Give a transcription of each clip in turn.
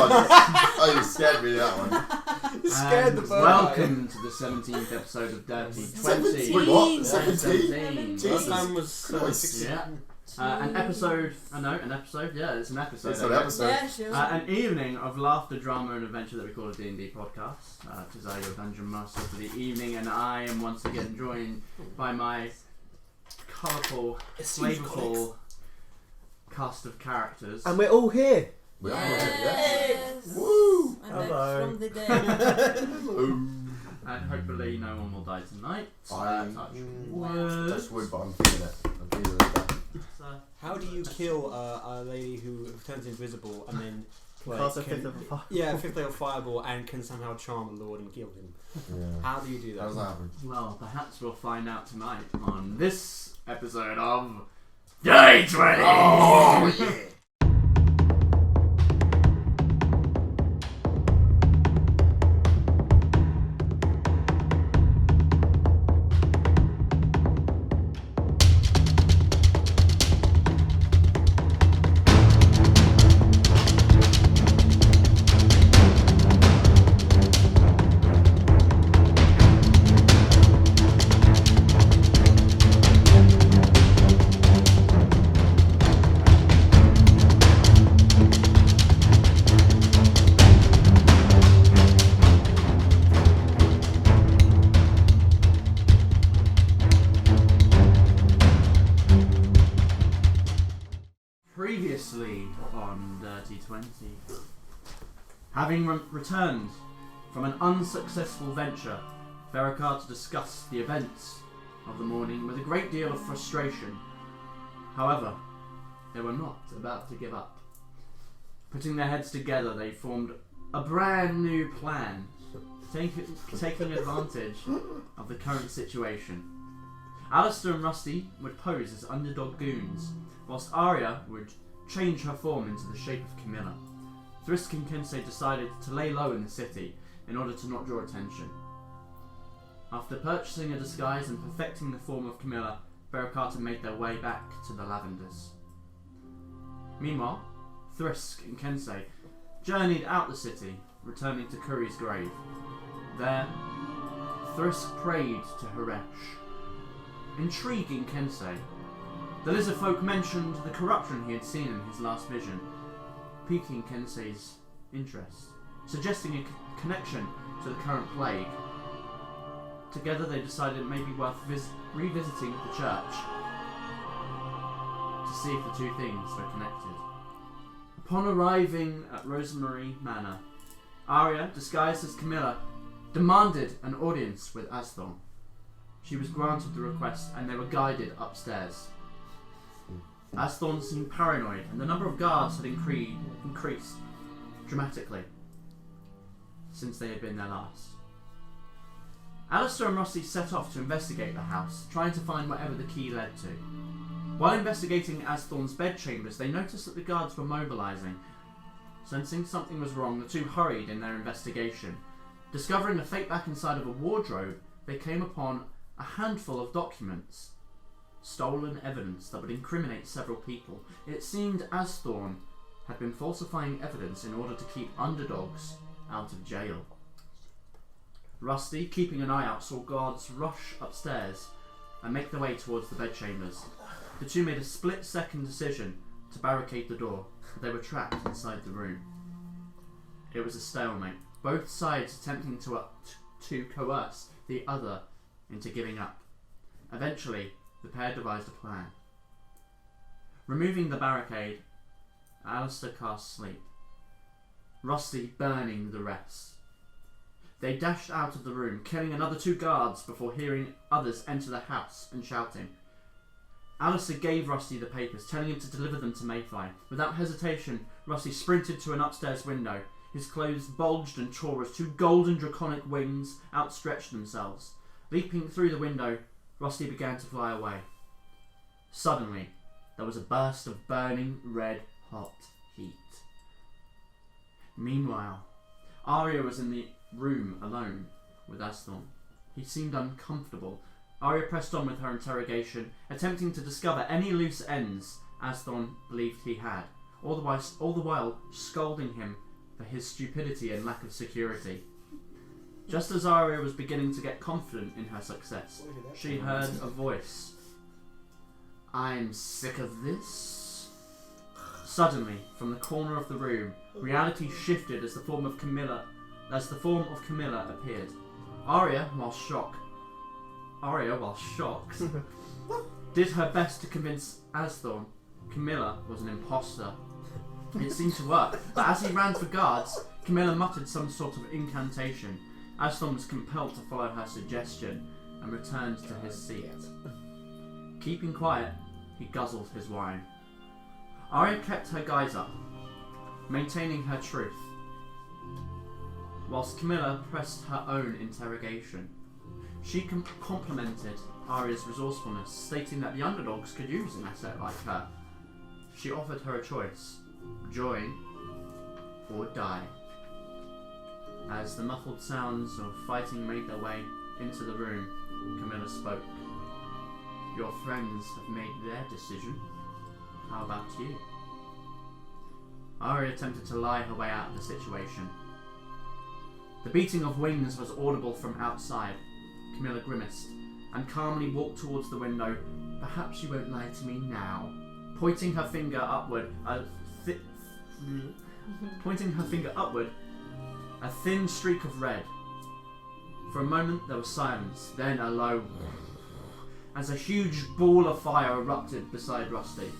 Oh, you scared me that one. You scared the bird. Welcome to the 17th episode of Dirty 20. Wait, what? 17? Last time was 16. Yeah. An episode, yeah, it's an episode. It's an episode. Yeah, sure. An evening of laughter, drama and adventure that we call a D&D podcast. Because I your dungeon master for the evening, and I am once again joined by my colourful, flavourful cast of characters. And we're all here. We are Yes. Woo! I'm back Hello. from the dead. And hopefully no one will die tonight. Touch Touch wood, but I'm feeling it. I'm feeling it. How do you kill a lady who turns invisible and then Cast a fifth of a fire. Yeah, fifth level fireball and can somehow charm a lord and kill him? Yeah. How do you do that? How does that happen? Well, perhaps we'll find out tonight on this episode of Day 20! Oh, yeah! Previously on Dirty 20. Having returned from an unsuccessful venture, Ferra Carta discussed the events of the morning with a great deal of frustration. However, they were not about to give up. Putting their heads together, they formed a brand new plan, taking advantage of the current situation. Alistair and Rusty would pose as underdog goons, whilst Aeria would change her form into the shape of Camilla. Thrisk and Kinsey decided to lay low in the city in order to not draw attention. After purchasing a disguise and perfecting the form of Camilla, Ferra Carta made their way back to the Lavenders. Meanwhile, Thrisk and Kinsey journeyed out the city, returning to Curry's grave. There, Thrisk prayed to Haresh. Intriguing Kinsey. The lizard folk mentioned the corruption he had seen in his last vision, piquing Kinsey's interest, suggesting a connection to the current plague. Together they decided it may be worth revisiting the church to see if the two things were connected. Upon arriving at Rosemary Manor, Aeria, disguised as Camilla, demanded an audience with Asthorn. She was granted the request and they were guided upstairs. Asthorn seemed paranoid and the number of guards had increased dramatically since they had been there last. Alistair and Rusty set off to investigate the house, trying to find whatever the key led to. While investigating Asthorn's bedchambers, they noticed that the guards were mobilising. Sensing something was wrong, the two hurried in their investigation. Discovering a fake back inside of a wardrobe, they came upon a handful of documents. Stolen evidence that would incriminate several people. It seemed Asthorn had been falsifying evidence in order to keep underdogs out of jail. Rusty, keeping an eye out, saw guards rush upstairs and make their way towards the bedchambers. The two made a split-second decision to barricade the door, but they were trapped inside the room. It was a stalemate, both sides attempting to coerce the other into giving up. Eventually, the pair devised a plan. Removing the barricade, Alistair cast sleep, Rusty burning the rest. They dashed out of the room, killing another two guards before hearing others enter the house and shouting. Alistair gave Rusty the papers, telling him to deliver them to Mayfly. Without hesitation, Rusty sprinted to an upstairs window. His clothes bulged and tore as two golden draconic wings outstretched themselves. Leaping through the window, Rusty began to fly away. Suddenly, there was a burst of burning red-hot heat. Meanwhile, Aeria was in the room alone with Asthorn. He seemed uncomfortable. Aeria pressed on with her interrogation, attempting to discover any loose ends Asthorn believed he had, all the while scolding him for his stupidity and lack of security. Just as Aria was beginning to get confident in her success, she heard a voice. "I'm sick of this." Suddenly, from the corner of the room, reality shifted as the form of Camilla appeared. Aria, while shocked, did her best to convince Asthorn Camilla was an imposter. It seemed to work, but as he ran for guards, Camilla muttered some sort of incantation. Asthorn was compelled to follow her suggestion and returned to his seat. Keeping quiet, he guzzled his wine. Aria kept her guys up, maintaining her truth, whilst Camilla pressed her own interrogation. She complimented Aria's resourcefulness, stating that the underdogs could use an asset like her. She offered her a choice: join or die. As the muffled sounds of fighting made their way into the room, Camilla spoke. "Your friends have made their decision. How about you?" Aria attempted to lie her way out of the situation. The beating of wings was audible from outside. Camilla grimaced and calmly walked towards the window. "Perhaps you won't lie to me now." Pointing her finger upward, a thin streak of red. For a moment there was silence, then a low as a huge ball of fire erupted beside Rusty.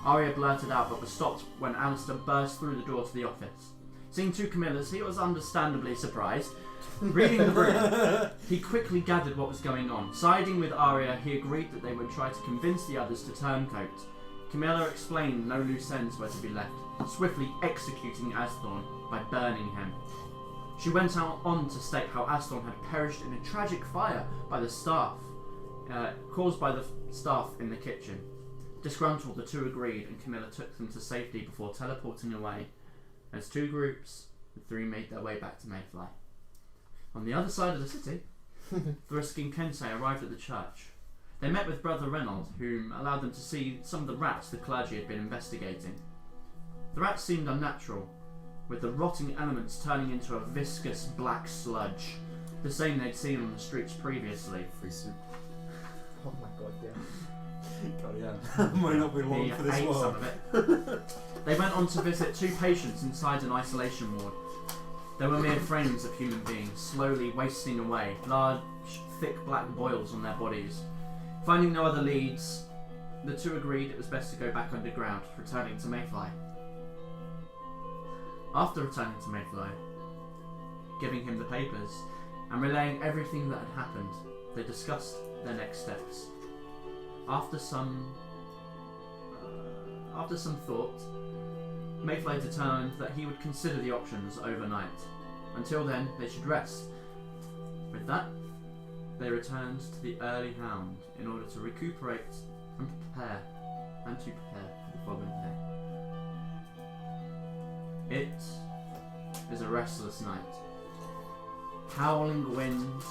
Aria blurted out but was stopped when Alistair burst through the door to the office. Seeing two Camillas, he was understandably surprised. Reading the room, he quickly gathered what was going on. Siding with Aria, he agreed that they would try to convince the others to turncoat. Camilla explained no loose ends were to be left, swiftly executing Asthorn by burning him. She went on to state how Asthorn had perished in a tragic fire by the staff, caused by the staff in the kitchen. Disgruntled, the two agreed, and Camilla took them to safety before teleporting away. As two groups, the three made their way back to Mayfly. On the other side of the city, Thrisk and Kensei arrived at the church. They met with Brother Reynold, whom allowed them to see some of the rats the clergy had been investigating. The rats seemed unnatural, with the rotting elements turning into a viscous black sludge, the same they'd seen on the streets previously. Free soup. Oh my god, yeah. God, yeah. Might not be long He for this ate some world. of it. They went on to visit two patients inside an isolation ward. They were mere frames of human beings, slowly wasting away, large, thick black boils on their bodies. Finding no other leads, the two agreed it was best to go back underground, returning to Mayfly. After returning to Mayfly, giving him the papers, and relaying everything that had happened, they discussed their next steps. After some thought, Mayfly determined that he would consider the options overnight. Until then, they should rest. With that, they returned to the Early Hound in order to recuperate and prepare for the following day. It is a restless night. Howling winds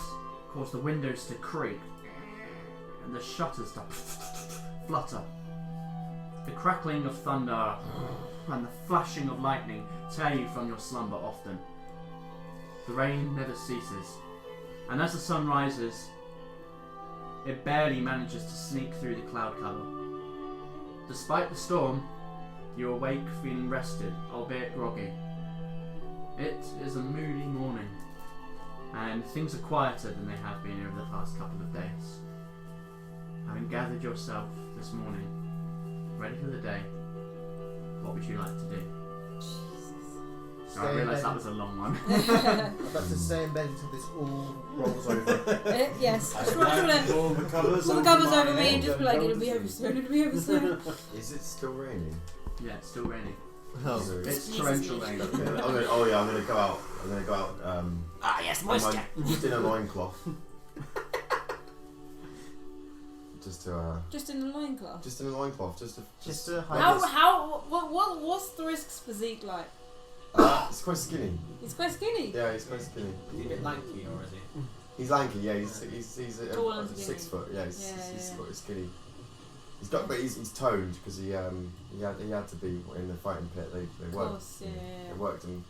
cause the windows to creak and the shutters to flutter. The crackling of thunder and the flashing of lightning tear you from your slumber often. The rain never ceases, and as the sun rises, it barely manages to sneak through the cloud cover. Despite the storm, you awake feeling rested, albeit groggy. It is a moody morning, and things are quieter than they have been over the past couple of days. Having gathered yourself this morning, ready for the day, what would you like to do? I realised that was a long one. I'm about to stay in bed until this all rolls over. Yes. I Just like want to pull the covers pull the covers over me and just be like, it'll be over soon, it'll be over soon. Is it still raining? Yeah, it's still raining. Oh. It's torrential rain. I'm gonna go out. Yes, moisture. Just in a loincloth. Just in the loincloth? Just in a loincloth. Just to hide. What's Thrisk's physique like? It's quite skinny. He's quite skinny. Yeah, he's quite skinny. Is he a bit lanky or is he? He's lanky. Yeah, he's Tall and 6 foot. Yeah, he's Yeah. quite skinny. He's toned because he had to be in the fighting pit. They Of worked. course, yeah. They worked him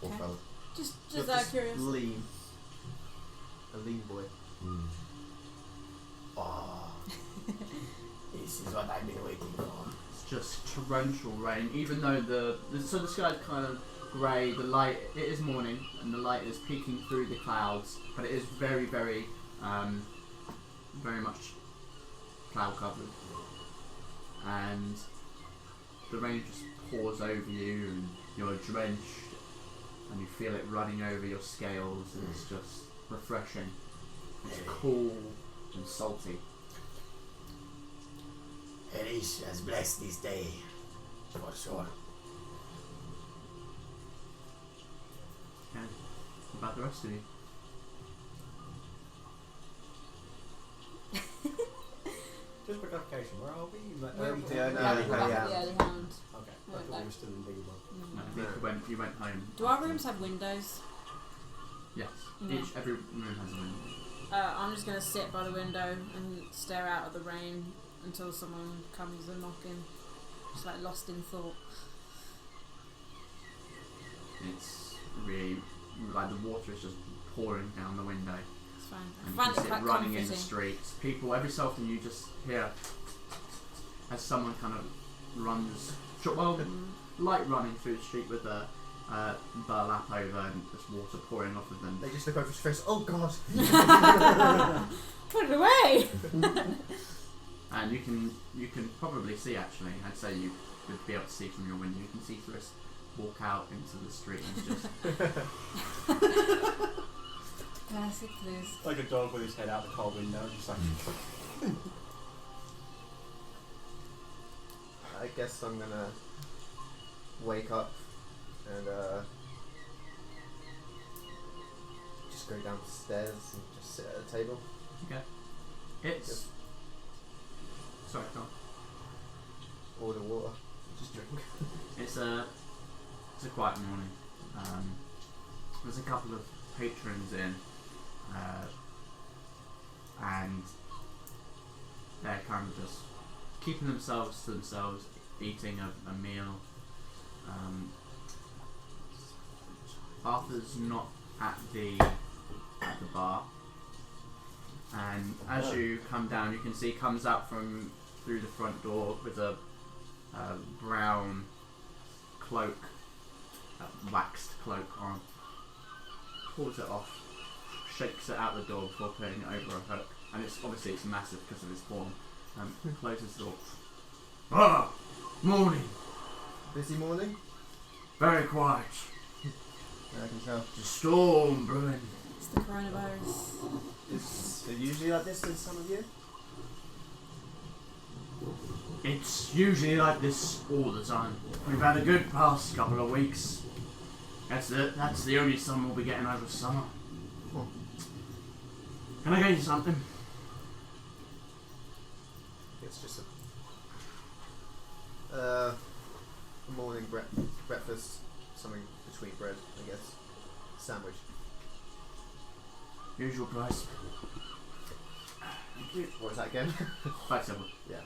Poor Okay. fella. Just You're out of curiosity. lean. A lean boy. Oh, this is what I've been waiting for. It's just torrential rain, even though the sky's kind of grey, the light, it is morning, and the light is peeking through the clouds, but it is very, very, very much cloud covered. And the rain just pours over you, and you're drenched, and you feel it running over your scales, and it's just refreshing. It's cool and salty. Herish has blessed this day, for sure. Okay. What about the rest of you? Just for clarification, where are we? We're Early Yeah, day? no, back yeah. at the early hound. Okay, I Right, thought back. we were still in Biggie Boy. No, I think you went home. Do our rooms have windows? Yes. Yeah. Every room has a window. I'm just gonna sit by the window and stare out at the rain until someone comes and knocking. Just like lost in thought. It's really like the water is just pouring down the window, It's fine. I and you find can it see quite it running in the comforting. streets. People every so often you just hear as someone kind of runs, light running through the street with a burlap over and just water pouring off of them. They just look over his face. Oh God! Put it away! And you can probably see actually. I'd say you would be able to see from your window. You can see Thriss walk out into the street and just Classic please. Like a dog with his head out the car window, just like. I guess I'm gonna wake up and just go downstairs and just sit at a table. it's. Sorry, go on. Order water. Just drink. It's a quiet morning. There's a couple of patrons in, and they're kind of just keeping themselves to themselves, eating a meal. Arthur's not at the bar, and as you come down, you can see he comes out through the front door with a brown cloak, waxed cloak on, pulls it off, shakes it out the door before putting it over a hook, and it's massive because of its form. Closes the door. Ah, morning. Busy morning? Very quiet. Yeah, I can tell. It's a storm brewing. It's the coronavirus. Is it usually like this this time of year? It's usually like this all the time. We've had a good past couple of weeks. That's the only sun we'll be getting over summer. Huh. Can I get you something? It's just a morning breakfast, something between bread, I guess. Sandwich. Usual price. What is that again? 5 silver. Yeah.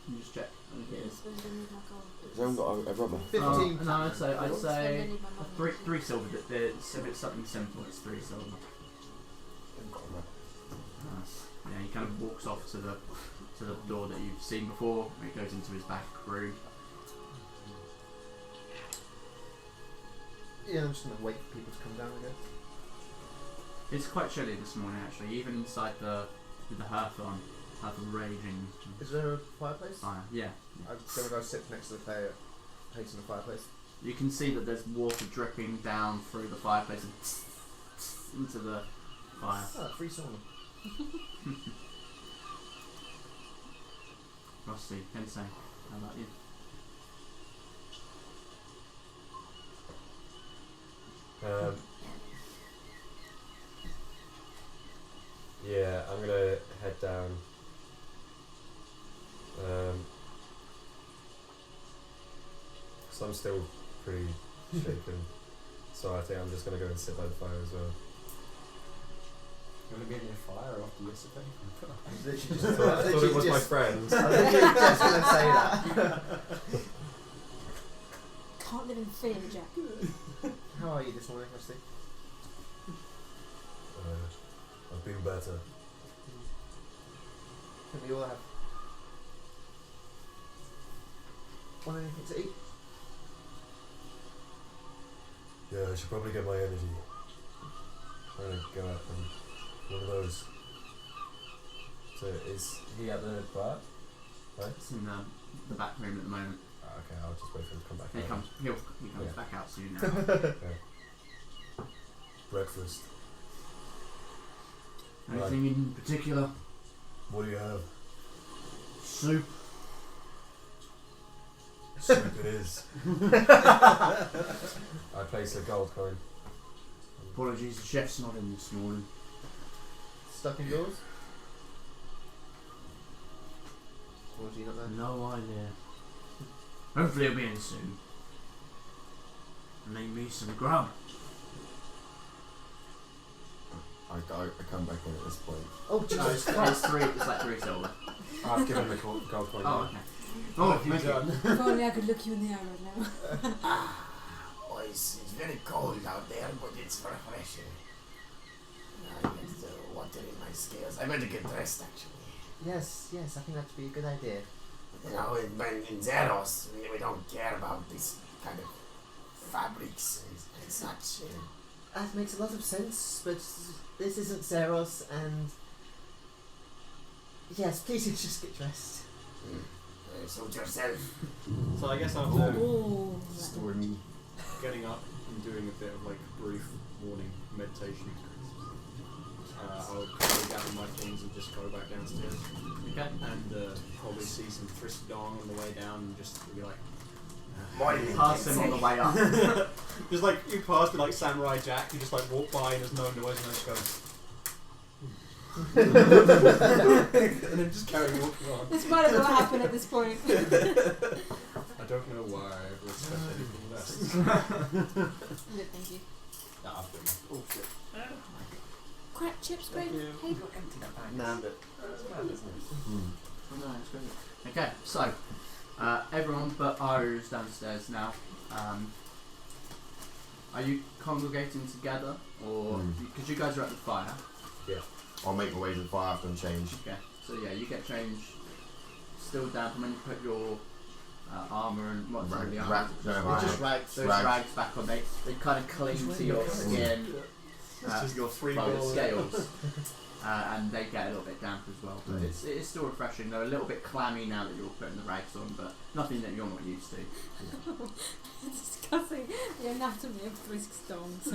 You just check. I think it is. Has anyone got a rubber? 15. No, I'd say three silver. If it's something simple, it's 3 silver. Yeah, he kind of walks off to the door that you've seen before. He goes into his back room. Yeah, I'm just gonna wait for people to come down, I guess. It's quite chilly this morning, actually. Even inside with the hearth on, hearth raging Is there a fireplace? fire. Yeah. I'm gonna go sit next to the place in the fireplace. You can see that there's water dripping down through the fireplace and into the fire. Oh, free sauna. Rusty, Kensei, how about you? Yeah, I'm gonna head down. So I'm still pretty shaken, so I think I'm just gonna go and sit by the fire as well. You want to get me a fire after yesterday? I was literally I thought it was my friend. I was literally just gonna say that. can't live in fear, Jack. How are you this morning, Rusty? I've been better. Can we all have... Want anything to eat? Yeah, I should probably get my energy. I'm gonna go out and one of those. So is he at the bar? Right? It's in the back room at the moment. Okay, I'll just wait for him to come back. He out. comes back out soon now. Breakfast. Anything in particular? What do you have? Soup. Soup it is. I place a gold coin. Apologies, the chef's not in this morning. Stuck indoors? Or do you not know? No idea. Hopefully he'll be in soon. Make me some grub. I come back in at this point. Oh, No, Jesus it's Christ! like 3 silver. I've given him the gold coin. Oh, okay. Oh, you thank you. done? If only I could look you in the eye right now. Oh, it's very cold out there, but it's refreshing. I get the water in my scales. I better get dressed, actually. Yes, I think that'd be a good idea. You know, in Zeros, we don't care about this kind of fabrics and such. That makes a lot of sense, but this isn't Zeros, and... Yes, please just get dressed. Suit yourself. So I guess after Ooh. Stormy. getting up and doing a bit of like brief morning meditation, I'll probably gather my things and just go back downstairs. Okay. And probably see some frisk dong on the way down and just be like... Morning. Pass him on the way up. Just like, you pass with like Samurai Jack, you just like walk by and there's no noise and I just go... and then just carry walking on. This might have not happened at this point. I don't know why I ever expect anything less. Good, thank you. Nah, I've done oh shit. Crack chips, great. Hey. Nah. Okay, so everyone but Aru's downstairs now. Are you congregating together, or because you guys are at the fire? Yeah. I'll make my way to the fire after I'm changed. Okay, so yeah, you get changed. Still down from when you put your armor and what's on the armor. It's just rags. Those rags back on. They kind of cling to your skin, your scales, and they get a little bit damp as well. But it is still refreshing. They're a little bit clammy now that you're putting the rags on, but nothing that you're not used to. Discussing the anatomy of frisk stones.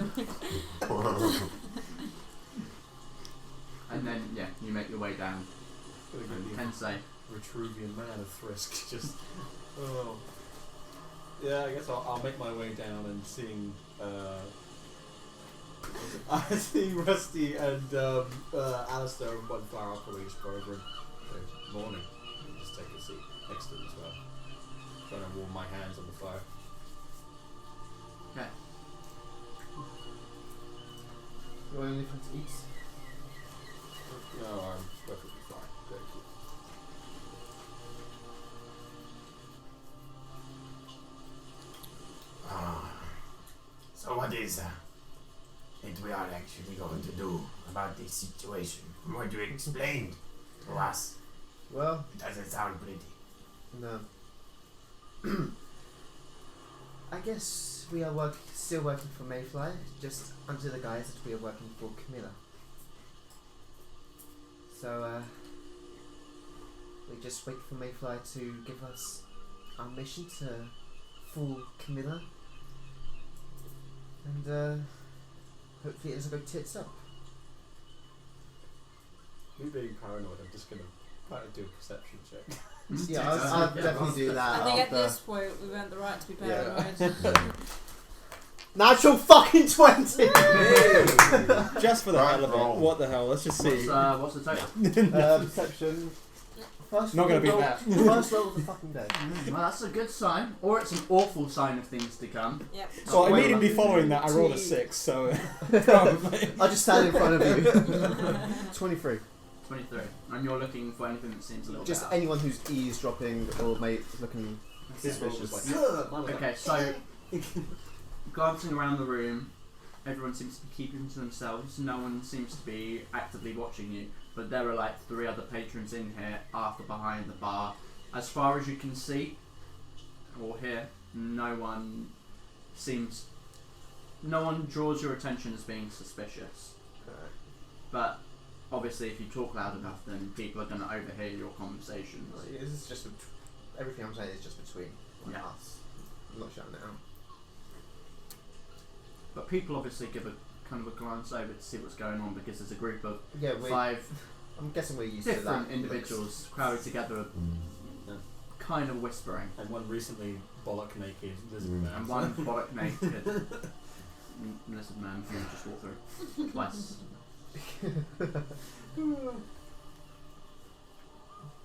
And then yeah, you make your way down. And Tensei. Vitruvian man of Frisk, just... Oh. Yeah, I guess I'll make my way down and seeing... seeing Rusty and Alistair on one fire, I'll probably just go over and say, morning, and just take a seat next to them as well. Trying to warm my hands on the fire. Okay. You want anything to eat? No, I'm perfectly fine. Thank you. So what is it we are actually going to do about this situation? What you explained to us? Well, It doesn't sound pretty. no. I guess we are still working for Mayfly, just under the guise that we are working for Camilla. So, we just wait for Mayfly to give us our mission to fool Camilla. And, hopefully it doesn't go tits up. Me being paranoid, I'm just going to try to do a perception check. Yeah, I'll definitely do that. I think at after. this point we've earned the right to be Yeah. paranoid. Natural fucking 20! Just for the hell of it. Roll. What the hell? Let's just see. What's the total? Perception. First Not gonna beat roll- that. First roll of the fucking day. Well, that's a good sign, or it's an awful sign of things to come. Yep. So Well, immediately following that, I rolled a 6, so probably. I'll just stand in front of you. 23. 23, and you're looking for anything that seems a little Just bit out. anyone who's eavesdropping or looking This roll was suspicious. like, Okay, so Glancing around the room, everyone seems to be keeping to themselves. No one seems to be actively watching you, but there are like 3 other patrons in here, Arthur behind the bar. As far as you can see or hear, no one draws your attention as being suspicious. But obviously if you talk loud enough, then people are going to overhear your conversations. Well, this is just everything I'm saying is just between us. I'm not shouting it out. But people obviously give a kind of a glance over to see what's going on, because there's a group of 5 I'm guessing we're used to that. different individuals crowded together, kind of whispering. And one recently bollock naked lizard man. And one bollock naked lizard man who just walked through twice.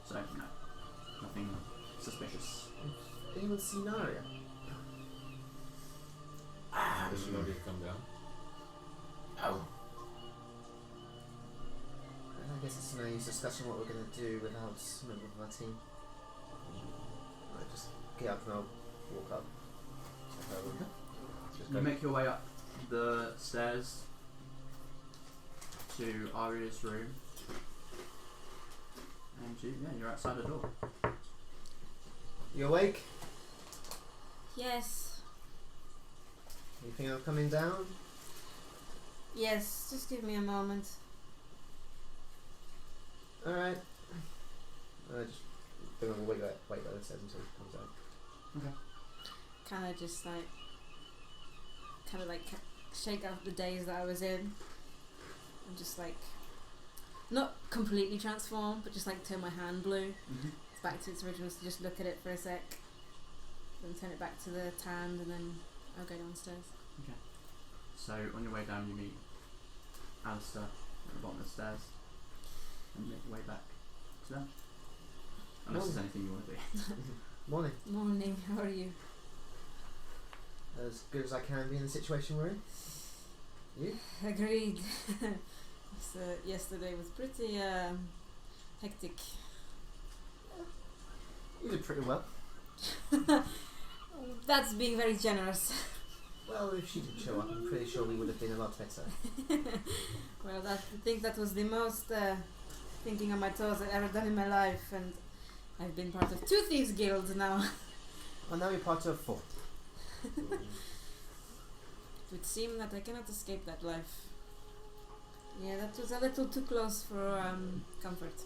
So no, nothing suspicious. Anyone seen Aria? Does she already come down? Oh, I guess it's no use discussing what we're going to do without a member of our team. Right, just get up and I'll walk up. Just You go. make your way up the stairs to Aria's room, and you're outside the door. You awake? Yes. You think I'm coming down? Yes, just give me a moment. Alright. Just wait by the stairs until he comes out. Okay. Kind of just like, shake out the days that I was in. And just like, not completely transform, but just like turn my hand blue. Mm-hmm. It's back to its original, so just look at it for a sec. Then turn it back to the tanned, and then I'll go downstairs. Okay. So on your way down, you meet Alistair at the bottom of the stairs, and make your way back to them. Unless there's anything you want to do. Morning. Morning, how are you? As good as I can be in the situation we're in. You? Agreed. Yesterday was pretty hectic. You did pretty well. That's being very generous. Well, if she didn't show up, I'm pretty sure we would have been a lot better. Well, I think that was the most thinking on my toes I've ever done in my life, and I've been part of 2 thieves guilds now. Well, now you're part of 4. It would seem that I cannot escape that life. Yeah, that was a little too close for comfort.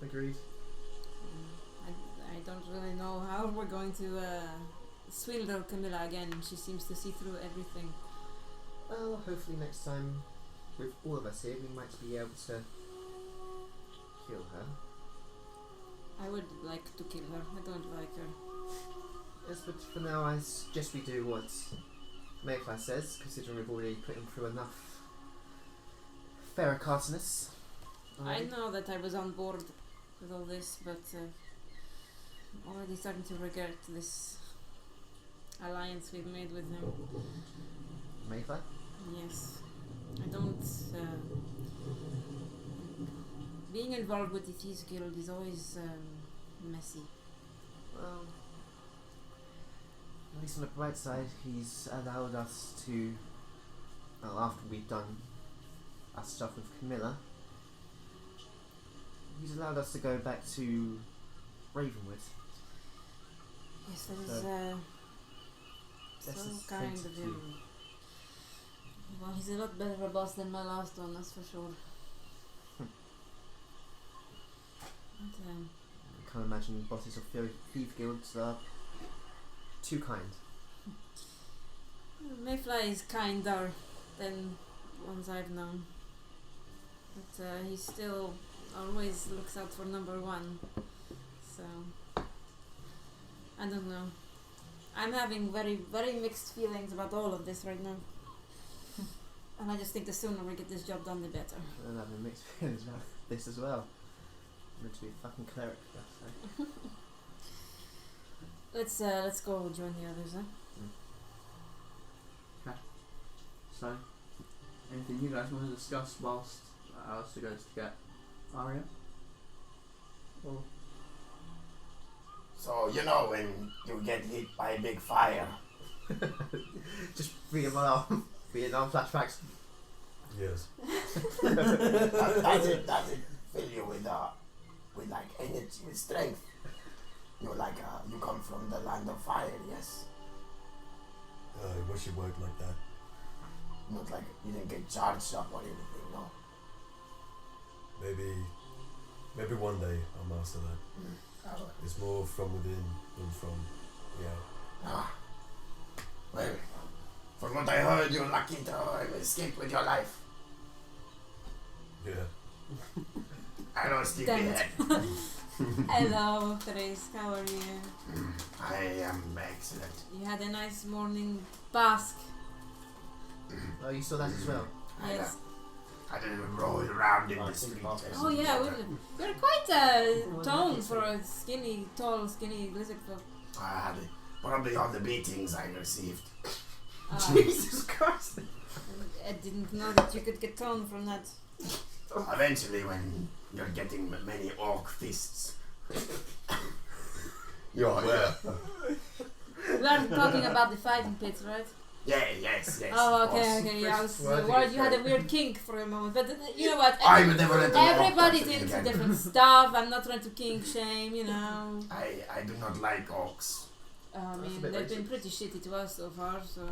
Agreed. I don't really know how we're going to swindle Camilla again. She seems to see through everything. Well, hopefully next time, with all of us here, we might be able to kill her. I would like to kill her. I don't like her. Yes, but for now, I suggest we do what Mayfly says, considering we've already put him through enough Ferra Cartaness. I know that I was on board with all this, but I'm already starting to regret this alliance we've made with him. Mayfly? Yes. I don't... being involved with the Thieves Guild is always messy. Well, at least on the bright side, he's allowed us to, well, after we've done our stuff with Camilla, he's allowed us to go back to Ravenwood. Yes, that is That's so his kind fate of too. him. Well, he's a lot better a boss than my last one, that's for sure. But, I can't imagine bosses of thief guilds are too kind. Mayfly is kinder than ones I've known. But he still always looks out for number 1. So, I don't know. I'm having very, very mixed feelings about all of this right now. And I just think the sooner we get this job done, the better. I'm having mixed feelings about this as well. I'm meant to be a fucking cleric, so. Let's go join the others, huh? So, anything you guys want to discuss whilst Alistair goes to get Aria? Or so you know when you get hit by a big fire Just Vietnam flashbacks. Yes. Does it fill you with like energy, with strength? You're like you come from the land of fire, yes? I wish it worked like that. Not like you didn't get charged up or anything, no? Maybe one day I'll master that. It's more from within than from the out. Well, from what I heard, you're lucky to have escaped with your life. Yeah. I don't sleep Damn yet. Hello, Therese. How are you? I am excellent. You had a nice morning bask. Oh, you saw that as well? Yes. I didn't roll around in the street. Oh yeah, you're quite toned for a tall, skinny lizard folk. I had probably all the beatings I received. Jesus Christ! I didn't know that you could get toned from that. Eventually, when you're getting many orc fists. Yeah. We are talking about the fighting pits, right? Yeah, yes. Oh, of okay, course. yeah. I was Wording worried is you had a right. weird kink for a moment, but you know what? I would never let an orc Everybody's touch me into again. different stuff. I'm not trying to kink shame, you know. I do not like orcs. I That's a mean, bit they've been racist. pretty shitty to us so far, so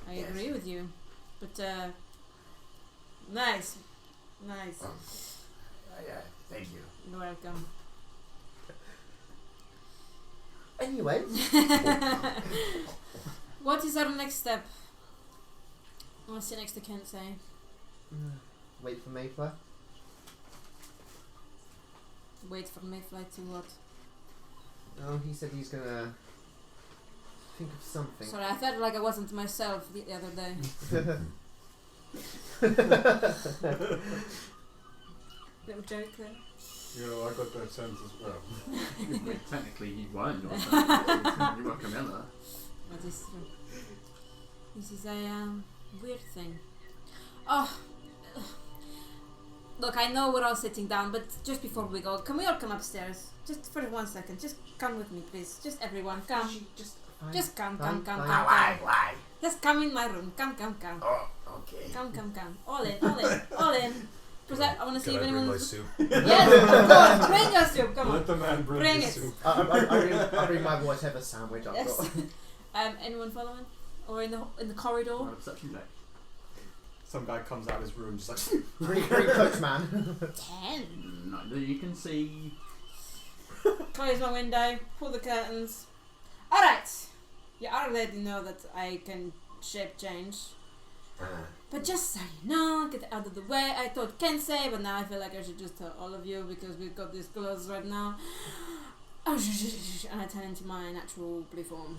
I Yes. agree with you. But nice. Yeah, thank you. You're welcome. Anyway, What is our next step? What's the next to Kent say? wait for Mayfly. Wait for Mayfly to what? Oh, he said he's gonna think of something. Sorry, I felt like I wasn't myself the other day. Little joke there. You know, I got that sense as well. Technically, you weren't yourself. You were Camilla. That is true. This is a weird thing. Oh, look, I know we're all sitting down, but just before we go, can we all come upstairs? Just for 1 second. Just come with me, please. Just everyone, come. Just come. Why? Just come in my room. Come. Oh, okay. Come. All in. I want to see Can if I bring anyone. my soup? Yes, of course. Bring your soup. Come Let on. the man bring Bring the it. soup. I'll bring my whatever sandwich I've Yes. got. Anyone following? Or in the corridor? Roll a perception check. Some guy comes out his room just like Bring coachman. 10. No, you can see. Close my window. Pull the curtains. All right. You already know that I can shape change. But just so you know, get it out of the way. I thought Ken say, but now I feel like I should just tell all of you because we've got these clothes right now. And I turn into my natural blue form.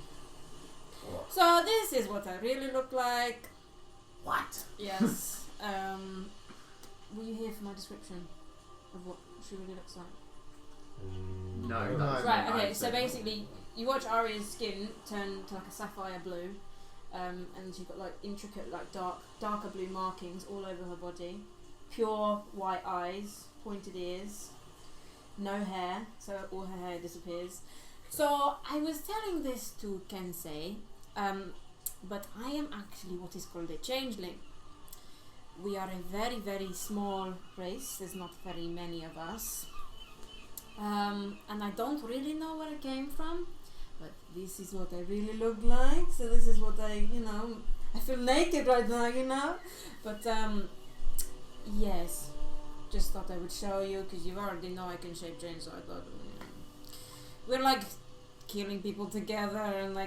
So this is what I really look like. What? Yes. Were you here for my description of what she really looks like? No, No. that's Right, not okay, nice. so basically, you watch Arya's skin turn to like a sapphire blue, and she's got like intricate, like darker blue markings all over her body, pure white eyes, pointed ears, no hair, so all her hair disappears. So I was telling this to Kensei, but I am actually what is called a changeling. We are a very, very small race, there's not very many of us. And I don't really know where I came from, but this is what I really look like. So this is what I feel naked right now, but yes, just thought I would show you because you already know I can shape change. So I thought we're like killing people together and so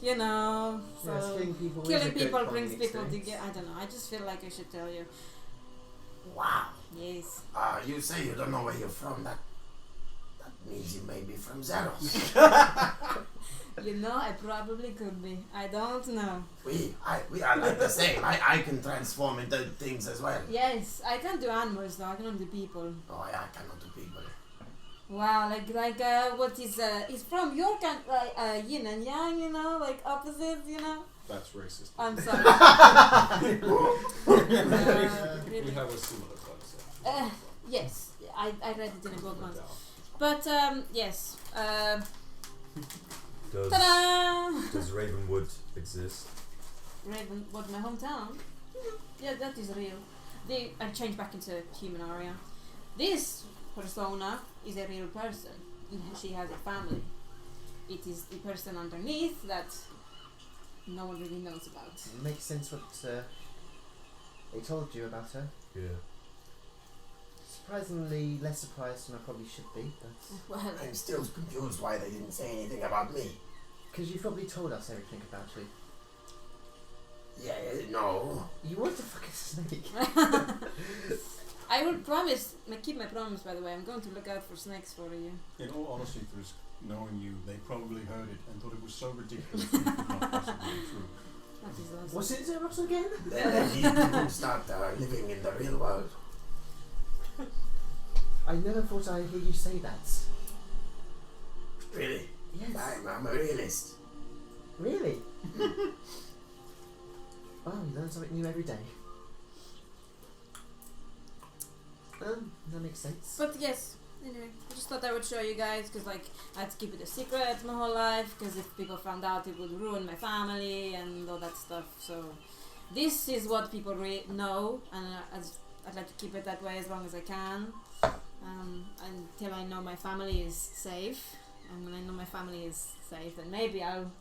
killing people, killing is a good people bonding brings people experience. together. I don't know. I just feel like I should tell you. Wow. Yes. You say you don't know where you're from. That means you may be from Zeros. I probably could be. I don't know. we are like the same. I can transform into things as well. Yes, I can't do animals though. I can only do people. Oh, yeah, I cannot do people. Wow, what is from your kind, like yin and yang, like opposites, that's racist. I'm sorry. We have a similar concept. Yes, I read it in a book No once. doubt. But yes, Ta-da! Does Ravenwood exist? What, my hometown? Yeah, that is real. I changed back into human Aria. This persona is a real person. She has a family. It is the person underneath that no one really knows about. Makes sense what they told you about her. Yeah. Surprisingly less surprised than I probably should be, but... Well, I'm still confused why they didn't say anything about me. Because you probably told us everything about you. Yeah, no. You weren't a fucking snake. I will promise, keep my promise by the way, I'm going to look out for snakes for you. In all honesty, Thrisk, knowing you, they probably heard it and thought it was so ridiculous that it could not possibly be true. That is awesome. What's it, Xerox again? Then you start living in the real world. I never thought I'd hear you say that. Really? Yes. I'm a realist. Really? Oh, you learn something new every day. That makes sense. But yes, anyway, I just thought I would show you guys because like I had to keep it a secret my whole life because if people found out it would ruin my family and all that stuff. So this is what people know, and I'd like to keep it that way as long as I can, until I know my family is safe. And when I know my family is safe, then maybe I'll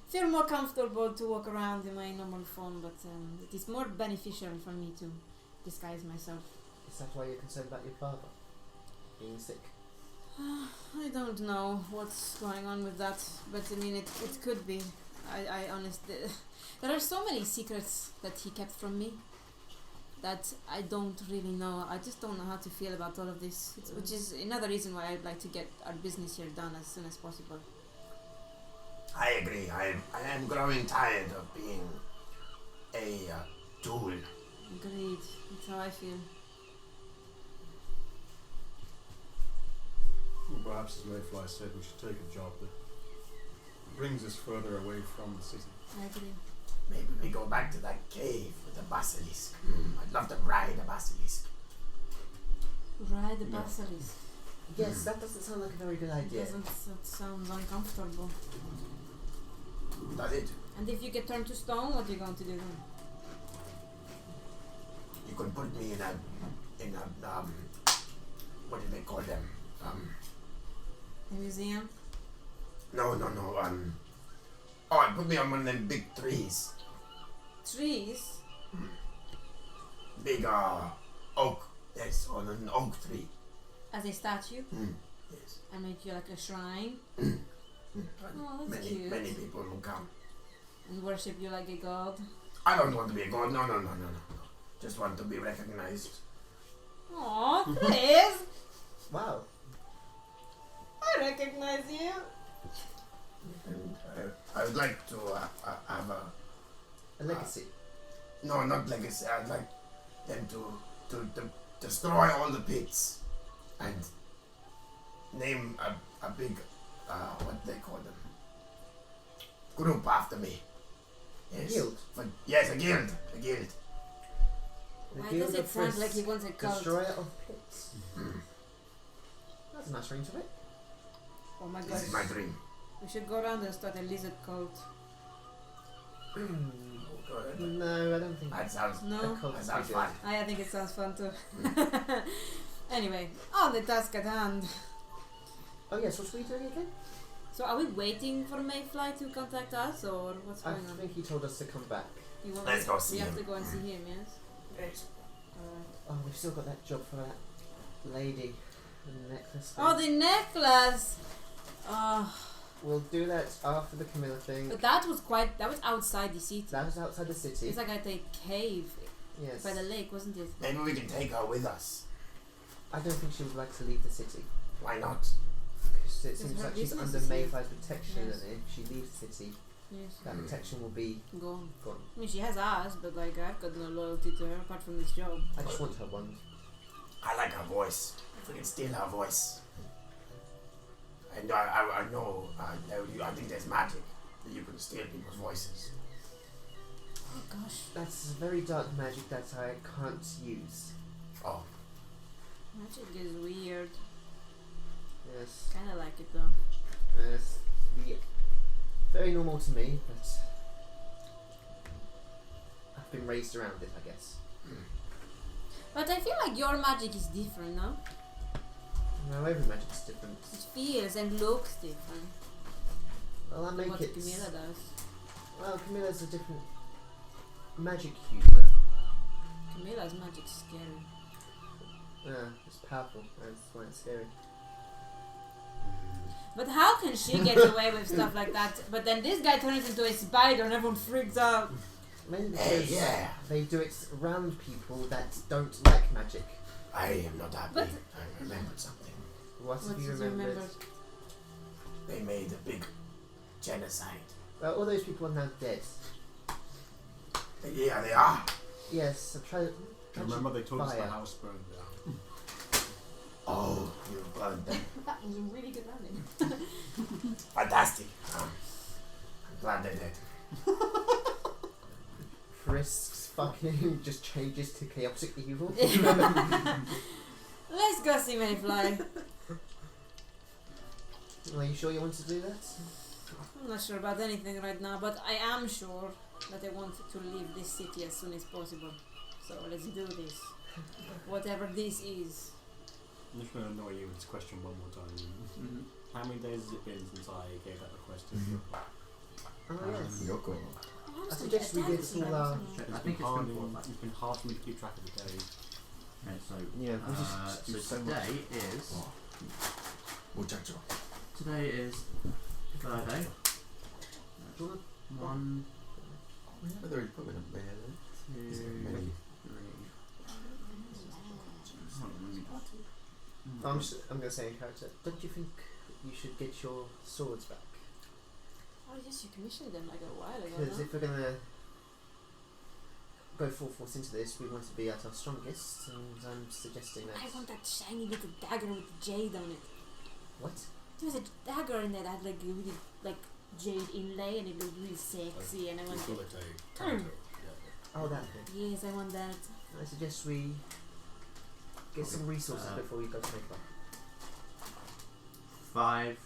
feel more comfortable to walk around in my normal form. But it is more beneficial for me to disguise myself. Is that why you're concerned about your father being sick? I don't know what's going on with that, but I mean it could be. I honestly, there are so many secrets that he kept from me that I don't really know. I just don't know how to feel about all of this, which is another reason why I'd like to get our business here done as soon as possible. I agree. I am growing tired of being a tool. Agreed. That's how I feel. Well, perhaps, as Mayfly said, we should take a job that brings us further away from the city. I agree. Maybe we go back to that cave with the basilisk. I'd love to ride a basilisk. Ride the No. basilisk. Yes, that doesn't sound like a very good idea. That sounds uncomfortable. Does it? And if you get turned to stone, what are you going to do then? You could put me in a what do they call them? A museum? No. Put me on one of them big trees. Trees? Big oak. Yes, on an oak tree. As a statue? Yes. And make you like a shrine? Oh, that's Many cute. many people will come. And worship you like a god? I don't want to be a god. No. Just want to be recognized. Aw, please! Wow. I recognize you. And I would like to have A legacy. no, not legacy. I'd like them to destroy all the pits and name a big what they call them, group after me. Yes. Guild? Yes, a guild. The Why Guild does it of sound Frisk, like he wants a cult? Destroyer of Pits. That's a nice ring to it. Oh my This gosh. is my dream. We should go around and start a lizard cult. No, I don't think That sounds. No? a cult That is sounds good. fun. I think it sounds fun too. Anyway, on the task at hand. Oh yes, what were we doing again? So are we waiting for Mayfly to contact us or what's I going on? think he told us to come back. You want Let's go see we have him. to go and see him, yes? Yes. Alright. Oh, we've still got that job for that lady. The necklace thing. Oh, the necklace! Oh, We'll do that after the Camilla thing. but that was outside the city. That was outside the city. It's like at a cave Yes. by the lake, wasn't it? Maybe we can take her with us. I don't think she would like to leave the city. Why not? Because it It's seems her like she's business, under isn't it? Mayfly's protection, Yes. and if she leaves the city, Yes. that protection will be Gone. gone. I mean, she has us, but like I've got no loyalty to her apart from this job. I just want her wand. I like her voice. If we can steal her voice. And I know, I think there's magic that you can steal people's voices. Oh gosh, That's very dark magic that I can't use. Oh, magic is weird. Yes. Kinda like it though. Yes. very normal to me, but I've been raised around it, I guess. But I feel like your magic is different, no? No, every magic's different. It feels and looks different Well, I than make what it. Camilla does. Well, Camilla's a different magic user. Camilla's magic's scary. It's powerful. That's why it's scary. But how can she get away with stuff like that? But then this guy turns into a spider and everyone freaks out. Mainly Hey, because yeah. they do it around people that don't like magic. I am not happy. But- I remembered something. What have What you did you remembered? remember? They made a big genocide. Well, all those people are now dead. Yeah, they are. Yes, I tried. I remember they told us the Fire. house burned down. Oh, you burned them. That was a really good landing. Fantastic. I'm glad they did. Frisk's fucking just changes to chaotic evil. Let's go see Mayfly. Are you sure you want to do that? I'm not sure about anything right now, but I am sure that I want to leave this city as soon as possible. So let's do this. Whatever this is. I'm just going to annoy you with this question one more time. Mhm. How many days has it been since I gave that request to you? Oh yes. Yoko. Oh, I suggest we get all our- I think it's been 4 or 5. It's been hard for me to keep track of the days. Okay, so Yeah, we just do so so much. today is Muchacho. today is Friday. Do you want- 1, Whether you put them in a bed. 2, Is there 3. many? Hold on, let me- I'm going to say in character. Don't you think you should get your swords back? Oh yes, you commissioned them like a while ago. Because No? if we're going to go full force into this, we want to be at our strongest, and I'm suggesting that. I want that shiny little dagger with the jade on it. What? There was a dagger in there that had like a really like jade inlay and it looked really sexy and I We want call it. it a counter. Yeah. Oh, that thing. Yes, I want that. I suggest we get some resources before we go to Mayfly. 5-ish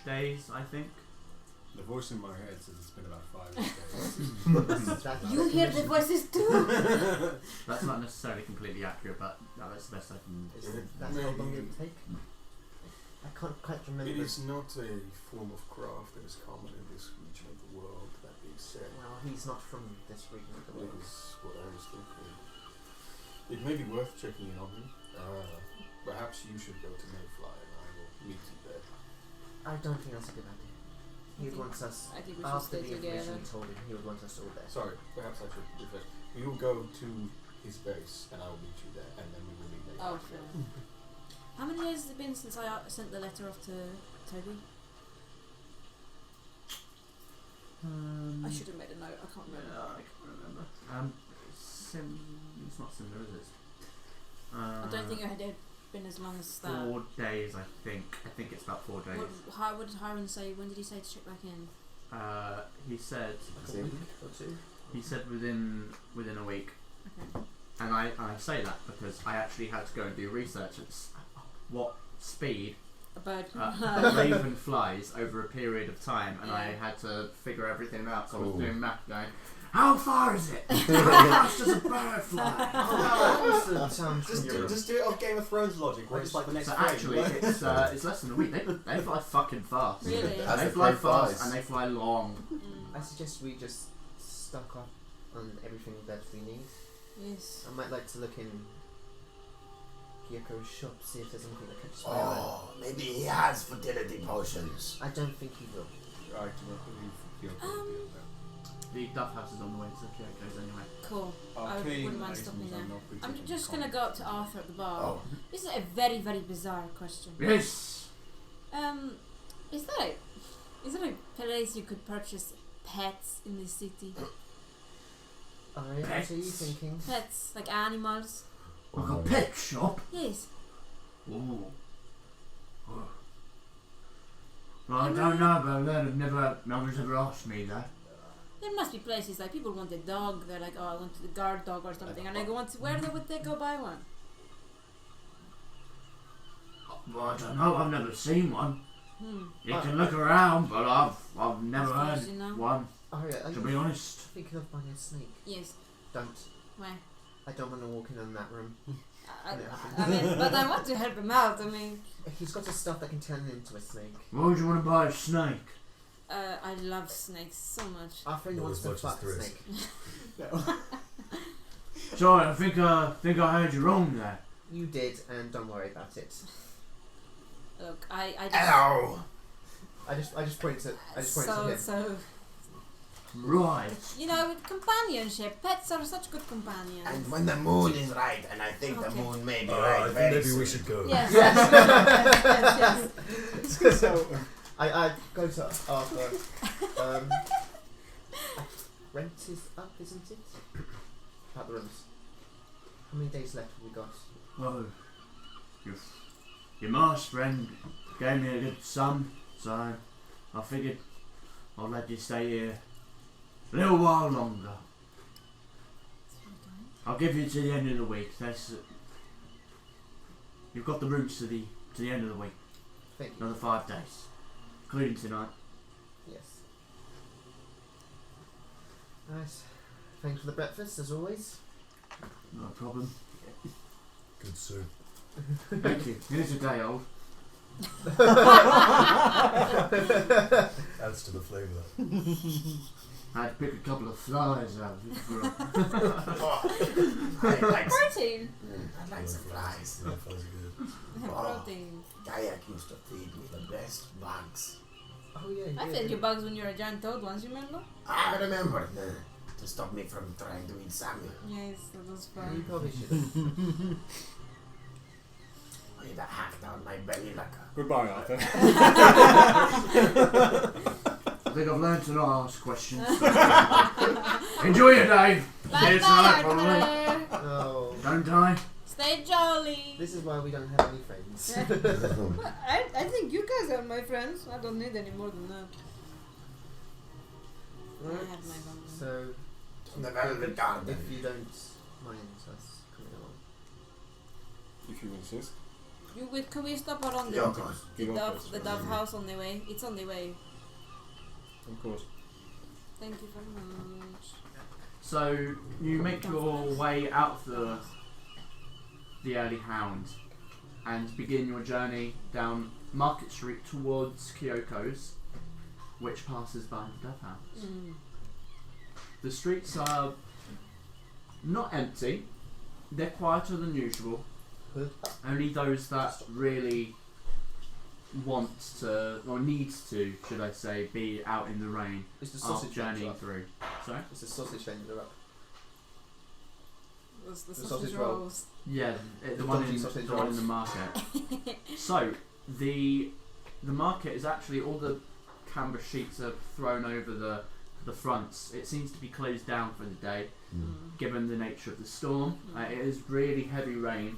days, I think. The voice in my head says it's been about 5 days. That's You hear the voices too. That's not necessarily completely accurate, but no, that's the best I can. Is that how long it would take? I can't quite remember. It is not a form of craft that is common in this region of the world, that being said. Well, he's not from this region of the That world. is what I was thinking. It may be worth checking in on him. Perhaps you should go to Mayfly and I will meet you there. I don't think that's a good idea. He would want us, I think we should after stay the information together. we told him, he would want us all there. Sorry, perhaps I should refresh. We will go to his base and I will meet you there and then we will meet Mayfly. Oh, sure. How many days has it been since I sent the letter off to Toby? I should have made a note. I can't remember. Yeah, I can't remember. It's not similar, is it? I don't think it had been as long as that. 4 days, I think. I think it's about 4 days. What did Hiram say? When did he say to check back in? He said Like a week or two. he said within a week, Okay. and I say that because I actually had to go and do research at what speed A bird. a raven flies over a period of time, and I Yeah. had to figure everything out. So I was Ooh. doing math, going, how far is it? How fast does a bird fly? Just do it on Game of Thrones logic, where it's like the next So frame. actually, it's less than a week. They fly fucking fast. Really? As They the fly crow fast flies. and they fly long. I suggest we just stock up on everything that we need. Yes. I might like to look in Gyoko's shop, see if there's anything that catches my eye. Oh, maybe he has fertility potions. I don't think he will. I do not believe Kyoko will do that. The Duff House is on the way to Kyoko's anyway. Cool. I Arcane wouldn't mind items stopping are there. not I'm particularly just gonna common. go up to Arthur at the bar. Oh, This is a very, very bizarre question. Yes. Is there a place you could purchase pets in this city? Alright, what are you Pets. thinking? Pets, like animals? Like a pet shop. Yes. Ooh. Well, I don't know about that. No one's ever asked me that. There must be places like people want a dog. They're like, oh, I want the guard dog or something, and they go on to where would they go buy one? Well, I don't know. I've never seen one. You can look around, but I've never As far heard as you know. one. Aria, are To you be honest. thinking of buying a snake? Yes. Don't. Why? I don't want to walk in that room. I mean, but I want to help him out. I mean, He's got the stuff that can turn him into a snake. Why would you want to buy a snake? I love snakes so much. Our friend Not wants as to much as fuck a Thriss. snake. Sorry, I think I heard you wrong there. You did, and don't worry about it. Look, I just. Hello. I just point to him. So, Right. you know, companionship. Pets are such good companions. And when the moon is right, and I think the Okay. moon may be I right think very maybe soon. we should go. Yes. yes. So I go to Arthur. Rent is up, isn't it? About the rooms. How many days left have we got? Oh, your master friend gave me a good sum, so I figured I'll let you stay here a little while longer. I'll give you to the end of the week. You've got the rooms to the end of the week. Thank you. Another 5 days, including tonight. Yes. Nice. Thanks for the breakfast, as always. No problem. Good soup. Thank you. It is a day old. Adds to the flavour. I had to pick a couple of flies out of it. Oh, I like Protein. I like some flies. Yeah, flies are good. Protein. Kayak used to feed me the best bugs. Oh yeah. I fed you bugs when you were a giant toad once, you remember? I remember to stop me from trying to eat Samuel. Yes, that was You fun. probably should. He'd have hacked out my belly like a... Goodbye, Arthur. I think I've learned to not ask questions. Enjoy your day. Bye See you tonight, bye, probably. Arthur. Oh. Don't die. Stay jolly. This is why we don't have any friends. I think you guys are my friends. I don't need any more than that. I Right. have my own. So, From the velvet garden. if you don't mind us coming along. If you insist. Can we stop around Yeah, of course. the Of dove, course, the dove house on the way? It's on the way. Of course. Thank you very much. So you make your way out of the early hound and begin your journey down Market Street towards Kyoko's, which passes by the Dove House. The streets are not empty, they're quieter than usual. Only those that really want to, or need to, should I say, be out in the rain Is the are sausage journeying up? through. Sorry? Is the sausage vendor up? The sausage sausage roll. rolls. Yeah, the The one dodgy in sausage the one in rolls. the market. So the market is actually all the canvas sheets are thrown over the fronts. It seems to be closed down for the day, given the nature of the storm. It is really heavy rain.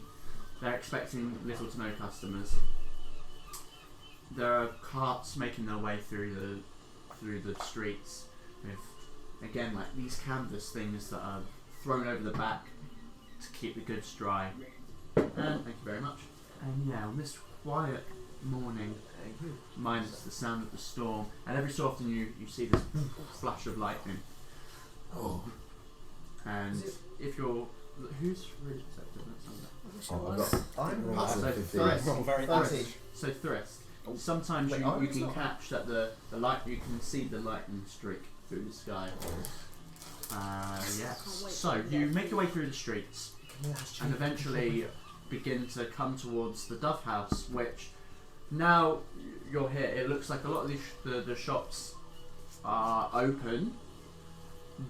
They're expecting little to no customers. There are carts making their way through the streets with, again, like these canvas things that are thrown over the back to keep the goods dry. Thank you very much. And yeah, on this quiet morning, minus the sound of the storm, and every so often you see this flash of lightning. Oh, And if you're, who's really perceptive? I wish I I've was. got I'm massive So 15. Thrist, Roll very 30. so Thrist. Sometimes Wait, you Iron's can not? catch that the light, you can see the lightning streak through the sky. Yeah. Can't wait So to you get make your way through the streets and eventually begin to come towards the Dove House, which now you're here. It looks like a lot of the shops are open,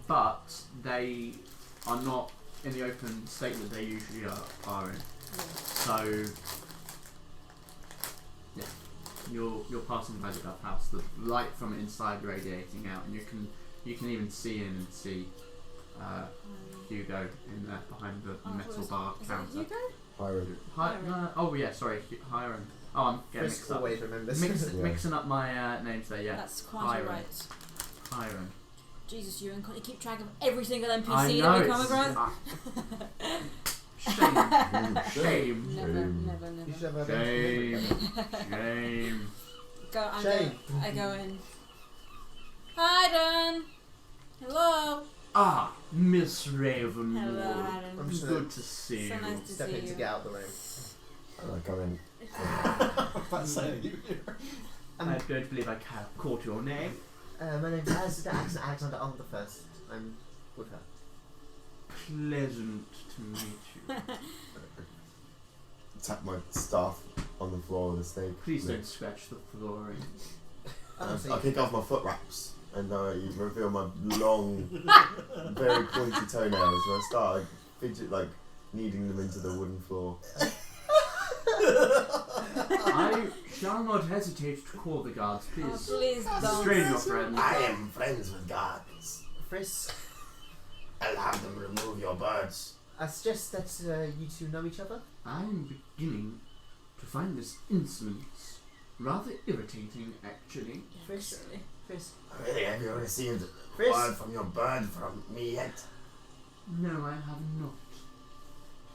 but they are not in the open state that they usually are in. So yeah, you're passing by the Dove House. The light from inside radiating out, and you can even see in and see Hugo in there behind the metal bar counter. Hugo? Hi, oh yeah, sorry, Hiram. Oh, I'm getting Chris mixed up. always remembers. Yeah. Mixing up my names there. Yeah, That's quite Hiram. alright. Hiram. Jesus, Ewan, can't you keep track of every single NPC I know. that we come across? Shame. Never, Shame. never, You never. should have Shame. Shame. I go in. Hayden! Hello! Ah, Miss Ravenwood. Hello, Hayden. I'm just Good to see So you. nice to Step see in to you. get out of the room. And I come in. About to say, are you here? I don't believe I caught your name. My name's Alexander Arnold the First. I'm with her. Pleasant to meet you. Tap my staff on the floor with a stake. Please don't scratch the flooring. I kick off my foot wraps and you reveal my long, very pointy toenails and I start kneading them into the wooden floor. I shall not hesitate to call the guards. Oh, Please please don't. restrain your friends. I am friends with guards. Frisk, I'll have them remove your birds. I suggest that you two know each other. I'm beginning to find this insolence rather irritating, actually. Frisk, Actually. Frisk, Really, have you received Frisk. word from your bird from me yet? No, I have not.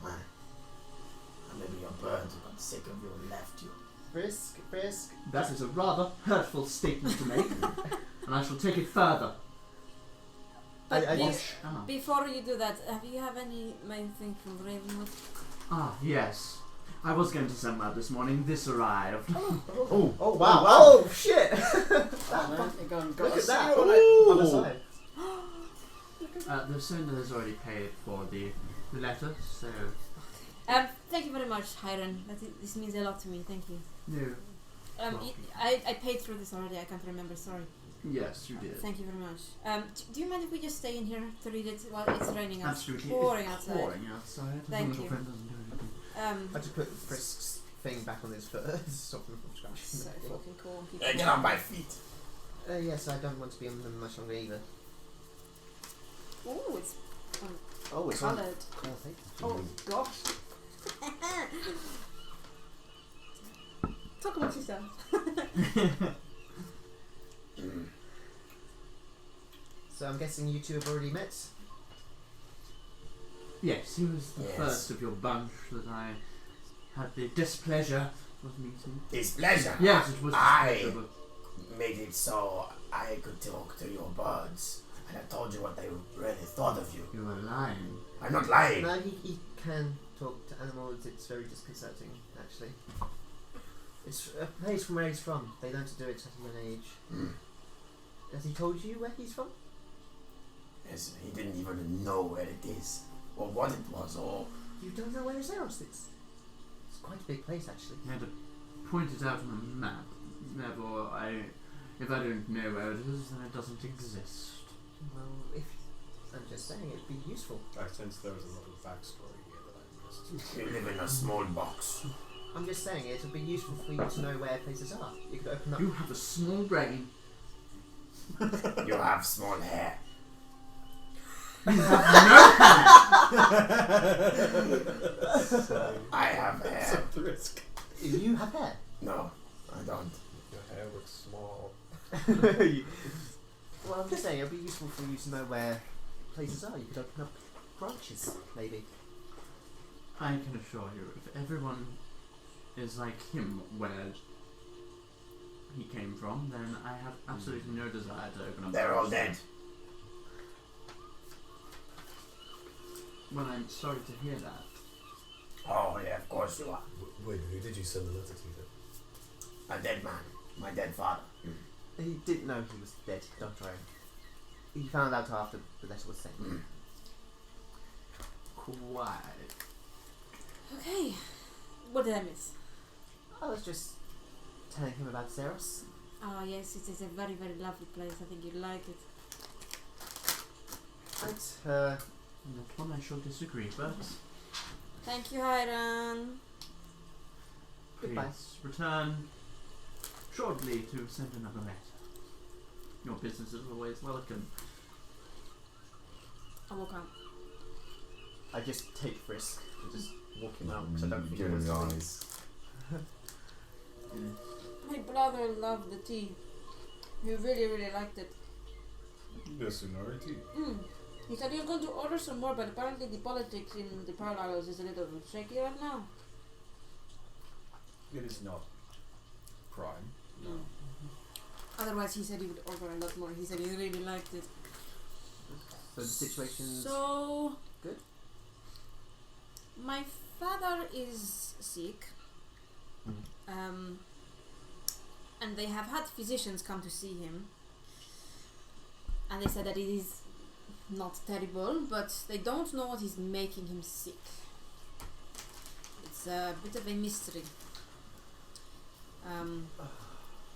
Well, maybe your bird got sick of you and left you. Frisk, Frisk. That is a rather hurtful statement to make, and I shall take it further. But I please, just- before you do that, have you have any main thing from Ravenwood? Ah, yes. I was going to send that this morning. This arrived. Oh wow! Oh shit! Look at that! On the side. The sender has already paid for the letter, so Thank you very much, Hiram. This means a lot to me. Thank you. no. I paid through this already. I can't remember. Sorry. Yes, you did. Thank you very much. Do you mind if we just stay in here to read it while it's raining out? Absolutely. Pouring It's outside. pouring outside. As Thank long as you. your friend doesn't do anything. I just put Frisk's thing back on his foot to stop him from scratching. So fucking cool. Get off my feet. Yes, I don't want to be on them much longer either. Oh, it's Oh, it's on. coloured. Oh, thank you. Oh gosh. Talk about yourself. So I'm guessing you two have already met. Yes, he was the Yes. first of your bunch that I had the displeasure of meeting. Displeasure. Yes, it was I displeasure, but made it so I could talk to your birds, and I told you what they really thought of you. you were lying. I'm not lying. No, he can talk to animals. It's very disconcerting, actually. It's a place from where he's from. They learn to do it at a young age. Hmm. Has he told you where he's from? Yes, he didn't even know where it is, or what it was, or... You don't know where Zeros is? It's quite a big place, actually. You had to point it out on a map. Therefore, if I don't know where it is, then it doesn't exist. Well, if I'm just saying, it'd be useful. I sense there was a lot of backstory here that I missed. You live in a small box. I'm just saying it would be useful for you to know where places are. You could open up. You have a small brain. You have small hair. You have no I have hair. It's a risk. You have hair. No, I don't. Your hair looks small. Well, I'm just saying it'd be useful for you to know where places are. You could open up branches, maybe. I can assure you, if everyone is like him where he came from, then I have absolutely no desire to open up. They're all branches. dead. Well, I'm sorry to hear that. Oh, yeah, of course you are. Wait, who did you send the letter to then? A dead man. My dead father. He didn't know he was dead. Don't worry. He found out after the letter was sent. Mm. Quite. Okay. What did I miss? I was just telling him about Zeros. Oh yes, it is a very, very lovely place. I think you'd like it. But, Not one I shall disagree, but Thank you, Hiram. goodbye. please return shortly to send another letter. Your business is always welcome. I will come. I just take Frisk and just walk him out because I don't think he Give him wants the to eyes. My brother loved the tea. He really, really liked it. The seniority. He said he was going to order some more, but apparently the politics in the Pearl Isles is a little shaky right now. It is not crime. No. Otherwise, he said he would order a lot more. He said he really liked it. So the situation's So good? my father is sick. And they have had physicians come to see him, and they said that it is not terrible, but they don't know what is making him sick. It's a bit of a mystery.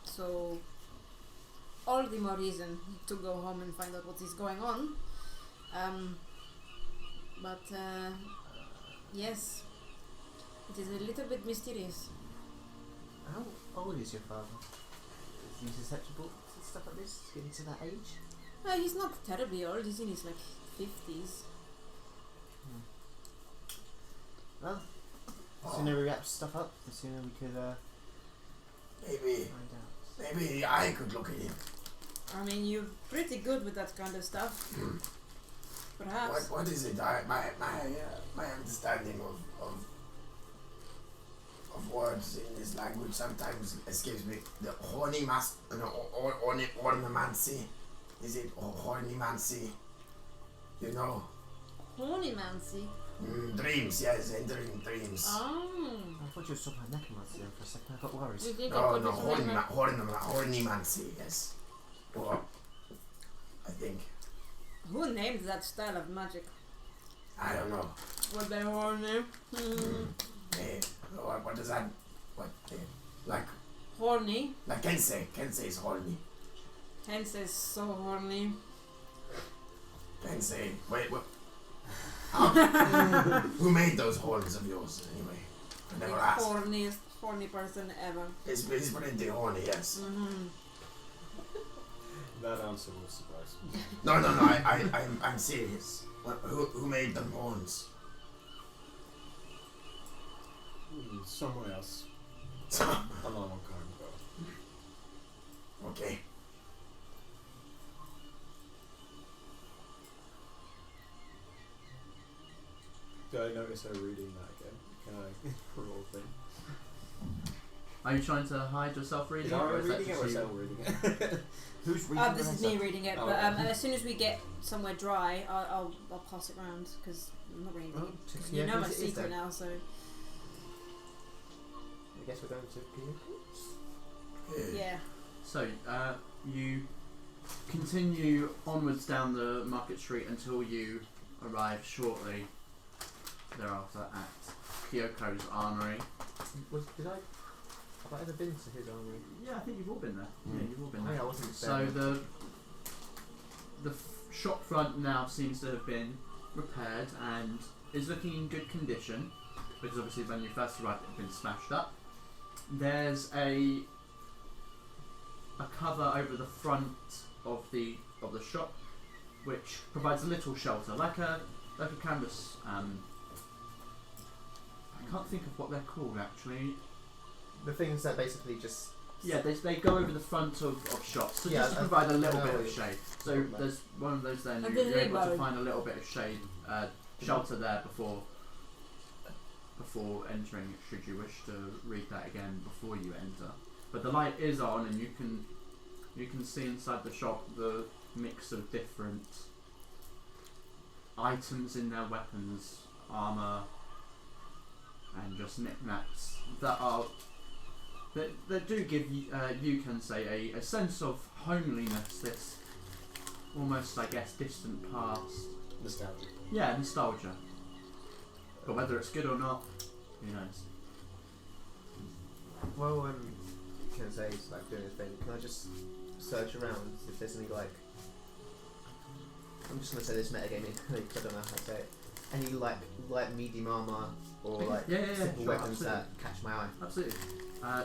So all the more reason to go home and find out what is going on. But yes, it is a little bit mysterious. How old is your father? Is he susceptible to stuff like this? Getting to that age? He's not terribly old. He's in his 50s. Well, the sooner we wrap stuff up, the sooner we could Maybe find out. maybe I could look at it. I mean, you're pretty good with that kind of stuff. Perhaps. What is it? My understanding of words in this language sometimes escapes me. The ornamency. Is it hornymancy? You know? Hornymancy. Dreams, yes, entering dreams. Oh. I thought you were talking about necromancy then for a second. I got worried. You think No, I no, put this in my- hornymancy, yes. Or, I think. Who named that style of magic? I don't know. What they horny? What does that? What? Like Horny. Kensei. Kensei is horny. Hence is so horny. Kensei. Wait, what? Who made those horns of yours anyway? I never The asked. horniest horny person ever. He's pretty horny, yes. That answer will surprise me. No. I'm serious. Who made them horns? Someone else. A long time ago. Okay. Did I notice her reading that again? Can I roll a thing? Are you trying to hide yourself reading Is it? Ara Or is that reading it just or is you? Elle reading it? Who's reading This the is rest me of- reading it, Oh, but okay. as soon as we get somewhere dry, I'll pass it round because I'm not reading Oh, it. just- You yeah, know my whose it is secret then? now, so I guess we're going to yeah. So, you continue onwards down the market street until you arrive shortly thereafter at Kyoko's armory. Have I ever been to his armory? Yeah, I think you've all been there. Yeah, you've all been Oh, there. yeah, I wasn't So there. the shop front now seems to have been repaired and is looking in good condition, because obviously when you first arrived it had been smashed up. There's a cover over the front of the shop which provides a little shelter, like a canvas. I can't think of what they're called actually. The things that basically just... Yeah, they go over the front of shops, so Yeah, just to I- provide a little I bit know of it. shade. So there's one of those there, and A you're able to gazebo. find a little bit of shade, shelter there before entering, should you wish to read that again before you enter. But the light is on, and you can see inside the shop the mix of different items in their weapons, armour, and just knickknacks that do give you can say a sense of homeliness, this almost, I guess, distant past. Nostalgic. Yeah, nostalgia. But whether it's good or not, who knows? Well, can I say, like, doing his thing, can I just search around if there's any, like... I'm just going to say this metagaming, because I don't know how to say it. Any, like medium armour or, like, Yeah, simple sure, weapons absolutely. that catch my eye? Absolutely.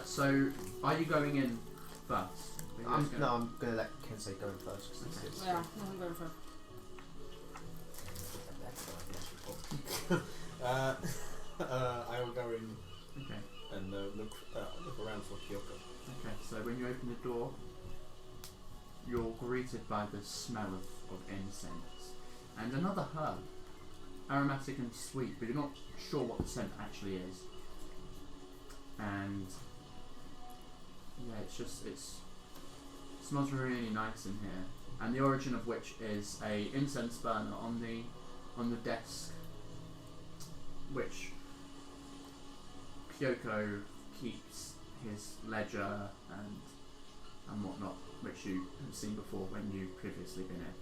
So, are you going in first? Are you guys going- I'm going to let Kensei go in first. Cause Okay. it's Yeah, I'm going for. I will go in Okay. and look around for Kyoko. Okay, so when you open the door, you're greeted by the smell of incense and another herb, aromatic and sweet, but you're not sure what the scent actually is. And yeah, it's smells really nice in here, and the origin of which is a incense burner on the desk, which Kyoko keeps his ledger and whatnot, which you have seen before when you've previously been in.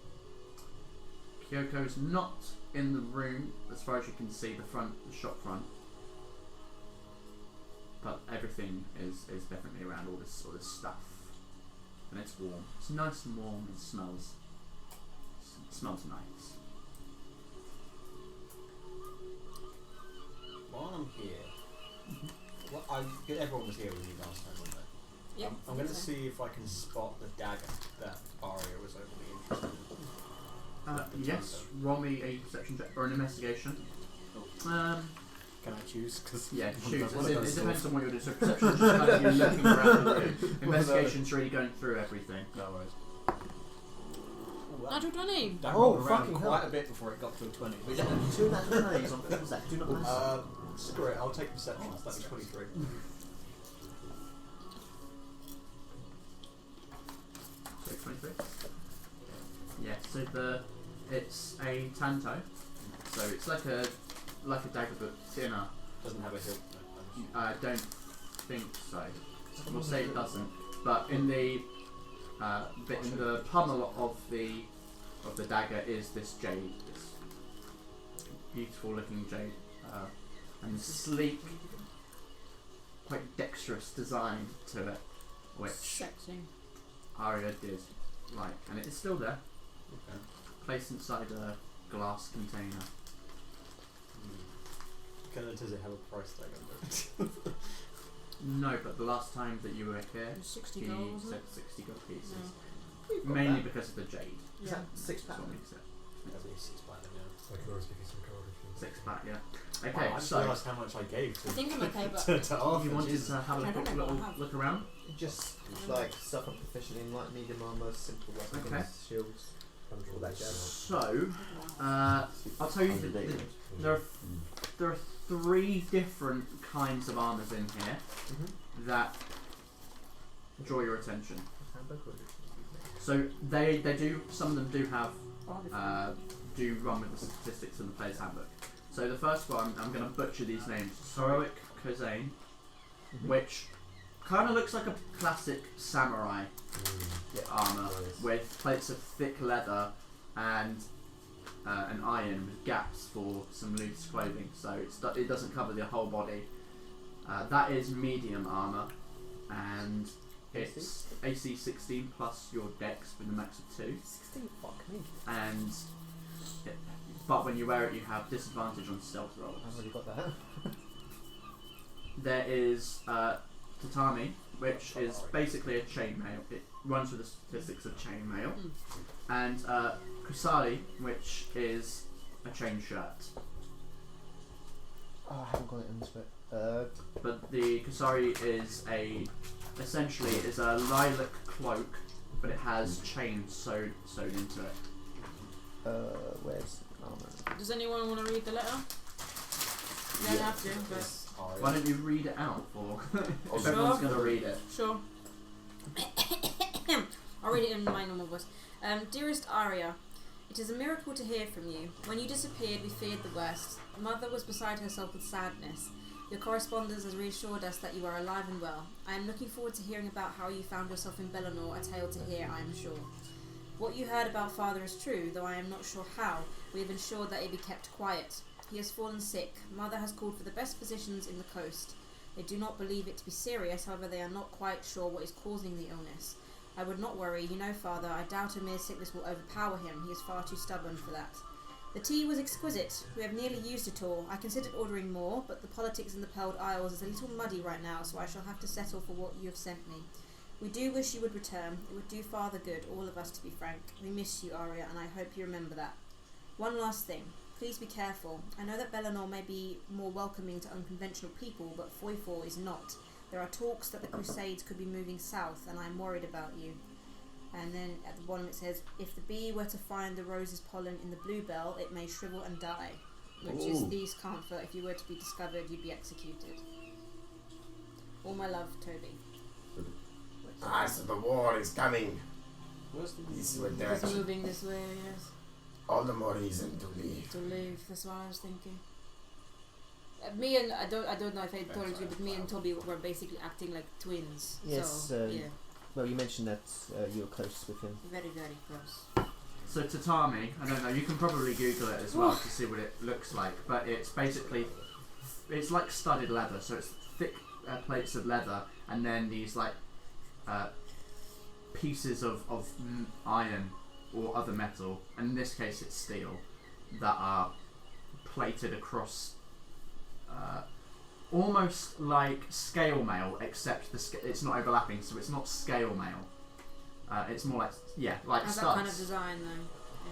Kyoko's not in the room as far as you can see, the shop front, but everything is definitely around, all this stuff, and it's warm. It's nice and warm. It smells nice. While I'm here, well, everyone was here with you last time, wasn't they? Yep. I'm going to see if I can spot the dagger that Aria was overly interested in. Yes, roll me a perception check or an investigation. Can I choose? Cause Yeah, choose. It depends on what you're doing. So perception is just kind of you looking around the room. Investigation's really going through everything. No worries. Natural 20. That Oh, rolled around fucking quite hell. a bit before it got to a 20. Two natural 20s on things that do not matter. Screw it, I'll take perception. That'd be 23. So 23. Yeah. So it's a tanto. So it's like a dagger but thinner. Doesn't have a hilt. No, I don't think so. We'll say it doesn't. But in the pummel of the dagger is this jade, this beautiful looking jade, and sleek, quite dexterous design to it, which Sexy. Aria did like, and it is still there, Okay. placed inside a glass container. Does it have a price tag on it? No, but the last time that you were here, 60 he gold, wasn't said it? 60 gold pieces. We've got Mainly that. because of the jade. Is Yeah. that 6 That's what pounds? makes it. That'd be 6 platinum, yeah. I can always give you some card if you 6 pack, yeah. Wow, Okay, I just so realised how much I gave to I think I'm okay, but to Arthur. you wanted Jesus. to have a I don't quick know what little I have. look around? Just like stuff I'm proficient in, like medium armor, simple weapons, Okay. shields. All that jazz. So, I'll tell you that there are 3 different kinds of armors in here that draw your attention. So they do, some of them do have do run with the statistics in the player's handbook. So the first one, I'm going to butcher these names. Heroic Kozane, which kind of looks like a classic samurai armor with plates of thick leather and an iron with gaps for some loose clothing, so it doesn't cover the whole body. That is medium armor, and it's AC 16 plus your dex with a max of 2. 16, fuck me. And but when you wear it, you have disadvantage on stealth rolls. I've already got that. There is tatami, which is basically a chainmail. It runs with the statistics of chainmail, and kusari, which is a chain shirt. Oh, I haven't got it into it. But the kusari is essentially is a lilac cloak, but it has chains sewed into it. Where's armor? does anyone want to read the letter? You don't have to, but Why don't you read it out for? If Sure. everyone's going to read it. sure. I'll read it in my normal voice. Dearest Aria, it is a miracle to hear from you. When you disappeared, we feared the worst. Mother was beside herself with sadness. Your correspondence has reassured us that you are alive and well. I am looking forward to hearing about how you found yourself in Bellinor, a tale to hear, I am sure. What you heard about Father is true, though I am not sure how. We have ensured that it be kept quiet. He has fallen sick. Mother has called for the best physicians in the coast. They do not believe it to be serious, however they are not quite sure what is causing the illness. I would not worry, you know, Father, I doubt a mere sickness will overpower him. He is far too stubborn for that. The tea was exquisite. We have nearly used it all. I considered ordering more, but the politics in the Pearled Isles is a little muddy right now, so I shall have to settle for what you have sent me. We do wish you would return. It would do Father good, all of us to be frank. We miss you, Aria, and I hope you remember that. One last thing. Please be careful. I know that Bellinor may be more welcoming to unconventional people, but Foifor is not. There are talks that the Crusades could be moving south, and I am worried about you. And then at the bottom it says, if the bee were to find the rose's pollen in the bluebell, it may shrivel and die. Which is these can't, for if you were to be discovered, you'd be executed. All my love, Toby. So the war is coming. Where's the This way It's direction. moving this way, yes. All the more reason to leave. To leave, that's what I was thinking. Me and I don't know if I told you, but me and Toby were basically acting like twins. Yes, So yeah, Well, you mentioned that you were close with him. very very close. So tatami, I don't know, you can probably Google it as well to see what it looks like, but it's basically, it's like studded leather, so it's thick plates of leather, and then these like pieces of iron or other metal, and in this case it's steel, that are plated across almost like scale mail, except it's not overlapping, so it's not scale mail. It's more like Has studs. that kind of design though.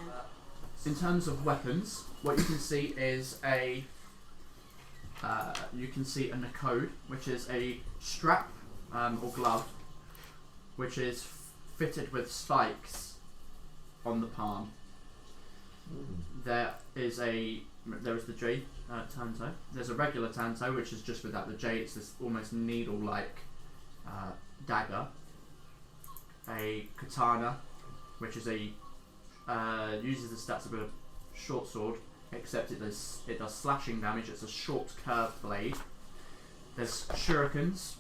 Yeah. In terms of weapons, what you can see is a Macleod, which is a strap or glove, which is fitted with spikes on the palm. There is the jade tanto. There's a regular tanto, which is just without the jade. It's this almost needle-like dagger. A katana, which is uses the stats of a short sword, except it does slashing damage. It's a short curved blade. There's shurikens,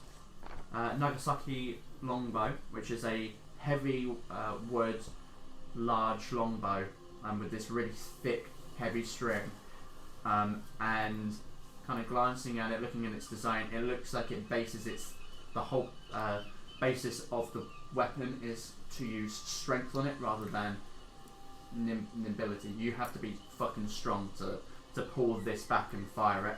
Nagasaki longbow, which is a heavy wood, large longbow with this really thick, heavy string. And kind of glancing at it, looking at its design, it looks like it bases the whole basis of the weapon is to use strength on it rather than nimbility. You have to be fucking strong to pull this back and fire it.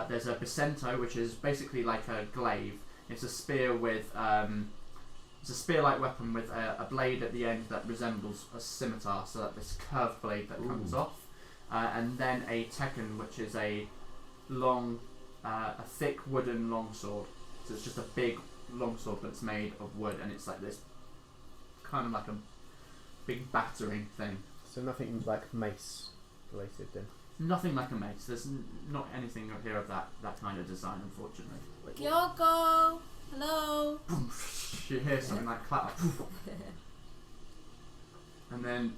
There's a Bicento, which is basically like a glaive. It's a spear with it's a spear-like weapon with a blade at the end that resembles a scimitar, so that this curved blade that comes off. And then a Tekken, which is a long, a thick wooden longsword. So it's just a big longsword that's made of wood, and it's like this, kind of like a big battering thing. So nothing like mace related then? Nothing like a mace. There's not anything up here of that kind of design, unfortunately. Kyoko, hello. You hear something like clap, and then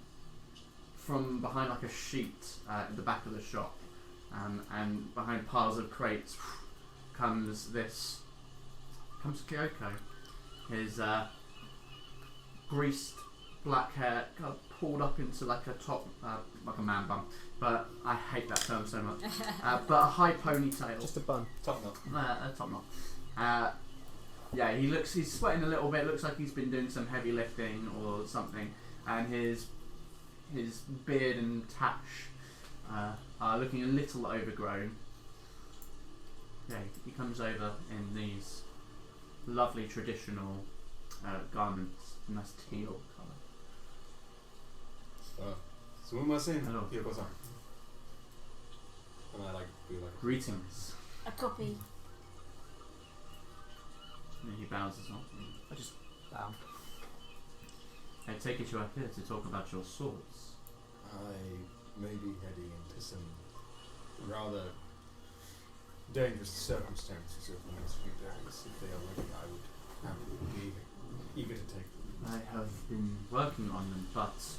from behind like a sheet at the back of the shop, and behind piles of crates comes Kyoko. His greased black hair kind of pulled up into like a top, like a man bun, but I hate that term so much. But a high ponytail. Just a bun. Top knot. A top knot. Yeah, he's sweating a little bit. Looks like he's been doing some heavy lifting or something, and his beard and tash are looking a little overgrown. Yeah, he comes over in these lovely traditional garments, nice teal colour. Sumimasen. Hello. Kyoko-san. And I be like. Greetings. A copy. And he bows as well. I just bow. I take it you are here to talk about your swords. I may be heading into some rather dangerous circumstances over the next few days. If they are ready, I would happily be eager to take them. I have been working on them, but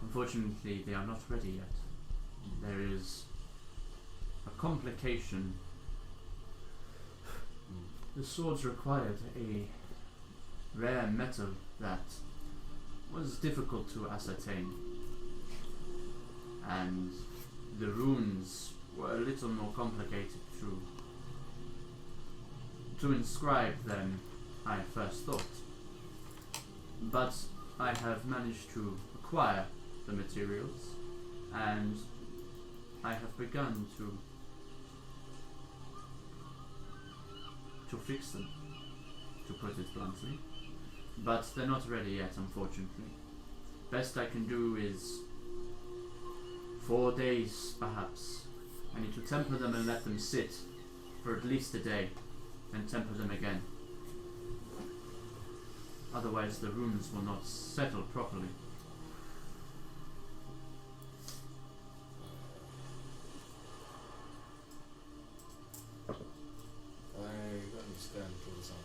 unfortunately they are not ready yet. There is a complication. The swords required a rare metal that was difficult to ascertain, and the runes were a little more complicated to inscribe than I first thought. But I have managed to acquire the materials, and I have begun to fix them, to put it bluntly. But they're not ready yet, unfortunately. Best I can do is 4 days, perhaps. I need to temper them and let them sit for at least a day, and temper them again. Otherwise the runes will not settle properly. I understand, Kyoko-san.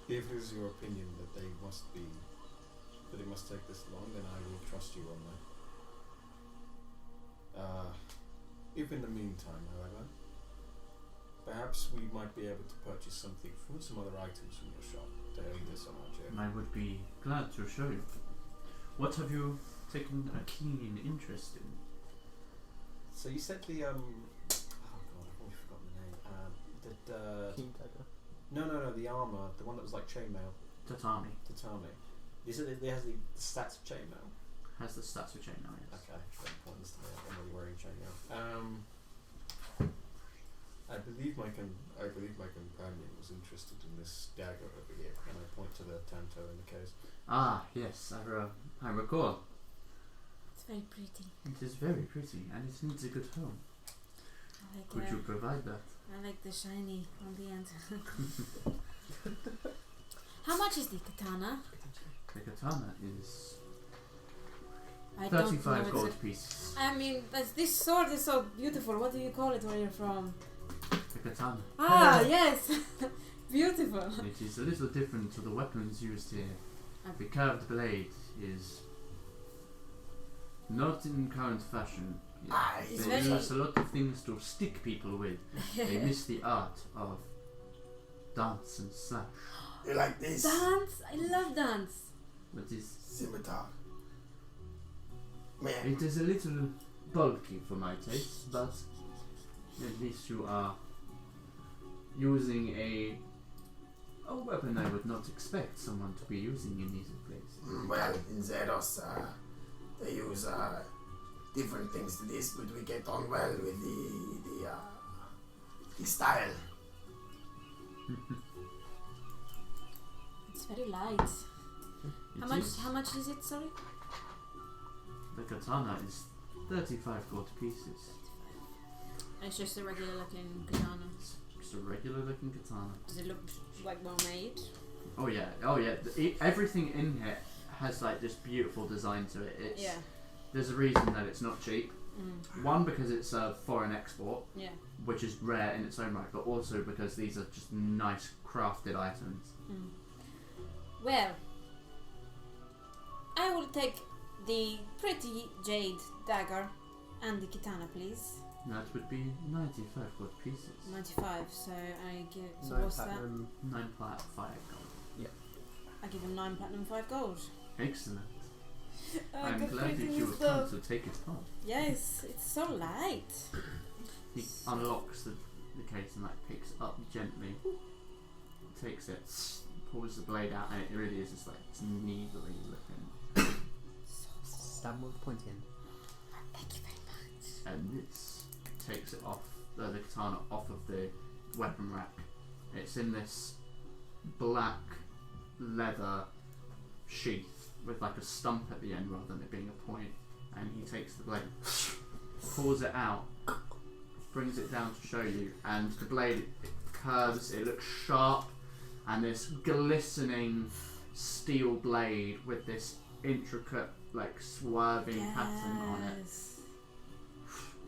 If if it is your opinion that it must take this long, then I will trust you on that. If in the meantime, however, perhaps we might be able to purchase some other items from your shop to aid us on our journey. I would be glad to show you. What have you taken a keen interest in? So you said the oh god, I've already forgotten the name. King dagger. No, the armor, the one that was like chainmail. Tatami Tatami. You said it has the stats of chainmail. has the stats of chainmail. Yes. Okay, don't point this to me. I'm already wearing chainmail. I believe my companion was interested in this dagger over here, and I point to the tanto in the case. Ah, yes, I recall. It's very pretty. It is very pretty, and it needs a good home. I like, Could you provide that? I like the shiny on the end. How much is the katana? The katana is I don't 35 know. gold pieces. I mean, this sword is so beautiful. What do you call it where you're from? The katana. Ah, yes. Beautiful. It is a little different to the weapons used here. The curved blade is not in current fashion. It's They very- use a lot of things to stick people with. They miss the art of dance and slash. You like this? Dance. I love dance. But Scimitar. Man, it is a little bulky for my taste, but at least you are using a weapon I would not expect someone to be using in these places. well, in Zeros, they use different things to this, but we get on well with the style. It's very light. It is. How much is it? Sorry. The katana is 35 gold pieces. It's just a regular looking katana. It's just a regular looking katana. Does it look like well made? Oh yeah. Everything in here has like this beautiful design to it. It's, Yeah. There's a reason that it's not cheap. Mm. One, because it's a foreign export, Yeah. which is rare in its own right, but also because these are just nice crafted items. Mm. Well, I will take the pretty jade dagger and the katana, please. That would be 95 gold pieces. 95. So I give. So 9 what's platinum. 9 plat, 5 gold. that? I give him 9 platinum, 5 gold. Excellent. Oh, I'm good glad that pretty you have stuff. come to take it home. Yes, it's so light. He unlocks the case and like picks it up gently, takes it, pulls the blade out, and it really is just like it's needly looking. Stab with the pointy end. Thank you very much. And this takes it off the katana off of the weapon rack. It's in this black leather sheath with like a stump at the end rather than it being a point. And he takes the blade, pulls it out, brings it down to show you, and the blade it curves. It looks sharp, and this glistening steel blade with this intricate like swerving pattern on it.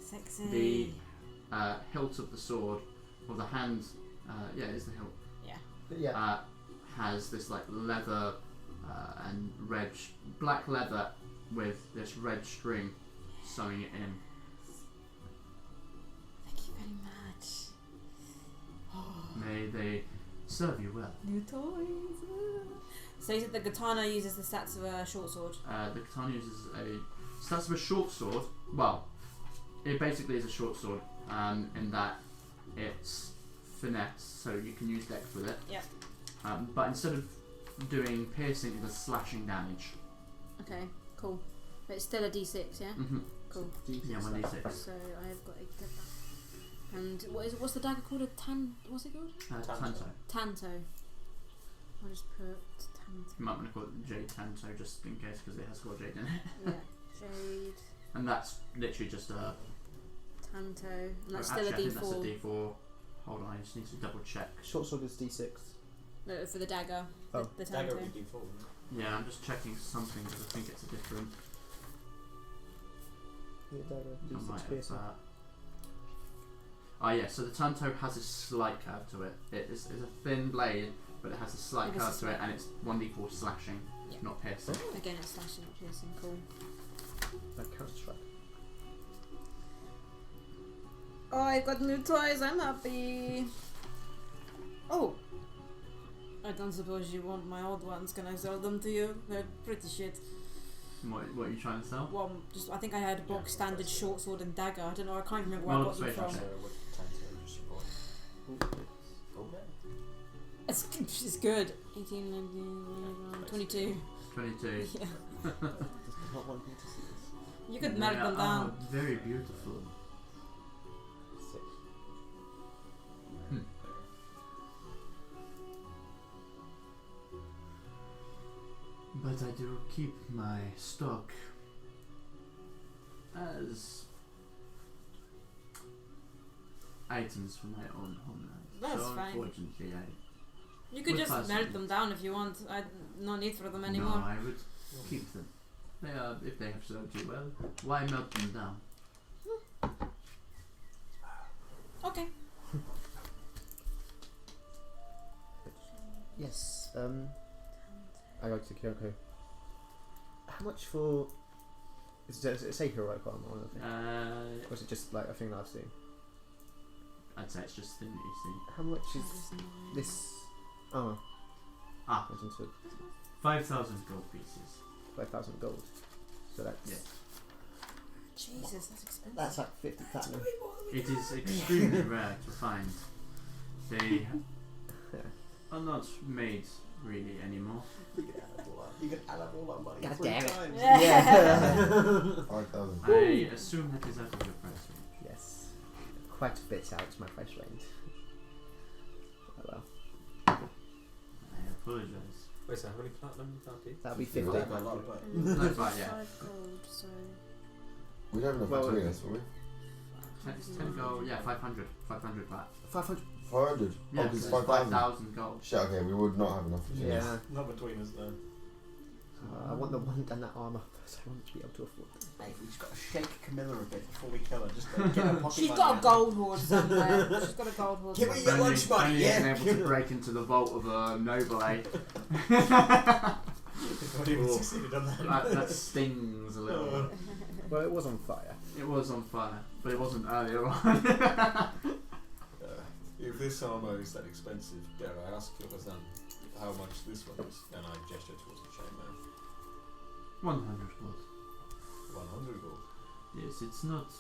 Sexy. The hilt of the sword, or the hand, it's the hilt, Yeah. has this like leather and black leather with this red string sewing it in. Thank you very much. May they serve you well. New toys. So you said the katana uses the stats of a short sword. The katana uses stats of a short sword. Well, it basically is a short sword in that it's finesse, so you can use dex with it. Yeah. But instead of doing piercing, it does slashing damage. Okay, cool. But it's still a d6, yeah? Mm-hmm. Cool. Yeah, 1d6. So I have got a get that. And what's the dagger called? What's it called? Tanto. Tanto. I'll just put Tanto. You might want to call it Jade Tanto just in case because it has got Jade in it. Yeah. Jade. And that's literally just a. Tanto. And that's actually, still a I think that's a d4. D4. Hold on, I just need to double check. Short sword is D6. No, for the dagger. Oh. The Dagger Tanto. would be D4, wouldn't it? Yeah, I'm just checking something because I think it's a different. Yeah, dagger. I might D6 have piercing. that. Oh yeah, so the Tanto has a slight curve to it. It is a thin blade, but it has a slight It is a curve to it, slight- and it's 1d4 slashing, Yeah. not piercing. Again, it's slashing, not piercing. Cool. That counts right. Oh, I got new toys. I'm happy. Oh. I don't suppose you want my old ones. Can I sell them to you? They're pretty shit. What are you trying to sell? Well, just I think I had a box standard short sword and dagger. I don't know. I can't remember where Well, I got them persuasion from. check. What time is you bought? It's good. 18, 19, 22. 22. Yeah. Does not want me to see this. You could melt them They down. are very beautiful. Sick. But I do keep my stock as items from my own homeland. That's so fine. unfortunately You could Would just pass melt it. them down if you want. No need for them no, anymore. I would keep them. They are, if they have served you well, why melt them down? Okay. Yes. I go to Kyoko. How much for? Does it say heroic armor or anything? Or is it just like a thing that I've seen? I'd say it's just thin that you see. How much is That is nice. this armor? Ah, Goes into 5,000 gold pieces. 5,000 gold. So that's Yeah. Jesus, that's expensive. that's like 50 platinum. It is extremely rare to find. They are not made really anymore. You can add up all that money. God 3 damn it. times. Yeah. 5,000. I assume that is out of your price range. Yes. Quite a bit out of my price range. Oh well. I apologize. Wait, so how many platinum would that be? That'll be 50. Yeah. A lot of platinum. No, but yeah. 5 gold, so... We don't have enough Well, between us, will we? 10 gold, yeah, 500. 500 baht. 500. 500. Yeah, Oh, because so it's 5,000. 5,000 gold. Shit, okay, we would not have enough between us. Yeah. Not between us, no. I want the one and that armor, so I want to be able to afford them. Hey, we just got to shake Camilla a bit before we kill her, just to get her pocket She's money got out. a gold hoard somewhere. She's got a gold hoard. Give me somewhere. your lunch money, Only yeah. been able to break into the vault of a noble, eh? We've not even succeeded on that. That stings a little. Well, it was on fire. It was on fire, but it wasn't earlier on. If this armor is that expensive, dare I ask your son how much this one is? And I gesture towards the chainmail. 100 gold. 100 gold. Yes, it's not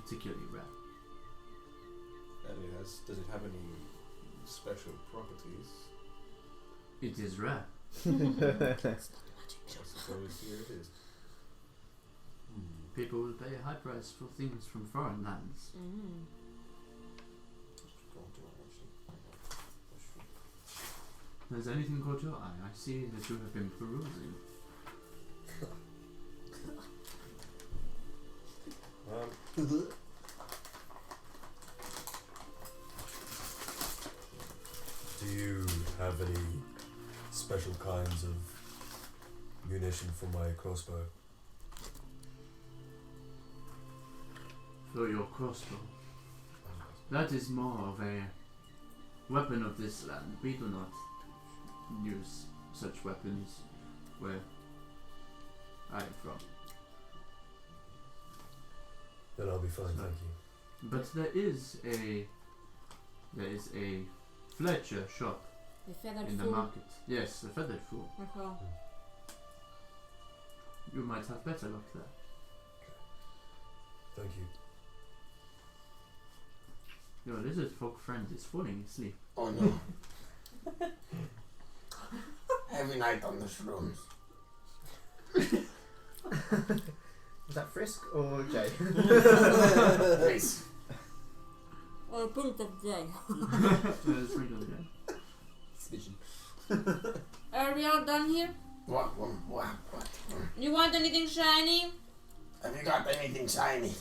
particularly rare. And it has. Does it have any special properties? It is rare. I suppose here it is. People will pay a high price for things from foreign lands. Mm. Has anything caught your eye? I see that you have been perusing. Do you have any special kinds of munition for my crossbow? For your crossbow. That is more of a weapon of this land. We do not use such weapons where I am from. Then I'll be fine, So- thank you. But there is a Fletcher shop The feathered in the fool. market. Yes, a feathered fool. Okay. You might have better luck there. Thank you. Your lizard folk friend is falling asleep. Oh no. Heavy night on the shrooms. Was that Frisk or Jay? Please. Or pink of day. There's three of them. Are we all done here? What? You want anything shiny? Have you got anything shiny?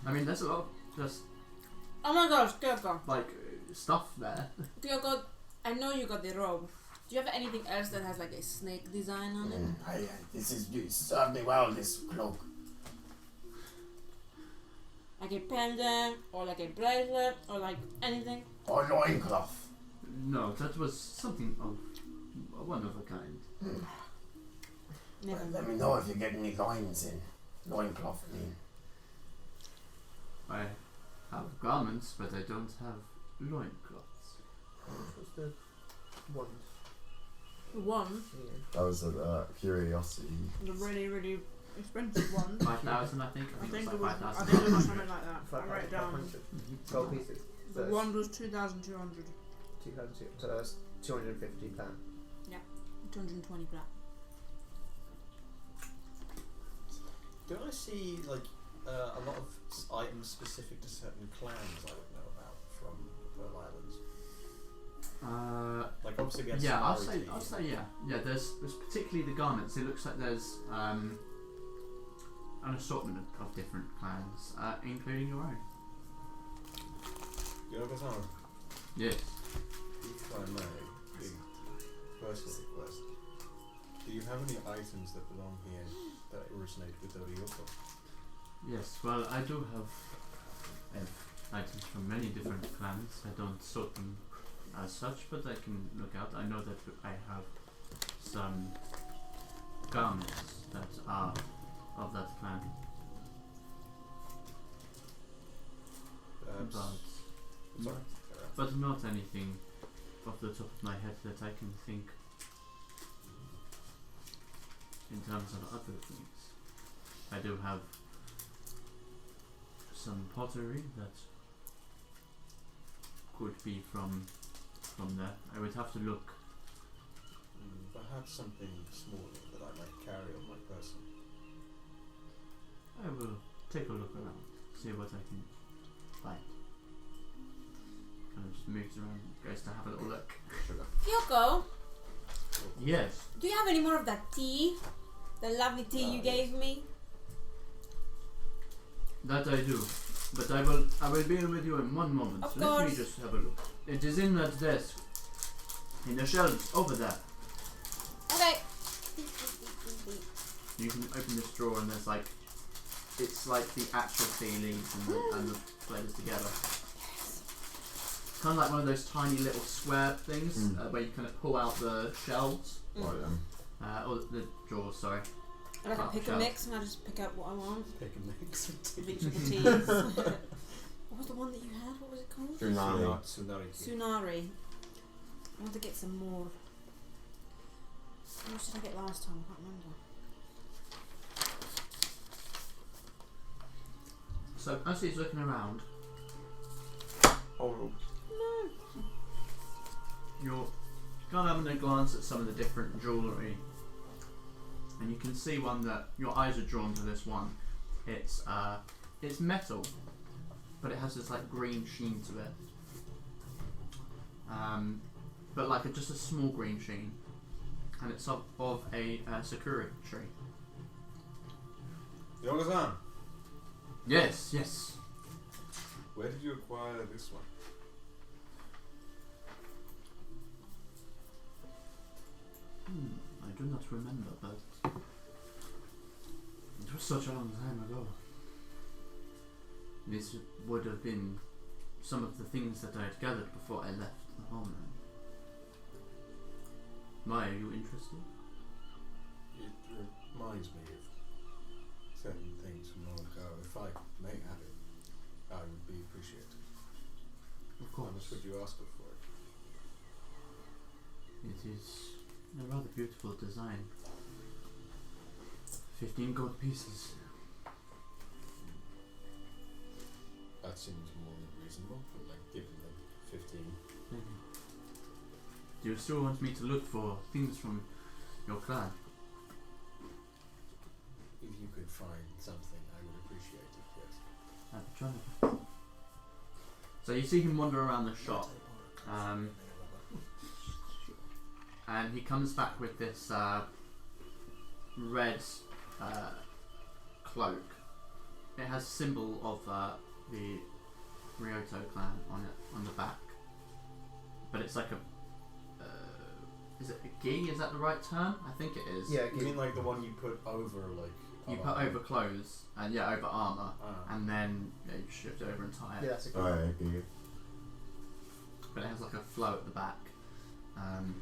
I mean, there's a lot of just Oh my gosh, Kyoko. like stuff there. Kyoko, I know you got the robe. Do you have anything else that has like a snake design on it? You served me well, this cloak. Like a pendant, or like a bracelet, or like anything? Or loincloth. No, that was something of one of a kind. Never Well, let me know if you get any loins in. Loincloth, I mean. I have garments, but I don't have loincloths. What's the wand? One, Yeah. That was a curiosity. the really, really expensive one. 5,000, I think. I I think think it it was. was I like think it 5,000. was something like that. I wrote it down. 500 gold pieces. The wand was 2,200. 200, so that's 250 pounds. 220 black. Do I see like a lot of items specific to certain clans I would know about from the Pearl Islands? Like obviously we had Yeah, I'll similarity. say yeah. Yeah, there's particularly the garments. It looks like there's an assortment of different clans, including your own. Yokozan, Yes. if I may, big personal request. Do you have any items that belong here that originate with the Ryoko? Yes, well, I do have items from many different clans. I don't sort them as such, but I can look out. I know that I have some garments that are of that clan, Perhaps. Sorry. but not anything off the top of my head that I can think in terms of other things. I do have some pottery that could be from there. I would have to look. Perhaps something smaller that I might carry on my person. I will take a look around, see what I can find. Kind of just moves around, goes to have a little look. Yoko, Yes. do you have any more of that tea? The lovely tea you gave me? That I do. But I will be with you in one moment. Of So let me course. just have a look. It is in that desk. In the shelves over there. Okay. You can open this drawer and there's like, it's like the actual tea leaves and the flavours together. Kind of like one of those tiny little square things where you kind of pull out the shelves. Right then. Or the drawers, sorry. I like a Top pick a shelf. mix and I just pick out what I want. Pick a mix of Of tea. each of the teas. What was the one that you had? What was it called? Tsunami. Tsunami. Tsunari. I want to get some more. How much did I get last time? I can't remember. So as he's looking around, Oh, you're kind of having a glance at some of the different jewellery, and you can see one that your eyes are drawn to. This one, it's metal, but it has this like green sheen to it. But like just a small green sheen, and it's of a sakura tree. Yokozan, Yes, yes. where did you acquire this one? I do not remember, but it was such a long time ago. This would have been some of the things that I had gathered before I left the homeland. Why, are you interested? It reminds me of certain things from long ago. If I may have it, I would be appreciated. Of How much course. would you ask for it? It is a rather beautiful design. 15 gold pieces. That seems more than reasonable, but like giving them 15. Do you still want me to look for things from your clan? If you could find something, I would appreciate it, yes. I'll try. So you see him wander around the shop, and he comes back with this red cloak. It has a symbol of the Ryoto clan on it on the back, but it's like a is it a gi? Is that the right term? I think it is. yeah, You mean like the one you put over, like... You put over clothes and over armor, Ah. and then you shift over and tie it. yeah, that's a good Alright, okay. But it has like a flow at the back. and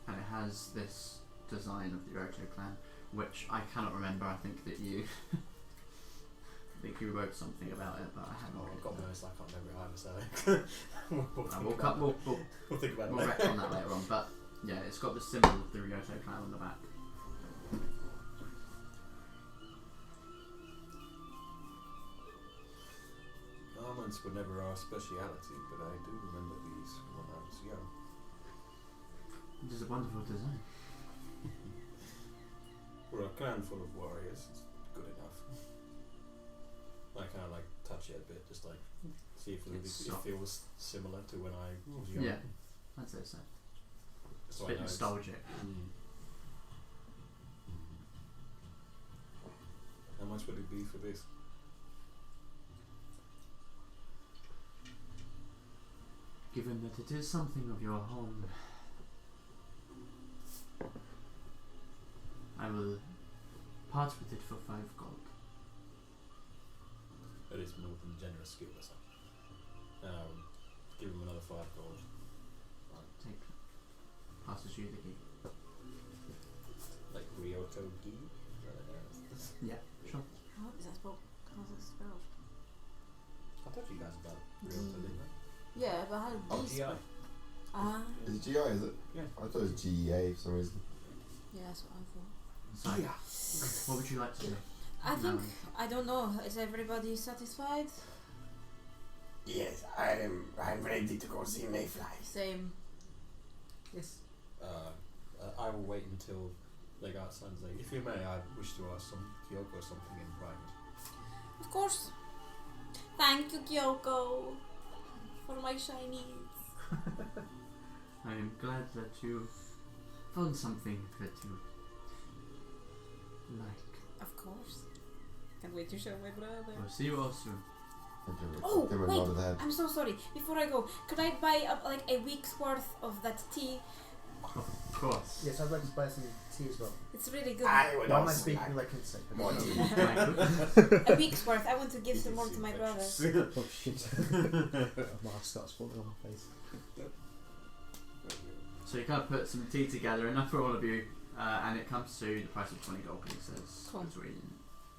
it has this design of the Roto clan, which I cannot remember. I think that you, I think you wrote something about it, but I haven't. Oh, read God it. knows, I can't remember it either, so we'll think about We'll it wreck later. on that later on. But yeah, it's got the symbol of the Roto clan on the back. Garments were never our speciality, but I do remember these when I was young. It is a wonderful design. For a clan full of warriors, it's good enough. I kind of like touch it a bit, just like see if It's it soft. feels similar to when I was young. Yeah, I'd say so. It's So a I bit know it's- nostalgic. How much would it be for this? Given that it is something of your home, I will part with it for 5 gold. It is more than generous, give us up. Give him another 5 gold. Take, passes you the key. Like Ryoto Gi? Yeah, sure. How is that spelled? How's it spelled? I told you guys about Ryoto, didn't I? Yeah, but how Oh, do GI. Ah, Is it GI, is it? Yeah. I thought it was GEA for some reason. yeah, that's what I thought. So, what would you like to do? I think, No. I don't know, is everybody satisfied? Yes, I'm ready to go see Mayfly. Same. Yes. I will wait until they got sunset. If you may, I wish to ask some Kyoko something in private. Of course. Thank you, Kyoko, for my shinies. I am glad that you found something that you like. Of course. Can't wait to show my brother. We'll see you all soon. Oh, Give him a wait. nod of the head. I'm so sorry. Before I go, could I buy like a week's worth of that tea? Of course. Yes, I'd like to buy some tea as well. It's really good. I would Why am I also speaking like like insect? more tea. A week's worth. I want to give some more to my brother. Oh shit. My mask starts falling on my face. So you kind of put some tea together, enough for all of you, and it comes to the price of 20 gold pieces. Cool.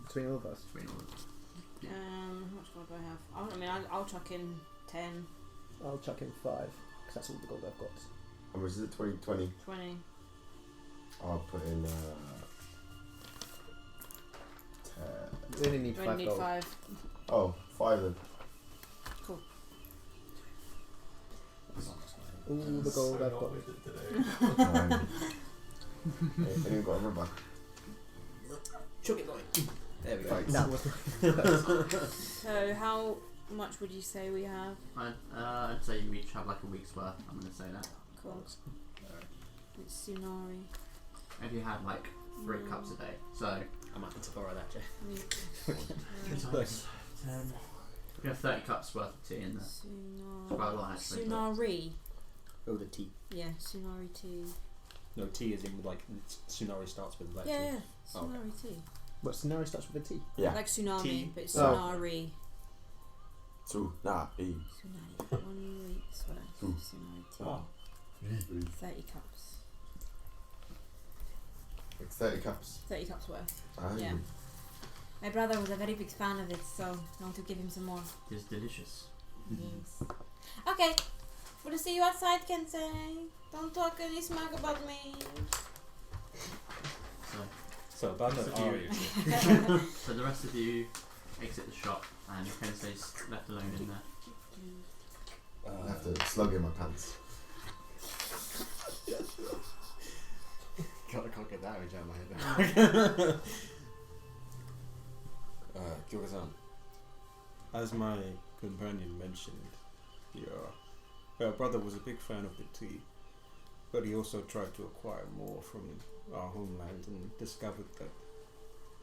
Between all of us. Between all of you. Yeah. How much gold do I have? I'll chuck in 10, I'll chuck in 5, because that's all the gold I've got. How much is it? 20? 20? 20. I'll put in 10. We only need Do I 5 need gold. 5? Oh, 5 then. Cool. All the gold I've got. Anyone got a rubber? Chuck it, boy. There we go. Thanks. No. So how much would you say we have? I'd say you each have like a week's worth. I'm going to say that. Cool. It's Tsunari. If you had like 3 cups a day, so I'm happy to borrow that, Jeff. 10. You have 30 cups worth of tea in there. It's quite a lot actually. but- Tsunari. Oh, the tea. Yeah, Tsunari tea. No, tea is in with like Tsunari starts with like Yeah, tea. yeah. Oh, okay. Tsunari tea. What scenario starts with a T? Yeah. Like tsunami, Tea. but it's Oh. Tsunari. Tsunami. Tsunami. 1 week's worth of Tsunari tea. Oh. 30 cups. It's 30 cups. 30 cups worth. Ah, Yeah. My brother was a very big fan of it, so I want to give him some more. It is delicious. Yes. Okay. We'll see you outside, Kensei. Don't talk any smack about me. So about So the do you- Aria. So the rest of you exit the shop, and Kensei's left alone in there. I have to slug in my pants. God, I can't get that image out of my head. Kyoka-san, as my companion mentioned, your brother was a big fan of the tea, but he also tried to acquire more from our homeland and discovered that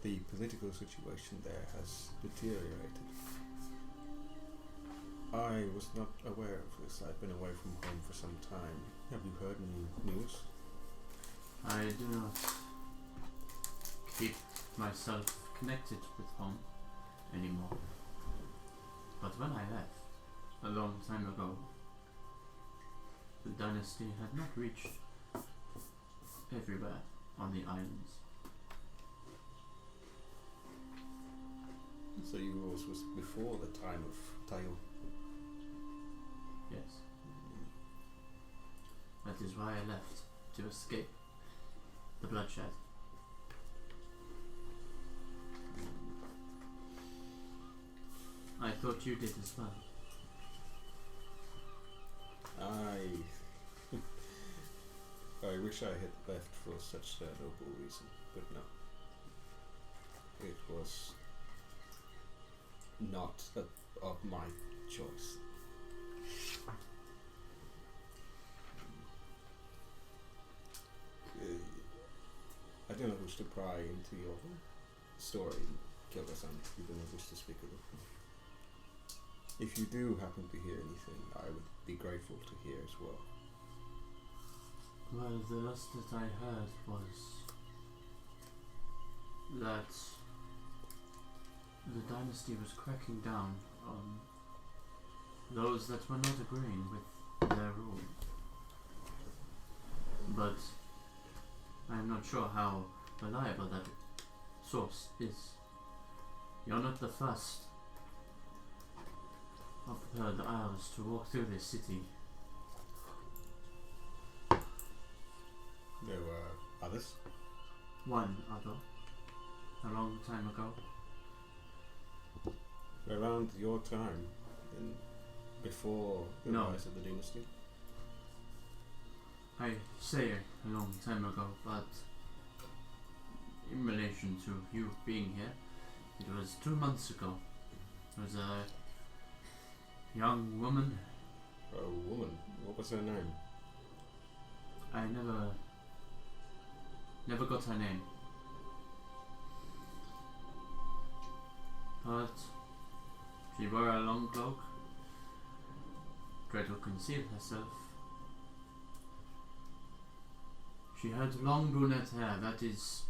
the political situation there has deteriorated. I was not aware of this. I've been away from home for some time. Have you heard any news? I do not keep myself connected with home anymore. But when I left, a long time ago, the dynasty had not reached everywhere on the islands. So yours was before the time of Tayo. Yes. That is why I left, to escape the bloodshed. I thought you did as well. I wish I had left for such a noble reason, but no. It was not of my choice. I do not wish to pry into your story, Kilda-san. You do not wish to speak of it. If you do happen to hear anything, I would be grateful to hear as well. Well, the last that I heard was that the dynasty was cracking down on those that were not agreeing with their rule. But I am not sure how reliable that source is. You're not the first of the Third Isles to walk through this city. There were others? One other, a long time ago. Around your time, before the No. rise of the dynasty? I say a long time ago, but in relation to you being here, it was 2 months ago. There was a young woman. A woman? What was her name? I never got her name. But she wore a long cloak, tried to conceal herself. She had long brunette hair, that is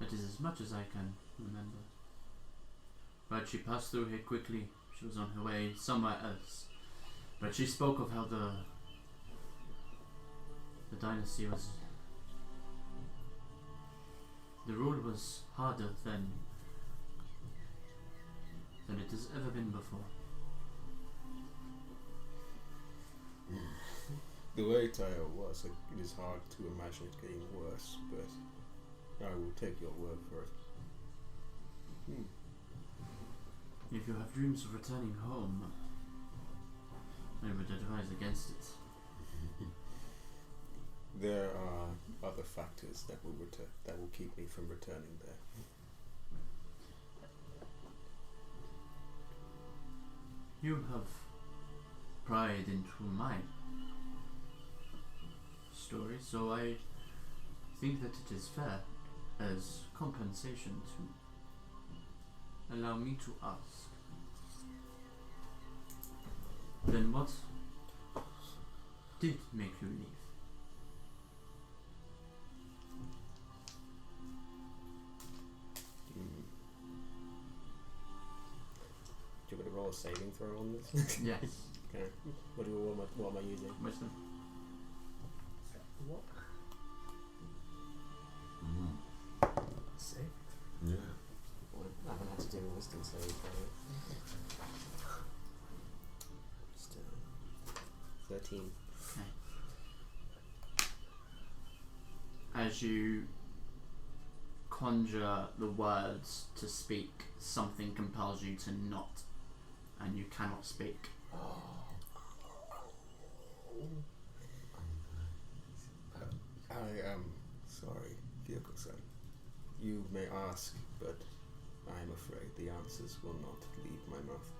as much as I can remember. But she passed through here quickly. She was on her way somewhere else. But she spoke of how the dynasty was... The rule was harder than it has ever been before. The way Tayo was, it is hard to imagine it getting worse, but I will take your word for it. If you have dreams of returning home, I would advise against it. There are other factors that will keep me from returning there. You have pried into my story, so I think that it is fair as compensation to allow me to ask. Then what did make you leave? Do you want to roll a saving throw on this? Yes. Okay. What am I using? Wisdom. What? Save? Yeah. Well, I haven't had to do a wisdom save throw. Still. 13. As you conjure the words to speak, something compels you to not, and you cannot speak. I am sorry, Kyoko-san. You may ask, but I am afraid the answers will not leave my mouth.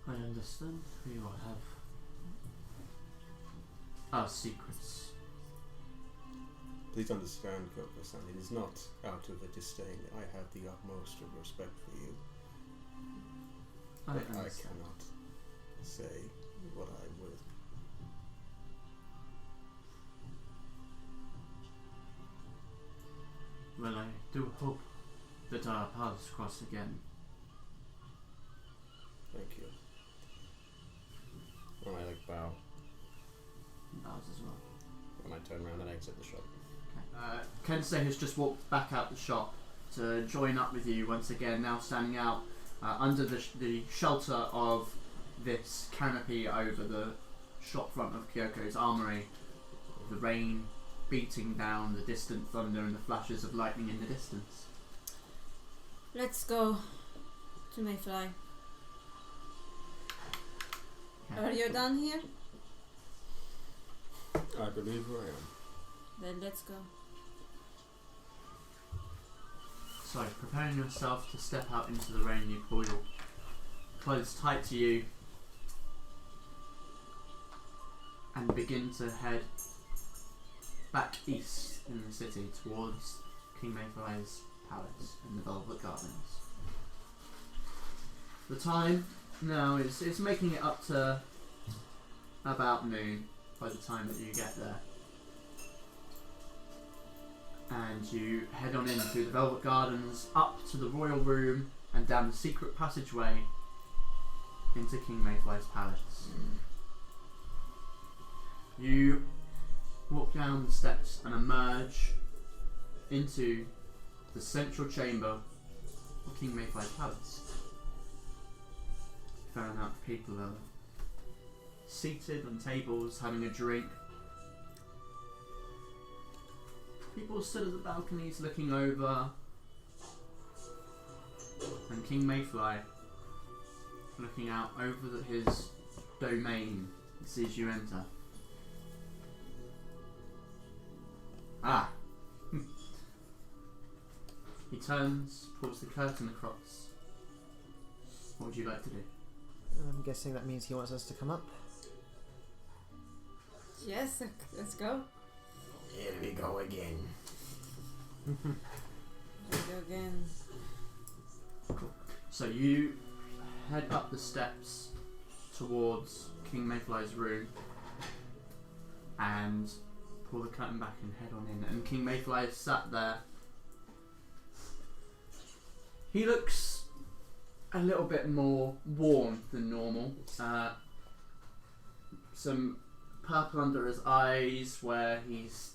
I understand we all have our secrets. Please understand, Kyoko-san, it is not out of a disdain. I have the utmost of respect for you. I But I understand. cannot say what I would. Well, I do hope that our paths cross again. Thank you. When I bow, Bows as well. when I turn around and exit the shop. Kensei has just walked back out the shop to join up with you once again, now standing out under the shelter of this canopy over the shop front of Kyoko's armory, the rain beating down, the distant thunder and the flashes of lightning in the distance. Let's go to Mayfly. Okay. Are you done here? I believe I am. Then let's go. So, preparing yourself to step out into the rain, you pull your clothes tight to you and begin to head back east in the city towards King Mayfly's palace in the Velvet Gardens. The time now is making it up to about noon by the time that you get there. And you head on in through the Velvet Gardens, up to the royal room, and down the secret passageway into King Mayfly's palace. You walk down the steps and emerge into the central chamber of King Mayfly's palace. Fair amount of people are seated on tables having a drink. People stood at the balconies looking over, and King Mayfly looking out over his domain and sees you enter. Ah! He turns, pulls the curtain across. What would you like to do? I'm guessing that means he wants us to come up. Yes, let's go. Here we go again. Let's go again. So you head up the steps towards King Mayfly's room and pull the curtain back and head on in. And King Mayfly is sat there. He looks a little bit more worn than normal. Some purple under his eyes where he's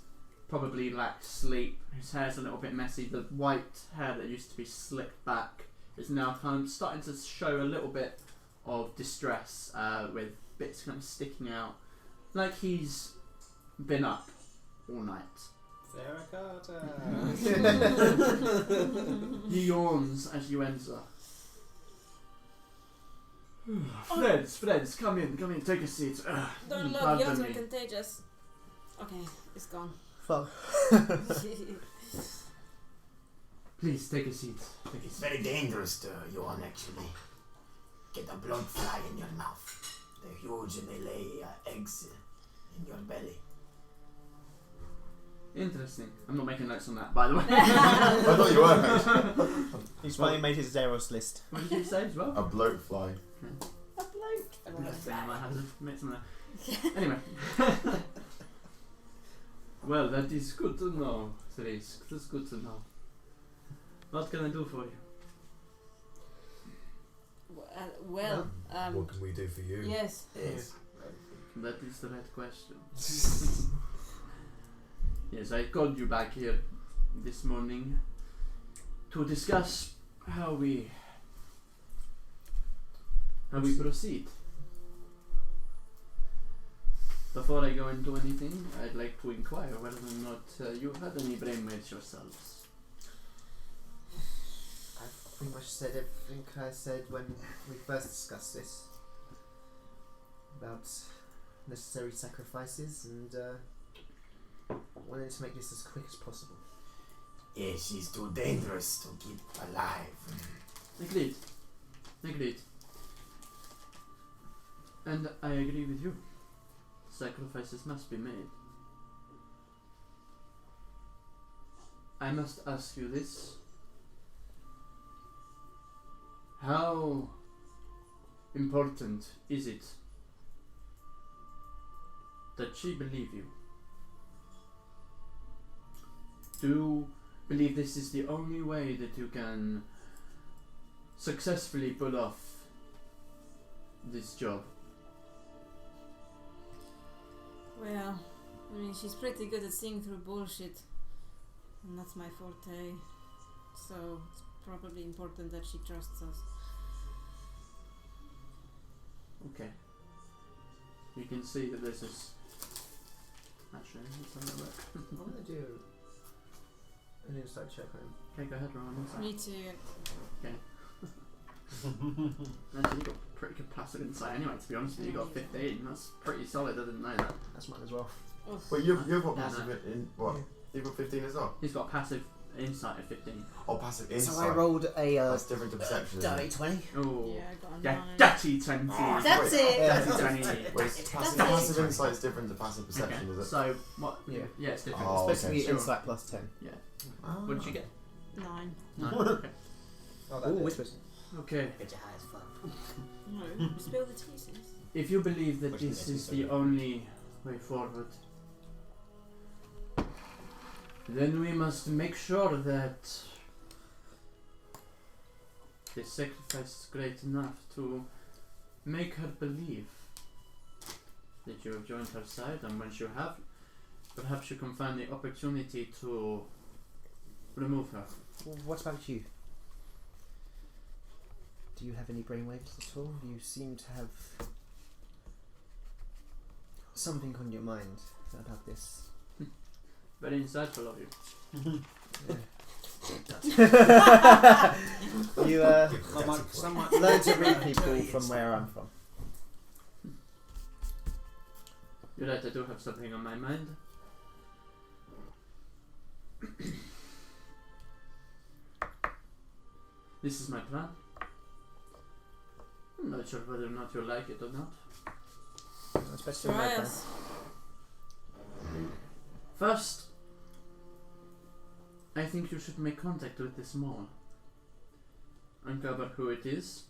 probably lacks sleep. His hair's a little bit messy. The white hair that used to be slicked back is now kind of starting to show a little bit of distress, with bits kind of sticking out, like he's been up all night. Ferra Carta. He yawns as you enter. Friends, come in, take a seat. Don't look, Pardon yours are me. contagious. Okay, it's gone. Fuck. Please take a seat. It's very dangerous to yawn, actually. Get a blood fly in your mouth. They're huge and they lay eggs in your belly. Interesting. I'm not making notes on that, by the way. I thought you were, mate. He's finally made his Zeros list. What did you say as well? A bloat fly. A bloke. Interesting. I might have to admit something there. Anyway. Well, that is good to know, Therese. That's good to know. What can I do for you? Well, What can we do for you? yes. Yes. That is the right question. Yes, I called you back here this morning to discuss how we proceed. Before I go into anything, I'd like to inquire whether or not you've had any brainwaves yourselves. I've pretty much said everything I said when we first discussed this. About necessary sacrifices and wanted to make this as quick as possible. Yes, she's too dangerous to keep alive. Agreed. And I agree with you. Sacrifices must be made. I must ask you this. How important is it that she believe you? Do you believe this is the only way that you can successfully pull off this job? Well, I mean, she's pretty good at seeing through bullshit. And that's my forte. So, it's probably important that she trusts us. Okay. You can see that this is... Actually, let's have a look. I'm gonna do an insight check on him. Okay, go ahead, roll an insight. Me too. Actually, you got pretty good passive insight anyway, to be honest with you. You got 15. That's pretty solid, I didn't know that. That's mine as well. Oof. Well, you've got Yeah, passive in what? Yeah. You've got 15 as well. He's got passive insight of 15. Oh, passive insight. So I rolled a That's different to perception. isn't it? dirty 20. Oh. Yeah, I got a Yeah, 9. dirty 20. That's it! Yeah. Dirty 20. Wait, passive, That's passive insight is different to passive perception, Okay, is it? so, what? Yeah. Yeah, it's different. Oh, It's supposed to be sure. insight plus 10. What did you get? 9. 9. Okay. Oh, whispers. Okay. Get your eyes fucked. No, spill the tea, sis. If you believe that Which this makes is me the so good. only way forward, then we must make sure that this sacrifice is great enough to make her believe that you have joined her side, and once you have, perhaps you can find the opportunity to remove her. Well, what about you? Do you have any brainwaves at all? You seem to have something on your mind about this. Very insightful of you. You learn to read people from where I'm from. You're right, I do have something on my mind. This is my plan. I'm not sure whether or not you like it or not. Especially my Try plan. us. First, I think you should make contact with this mole. Uncover who it is.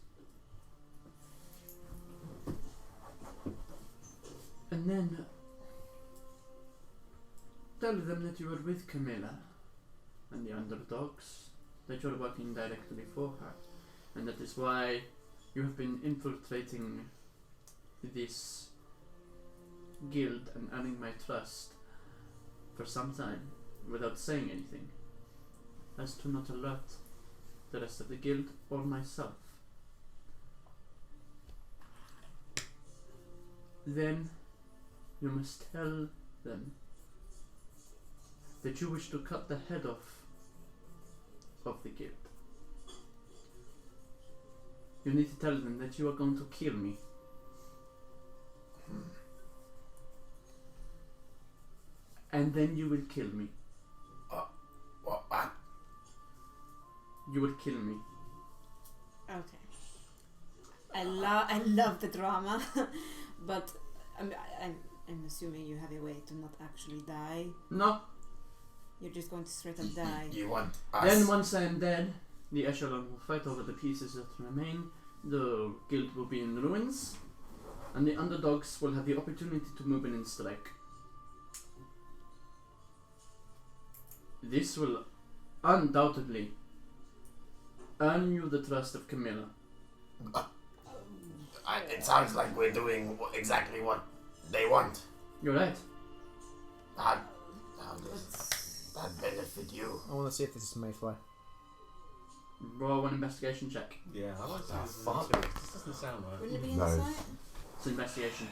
And then tell them that you are with Camilla and the underdogs, that you're working directly for her, and that is why you have been infiltrating this guild and earning my trust for some time without saying anything, as to not alert the rest of the guild or myself. Then you must tell them that you wish to cut the head off of the guild. You need to tell them that you are going to kill me. And then you will kill me. What? You will kill me. Okay. I love the drama, but I'm assuming you have a way to not actually die. No. You're just going to straight up die. You want us? Then once I am dead, the echelon will fight over the pieces that remain. The guild will be in ruins, and the underdogs will have the opportunity to move in and strike. This will undoubtedly earn you the trust of Camilla. It sounds like we're doing exactly what they want. You're right. How does that benefit you? I want to see if this is Mayfly. Roll an investigation check. Yeah, I want to What the see fuck? this. This doesn't sound right. Wouldn't it be No. insight? It's investigation.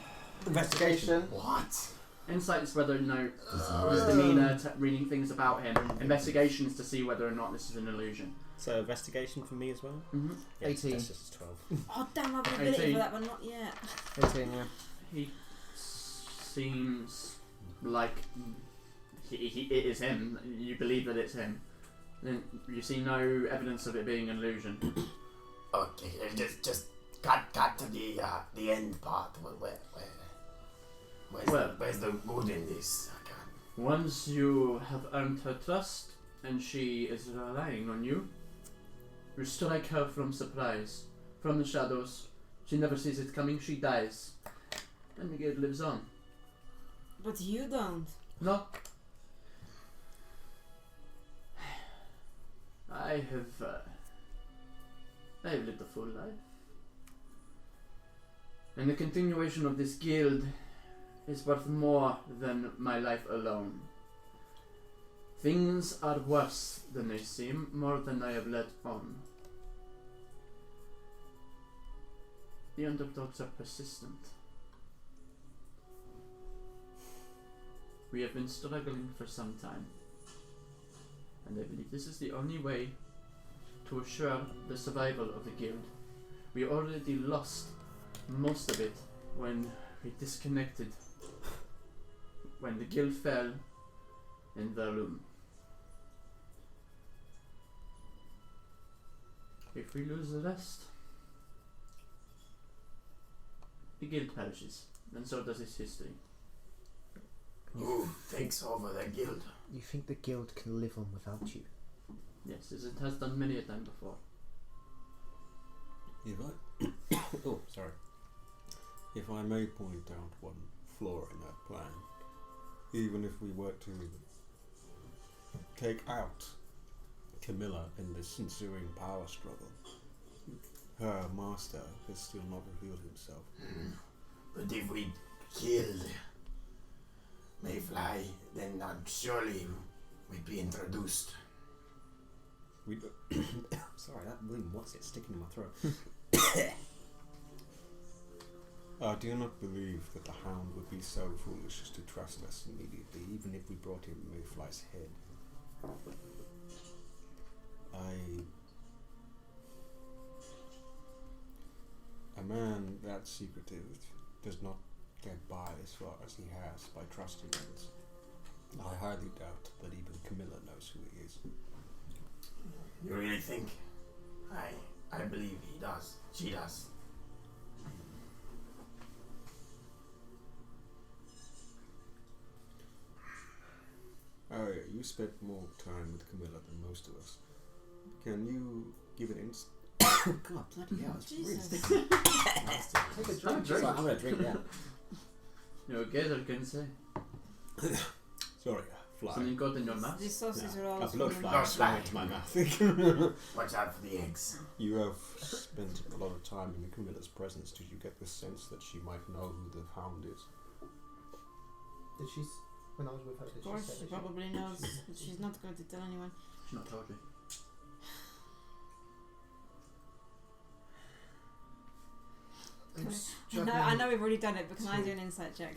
Investigation. What? Insight is whether you know his Uh, demeanour, reading things about him. Investigation is to see whether or not this is an illusion. So investigation for me as well? Mm-hmm. Yeah, 18. That's just 12. Oh damn! I've got ability 18. for that, but not yet. 18, yeah. He seems like it is him. You believe that it's him. Then you see no evidence of it being an illusion. Okay, just cut to the end part. Where's the good in this? I can't. Once you have earned her trust and she is relying on you, you strike her from surprise, from the shadows. She never sees it coming. She dies, and the guild lives on. But you don't. No. I have lived a full life. And the continuation of this guild is worth more than my life alone. Things are worse than they seem, more than I have let on. The underdogs are persistent. We have been struggling for some time, and I believe this is the only way to assure the survival of the guild. We already lost most of it when we disconnected, when the guild fell in Val-Aeria. If we lose the rest, the guild perishes, and so does its history. Who takes over the guild? You think the guild can live on without you? Yes, as it has done many a time before. If I oh, sorry. If I may point out one flaw in that plan, even if we were to take out Camilla in this ensuing power struggle, her master has still not revealed himself. But if we killed Mayfly, then surely we'd be introduced. We sorry, that bloom, what's it sticking in my throat? I do not believe that the Hound would be so foolish as to trust us immediately, even if we brought him Mayfly's head. A man that secretive does not get by as far as he has by trusting others. I highly doubt that even Camilla knows who he is. You really think? I believe he does. She does. Oh yeah, you spent more time with Camilla than most of us. Can you give an insight? God, bloody hell, it's really Jesus. sticky. Take a drink. Drink. I'm gonna drink that. You're okay, I can say. Sorry, fly. Something got in your mouth? These sausage A rolls. blood from fly Blood sprang fly. into my mouth. Watch out for the eggs. You have spent a lot of time in Camilla's presence. Did you get the sense that she might know who the Hound is? Did she? When I was with her, did Of she course, say she that probably knows. But she's not going to tell anyone. She's not told me. I'm I struggling. know, I know we've already done it, but can I do an insight check?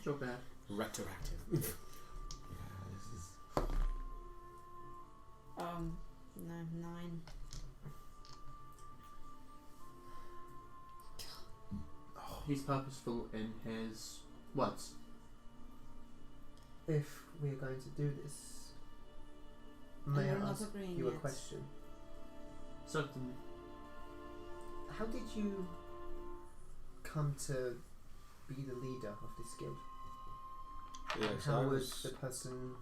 Joke bad. Retroactive. Yeah, this is. No, 9. He's purposeful in his words. If we're going to do this, And may I we're not ask agreeing you a yet. question? Certainly. How did you come to be the leader of this guild? Yes, How I would was. the person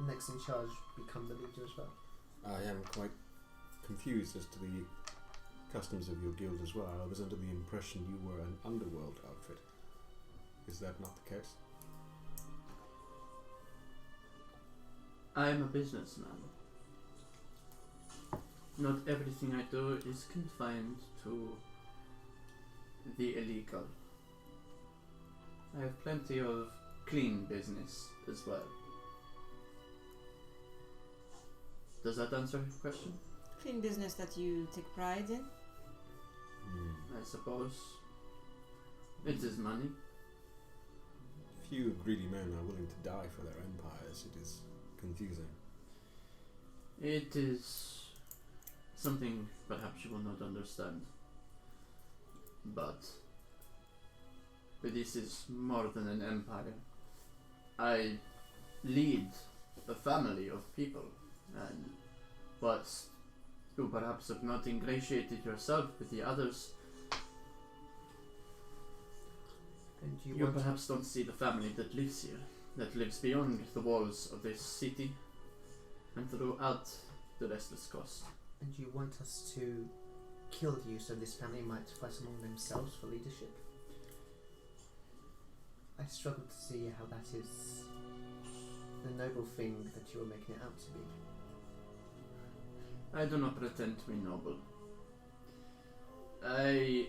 next in charge become the leader as well? I am quite confused as to the customs of your guild as well. I was under the impression you were an underworld outfit. Is that not the case? I am a businessman. Not everything I do is confined to the illegal. I have plenty of clean business as well. Does that answer your question? Clean business that you take pride in. I suppose. It is money. Few greedy men are willing to die for their empires. It is confusing. It is something perhaps you will not understand. But this is more than an empire. I lead a family of people, and but you perhaps have not ingratiated yourself with the others. And do you, You want perhaps don't see the family that lives here, that lives beyond the walls of this city and throughout the restless coast. and do you want us to kill you so this family might fight among themselves for leadership? I struggle to see how that is the noble thing that you are making it out to be. I do not pretend to be noble. I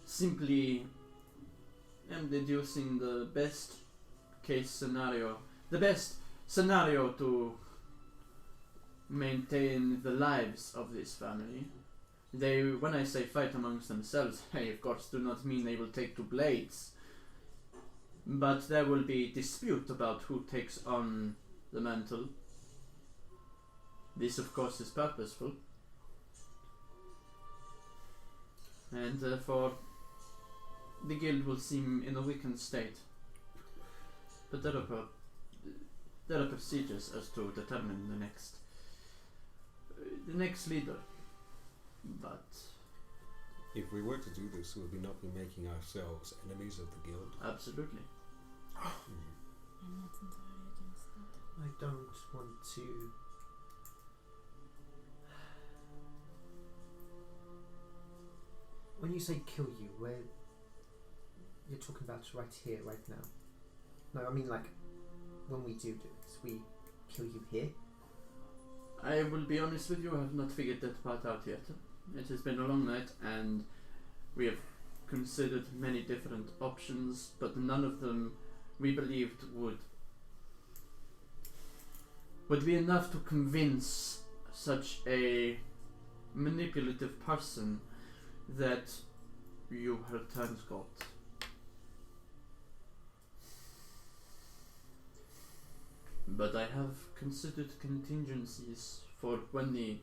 simply am deducing the best case scenario, the best scenario to maintain the lives of this family. They, when I say fight amongst themselves, I of course do not mean they will take to blades, but there will be dispute about who takes on the mantle. This of course is purposeful, and therefore the guild will seem in a weakened state. But there are procedures as to determine the next leader. But If we were to do this, would we not be making ourselves enemies of the guild? absolutely. I'm not entirely against that. I don't want to. When you say kill you, where you're talking about right here, right now? No, I mean like when we do this, we kill you here. I will be honest with you, I have not figured that part out yet. It has been a long night and we have considered many different options, but none of them we believed would be enough to convince such a manipulative person that you her turned God. But I have considered contingencies for when the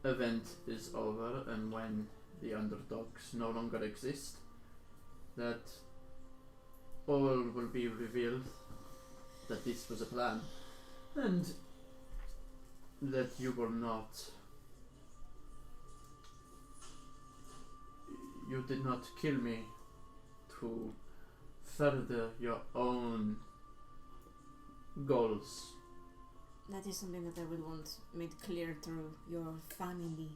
event is over and when the underdogs no longer exist, that all will be revealed, that this was a plan, and that you did not kill me to further your own goals. That is something that I would want made clear through your family,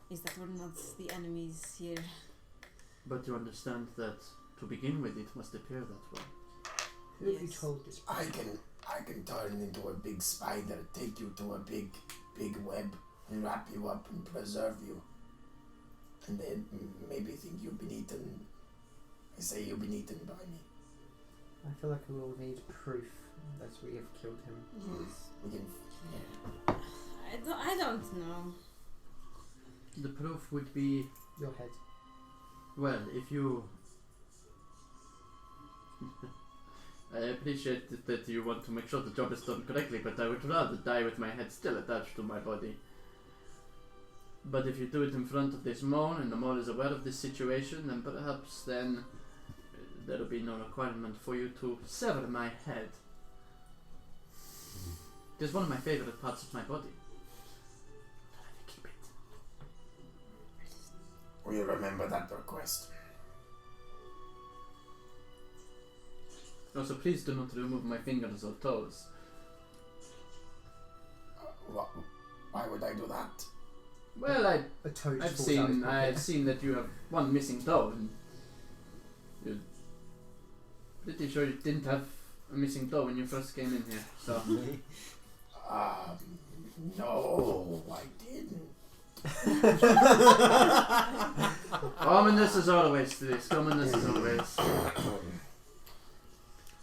is that we're not the enemies here. But you understand that to begin with it must appear that way. Who have you Yes. told this? I can turn into a big spider, take you to a big web, and wrap you up and preserve you. And then maybe think you've been eaten. I say you've been eaten by me. I feel like we will need proof that we have killed him. Yes. We can. I don't know. The proof would be, Your head. well, if you... I appreciate that you want to make sure the job is done correctly, but I would rather die with my head still attached to my body. But if you do it in front of this mole, and the mole is aware of this situation, then perhaps then there will be no requirement for you to sever my head. It is one of my favorite parts of my body. I'd rather keep it. We remember that request. Also, please do not remove my fingers or toes. Why would I do that? Well, A toad I've falls out his I've pocket. seen that you have one missing toe, and you're pretty sure you didn't have a missing toe when you first came in here. So No, I didn't. ominous as always to this. Ominous as always.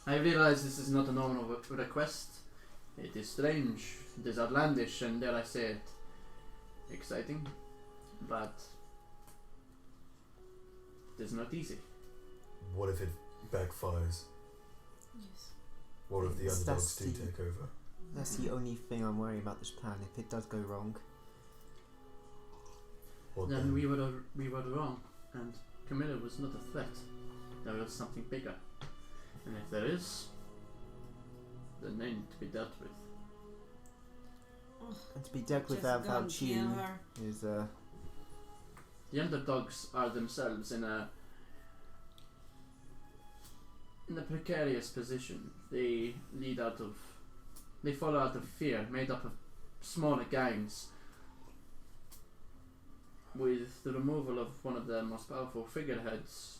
I realize this is not a normal request. It is strange. It is outlandish, and dare I say it, exciting. But it is not easy. What if it backfires? Yes. What if the That's underdogs do the- take over? That's the only thing I'm worried about this plan. If it does go wrong, What Then we were wrong, and Camilla was not a threat. There was something bigger, and if there is, then they need to be dealt with. and to be dealt with Just go without and kill you her. is The underdogs are themselves in a precarious position. They fall out of fear, made up of smaller gangs. With the removal of one of their most powerful figureheads,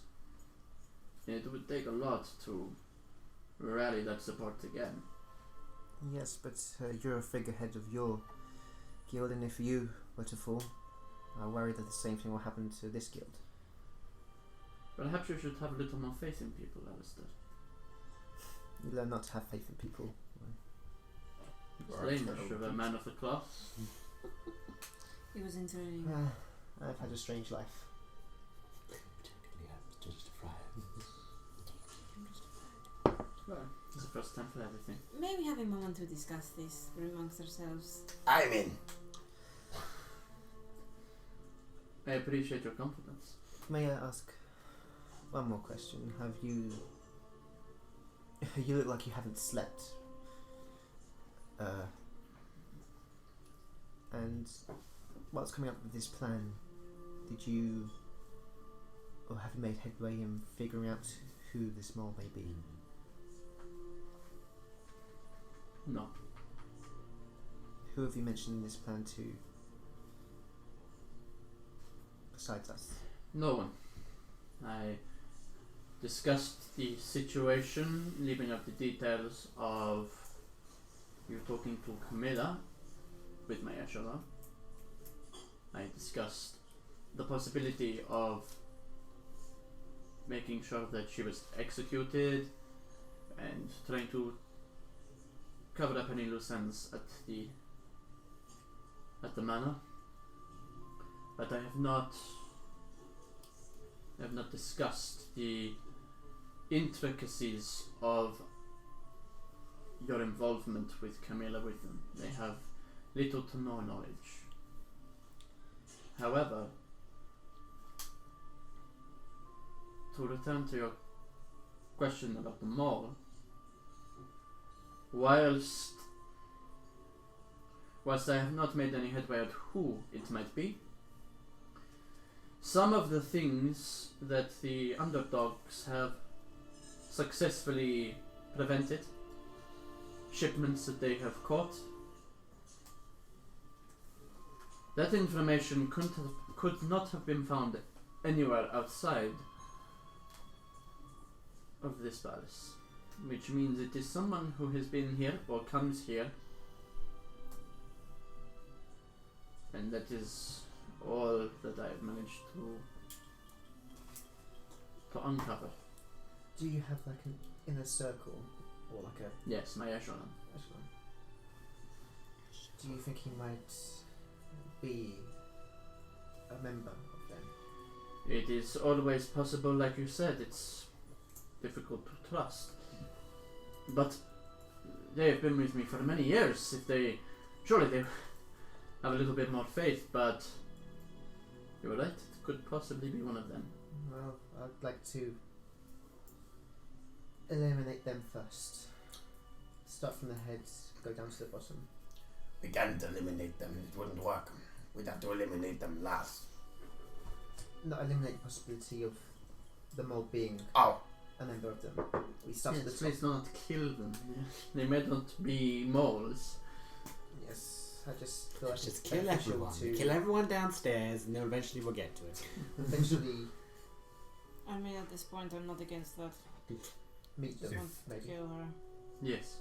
it would take a lot to rally that support again. yes, but you're a figurehead of your guild, and if you were to fall, I worry that the same thing will happen to this guild. Perhaps you should have a little more faith in people, Alistair. You learn not to have faith in people. Strange of a man of the cloth. He was in training. I've had a strange life. Well, it's the first time for everything. May we have a moment to discuss this amongst ourselves? I'm in. I appreciate your confidence. May I ask one more question? Have you... You look like you haven't slept. And whilst coming up with this plan, did you... Or have you made headway in figuring out who this mole may be? No. Who have you mentioned in this plan to? Besides us? No one. I discussed the situation, leaving out the details of you talking to Camilla with my Mayfly. I discussed the possibility of making sure that she was executed and trying to cover up any loose ends at the manor. But I have not discussed the intricacies of your involvement with Camilla with them. They have little to no knowledge. However, to return to your question about the mole, whilst I have not made any headway at who it might be, some of the things that the underdogs have successfully prevented, shipments that they have caught, that information could not have been found anywhere outside of this palace, which means it is someone who has been here or comes here, and that is all that I have managed to uncover. Do you have like an inner circle or like a Yes, my echelon. echelon? Do you think he might be a member of them? It is always possible, like you said, it's difficult to trust. But they have been with me for many years. Surely they have a little bit more faith, but you were right, it could possibly be one of them. Well, I'd like to eliminate them first. Start from the head, go down to the bottom. We can't eliminate them, it wouldn't work. We'd have to eliminate them last. Not eliminate the possibility of the mole being Oh, a member of them. We start at the Yes, top. please not kill them. They may not be moles. Yes, I just feel like Just it's kill beneficial everyone. to Kill everyone downstairs, and then eventually we'll get to it. eventually I mean, at this point, I'm not against that. meet them, Just want to maybe. kill her. Yes.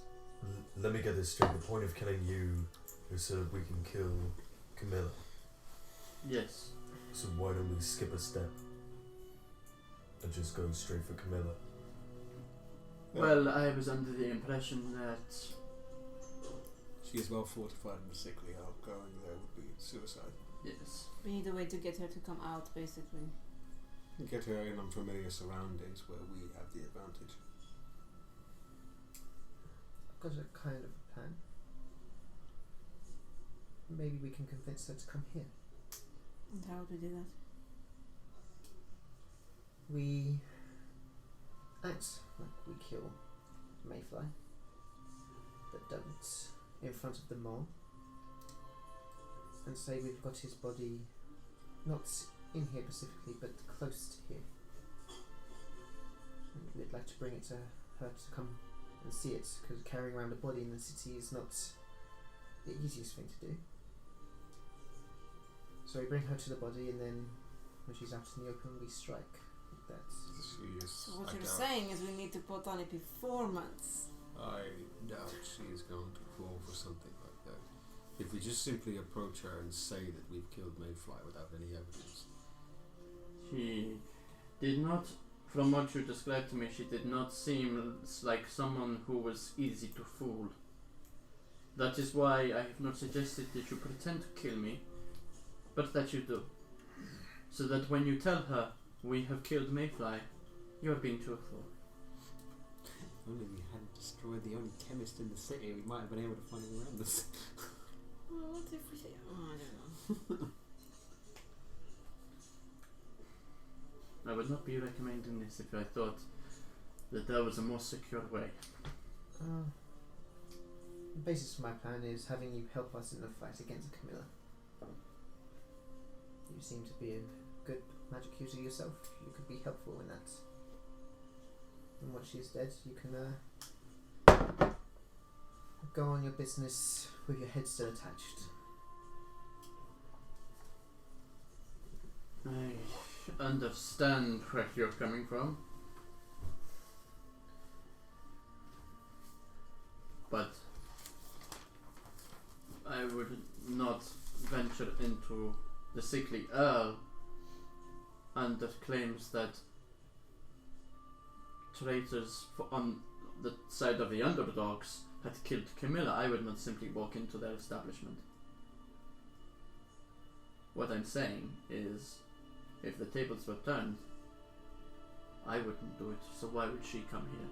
Let me get this straight. The point of killing you is so that we can kill Camilla. Yes. So why don't we skip a step and just go straight for Camilla? Well, I was under the impression that She is well fortified and sickly. Going there would be suicide. yes. We need a way to get her to come out, basically. Get her in unfamiliar surroundings where we have the advantage. I've got a kind of a plan. Maybe we can convince her to come here. And how would we do that? We act like we kill Mayfly, but don't in front of the mole, and say we've got his body not in here specifically, but close to here. And we'd like to bring it to her to come and see it, because carrying around a body in the city is not the easiest thing to do. So we bring her to the body, and then when she's out in the open, we strike. That's She is. So what I you're doubt- saying is we need to put on a performance. I doubt she is going to fall for something like that. If we just simply approach her and say that we've killed Mayfly without any evidence. She did not From what you described to me, she did not seem like someone who was easy to fool. That is why I have not suggested that you pretend to kill me, but that you do. So that when you tell her we have killed Mayfly, you are being truthful. If only we hadn't destroyed the only chemist in the city, we might have been able to find him around this. Well, what if we say? Oh, I don't know. I would not be recommending this if I thought that there was a more secure way. The basis for my plan is having you help us in the fight against Camilla. You seem to be a good magic user yourself. You could be helpful in that. And once she is dead, you can go on your business with your head still attached. I understand where you're coming from. But I would not venture into the sickly Earl under claims that traitors on the side of the underdogs had killed Camilla. I would not simply walk into their establishment. What I'm saying is, if the tables were turned, I wouldn't do it, so why would she come here?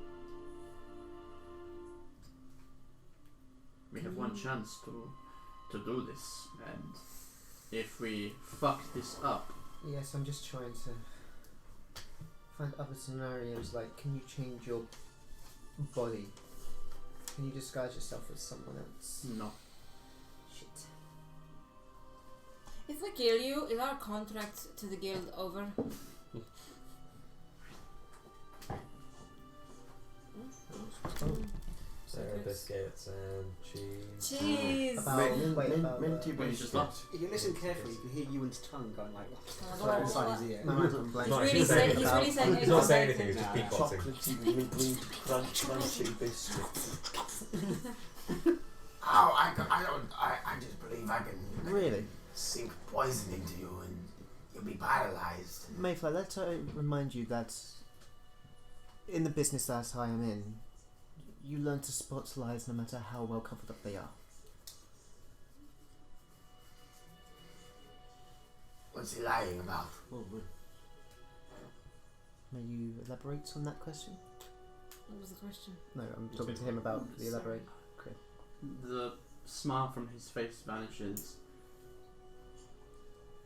We have one chance to do this, and if we fuck this up... Yes, I'm just trying to find other scenarios, like, can you change your body? Can you disguise yourself as someone else? No. Shit. If we kill you, is our contract to the guild over? Sarah biscuits and cheese. Cheese! Minty When you just biscuit. lost. If you listen carefully, you can hear Ewan's tongue going like Right inside his ear. No, I don't blame He's you. really saying, he's really saying He's not saying exactly. anything, he's just No. beatboxing. Chocolatey, minty, crunchy biscuit. Oh, I just believe I can Really? sink poison into you and you'll be paralyzed. Mayfly, let I remind you that in the business that I am in, you learn to spot lies no matter how well covered up they are. What's he lying about? May you elaborate on that question? What was the question? No, I'm talking to him about the elaborate. The smile from his face vanishes,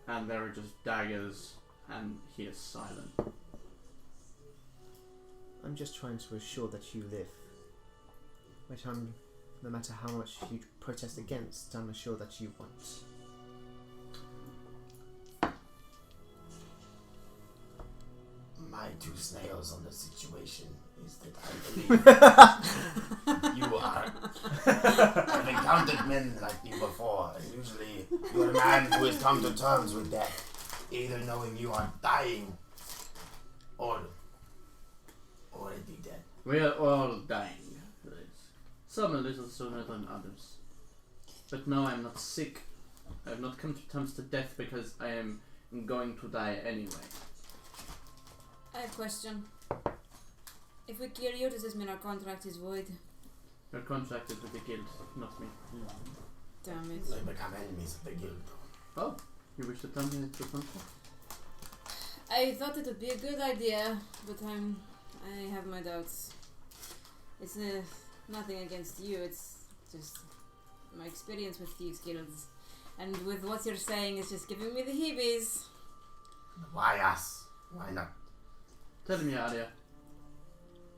and there are just daggers, and he is silent. I'm just trying to assure that you live. Which no matter how much you protest against, I'm assured that you want. My two snails on the situation is that I believe you are. I've encountered men like you before, and usually you're a man who has come to terms with death, either knowing you are dying or already dead. We are all dying. Some a little sooner than others. But no, I'm not sick. I have not come to terms to death because I am going to die anyway. I have a question. If we kill you, does this mean our contract is void? You're contracted with the guild, not me. Damn it. They become enemies of the guild. Oh, you wish to tell me the contract? I thought it would be a good idea, but I have my doubts. It's nothing against you, it's just my experience with thieves guilds. And with what you're saying, it's just giving me the heebies. Why us? Why not? Tell me, Arya.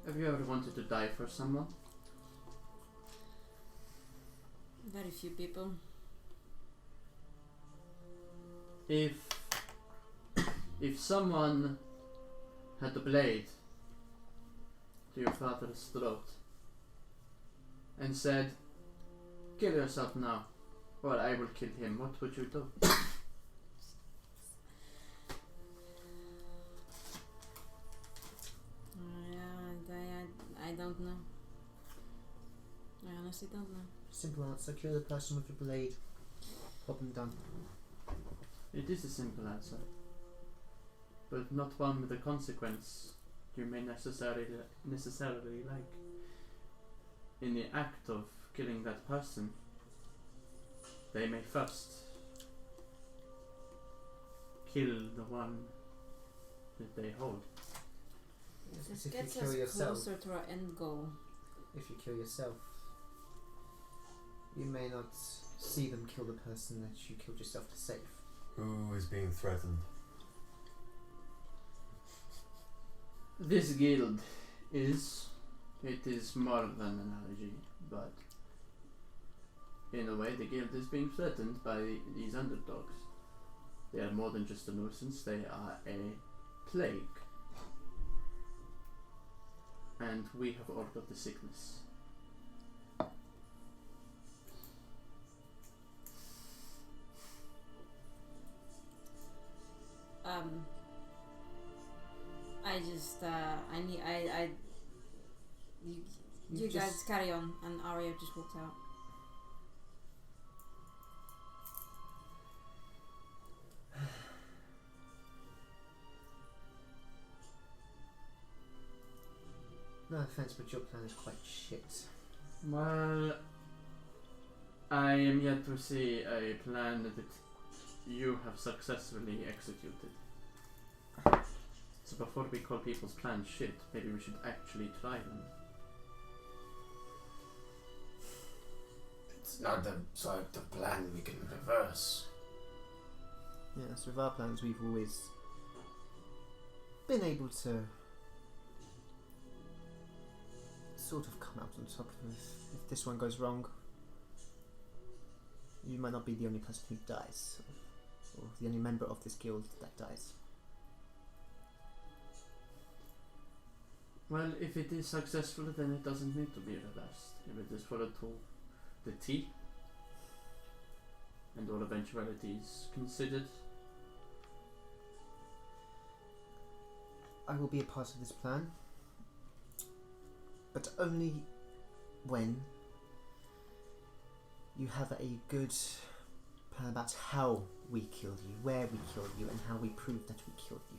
Have you ever wanted to die for someone? Very few people. If someone had a blade to your father's throat and said, "Kill yourself now, or I will kill him," what would you do? I don't know. I honestly don't know. Simple answer, kill the person with the blade. Problem done. It is a simple answer, but not one with a consequence you may necessarily like. In the act of killing that person, they may first kill the one that they hold. Yes, This if you gets kill us yourself, closer to our end goal. if you kill yourself, you may not see them kill the person that you killed yourself to save. Who is being threatened? This guild is more than an analogy, but in a way the guild is being threatened by these underdogs. They are more than just a nuisance, they are a plague. And we have all got the sickness. You guys carry on, and Arya just walked out. No offense, but your plan is quite shit. Well, I am yet to see a plan that you have successfully executed. So before we call people's plans shit, maybe we should actually try them. It's not the sort of plan we can reverse. Yes, with our plans we've always been able to sort of come out on top of it. If this one goes wrong, you might not be the only person who dies, or the only member of this guild that dies. Well, if it is successful, then it doesn't need to be reversed. If it is followed to the T, and all eventualities considered. I will be a part of this plan, but only when you have a good plan about how we killed you, where we killed you, and how we proved that we killed you.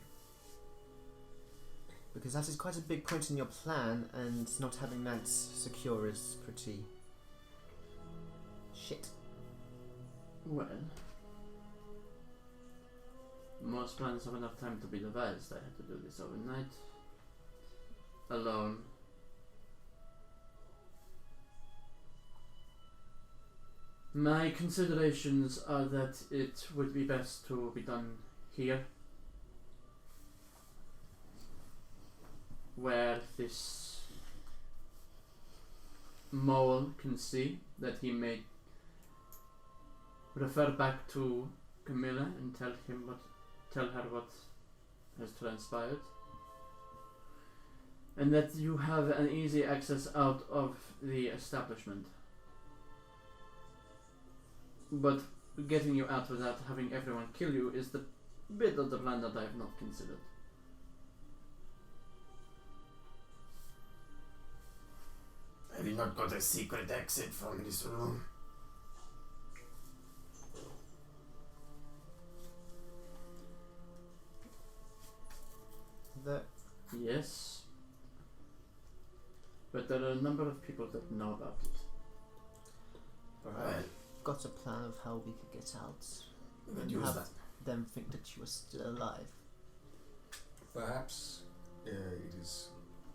Because that is quite a big point in your plan, and not having that secure is pretty shit. Well, most plans have enough time to be devised. I had to do this overnight. Alone. My considerations are that it would be best to be done here, where this mole can see that he may refer back to Camilla and tell her what has transpired, and that you have an easy access out of the establishment. But getting you out without having everyone kill you is the bit of the plan that I have not considered. Have you not got a secret exit from this room? Yes. But there are a number of people that know about it. Well, Got a plan of how we could get out, we could and use have that. them think that you are still alive. Perhaps it is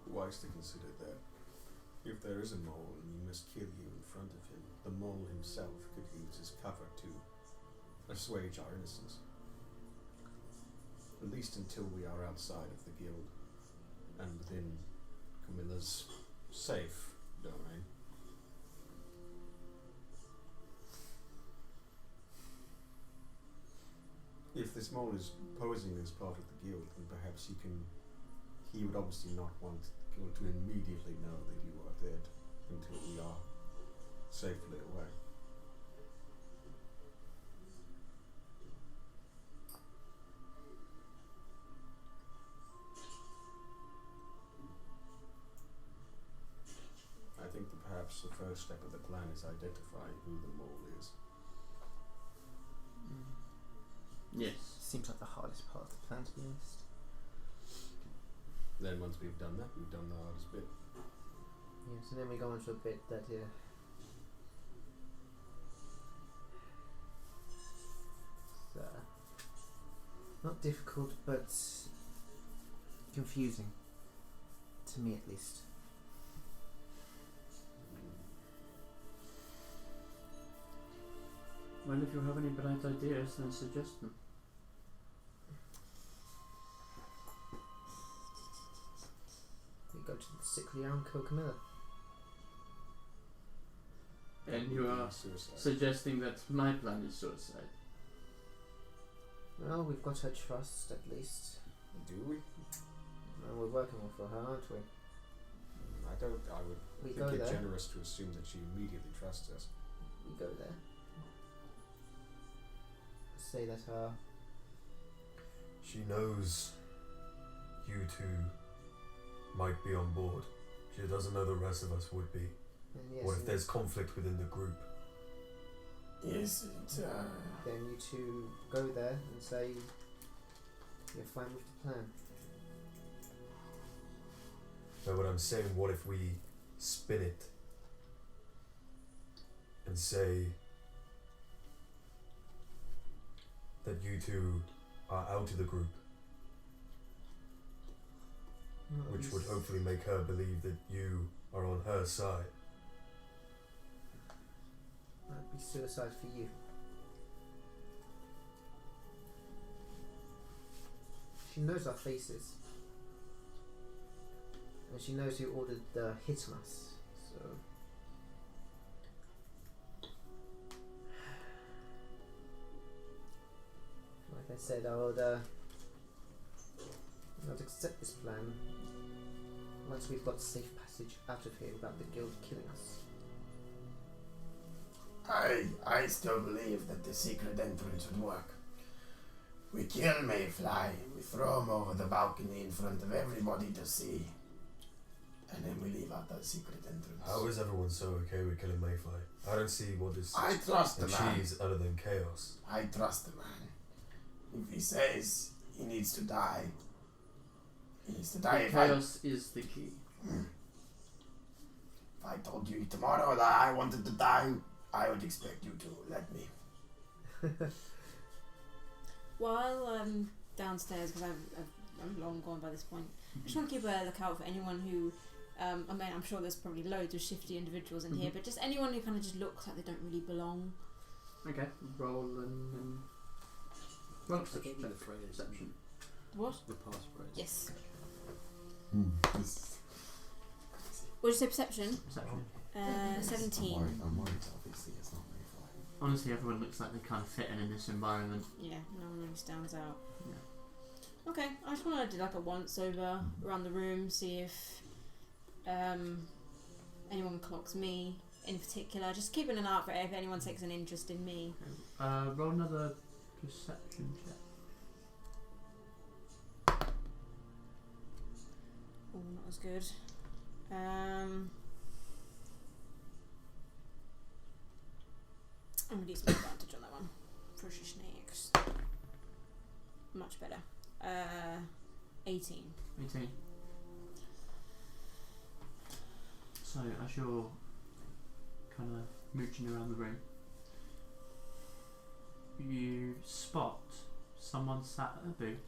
wise to consider that if there is a mole and he must kill you in front of him, the mole himself could use his cover to assuage our innocence. At least until we are outside of the guild and within Camilla's safe domain. If this mole is posing as part of the guild, then perhaps he would obviously not want the guild to immediately know that you are dead until we are safely away. I think that perhaps the first step of the plan is identifying who the mole is. Yes. Seems like the hardest part of the plan, to be honest. Then once we've done that, we've done the hardest bit. Yes, and then we go on to a bit that not difficult, but confusing. To me, at least. Well, if you have any bright ideas, then suggest them. We go to the sickly and kill Camilla. And you are Suicide. suggesting that my plan is suicide. Well, we've got her trust, at least. Do we? And we're working for her, aren't we? I don't. I would We think go it there. generous to assume that she immediately trusts us. We go there. Say that She knows you two might be on board. She doesn't know the rest of us would be. and yes, What if and there's conflict within the group? Yes, then you two go there and say you're fine with the plan. No, but I'm saying, what if we spin it and say that you two are out of the group, which would hopefully make her believe that you are on her side. That'd be suicide for you. She knows our faces. And she knows who ordered the hit on us, so... Like I said, I would not accept this plan once we've got safe passage out of here without the guild killing us. I still believe that the secret entrance would work. We kill Mayfly, we throw him over the balcony in front of everybody to see, and then we leave out the secret entrance. How is everyone so okay with killing Mayfly? I don't see what is I trust the man. cheese other than chaos. I trust the man. If he says he needs to die, he needs to die. If Chaos is the key. I told you tomorrow that I wanted to die, I would expect you to let me. While downstairs, because I'm long gone by this point, I just want to keep a lookout for anyone who, I mean, I'm sure there's probably loads of shifty individuals in here, but just anyone who kind of just looks like they don't really belong. Okay, roll and well, I gave you the phrase. perception. What? The passphrase. Yes. This What did you say, perception? Perception. 17. I'm worried, obviously, it's not Mayfly. Honestly, everyone looks like they kind of fit in this environment. Yeah, no one really stands out. Yeah. Okay, I just want to do like a once over around the room, see if anyone clocks me in particular. Just keeping an eye out for if anyone takes an interest in me. Roll another perception check. Oh, not as good. I'm going to use my advantage on that one. Precious snakes. Much better. 18. 18. So, as you're kind of mooching around the room, you spot someone sat at a booth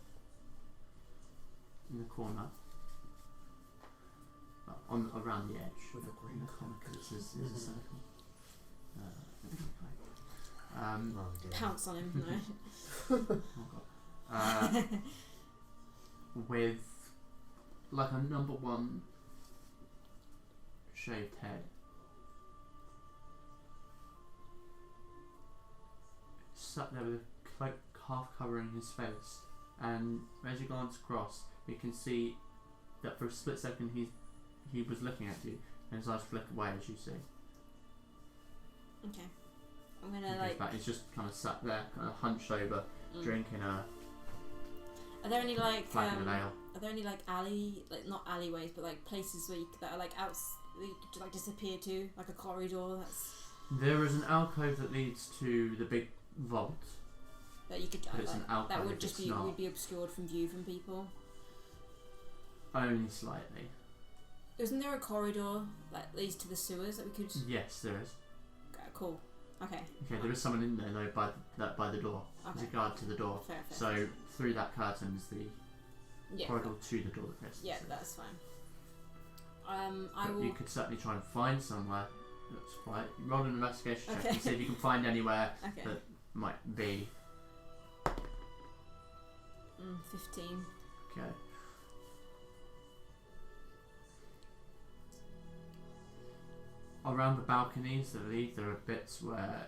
in the corner, around the edge. With a green because it's a circle. Pounce on him, no. With like a number one shaved head, sat there with a cloak half covering his face, and as you glance across, you can see that for a split second he was looking at you, and his eyes flick away as you see. Okay. I'm gonna like. He's just kind of sat there, kind of hunched over, drinking a Are there any like flagon of ale. Are there any like not alleyways, but like places where that are like that you could like disappear to, like a corridor There is an alcove that leads to the big vault. that you could But it's an alcove. that would if just it's be not. would be obscured from view from people. Only slightly. Isn't there a corridor that leads to the sewers that we could? Yes, there is. Cool. Okay. Okay, there is someone in there though by the door. There's Okay. a guard to the door. Fair. So through that curtain is the Yeah. corridor to the door. Yes. Yeah, that's fine. I But will. you could certainly try and find somewhere that's quiet. Roll an investigation check Okay. and see if you can find anywhere Okay. that might be. 15. Okay. Around the balconies, there are bits where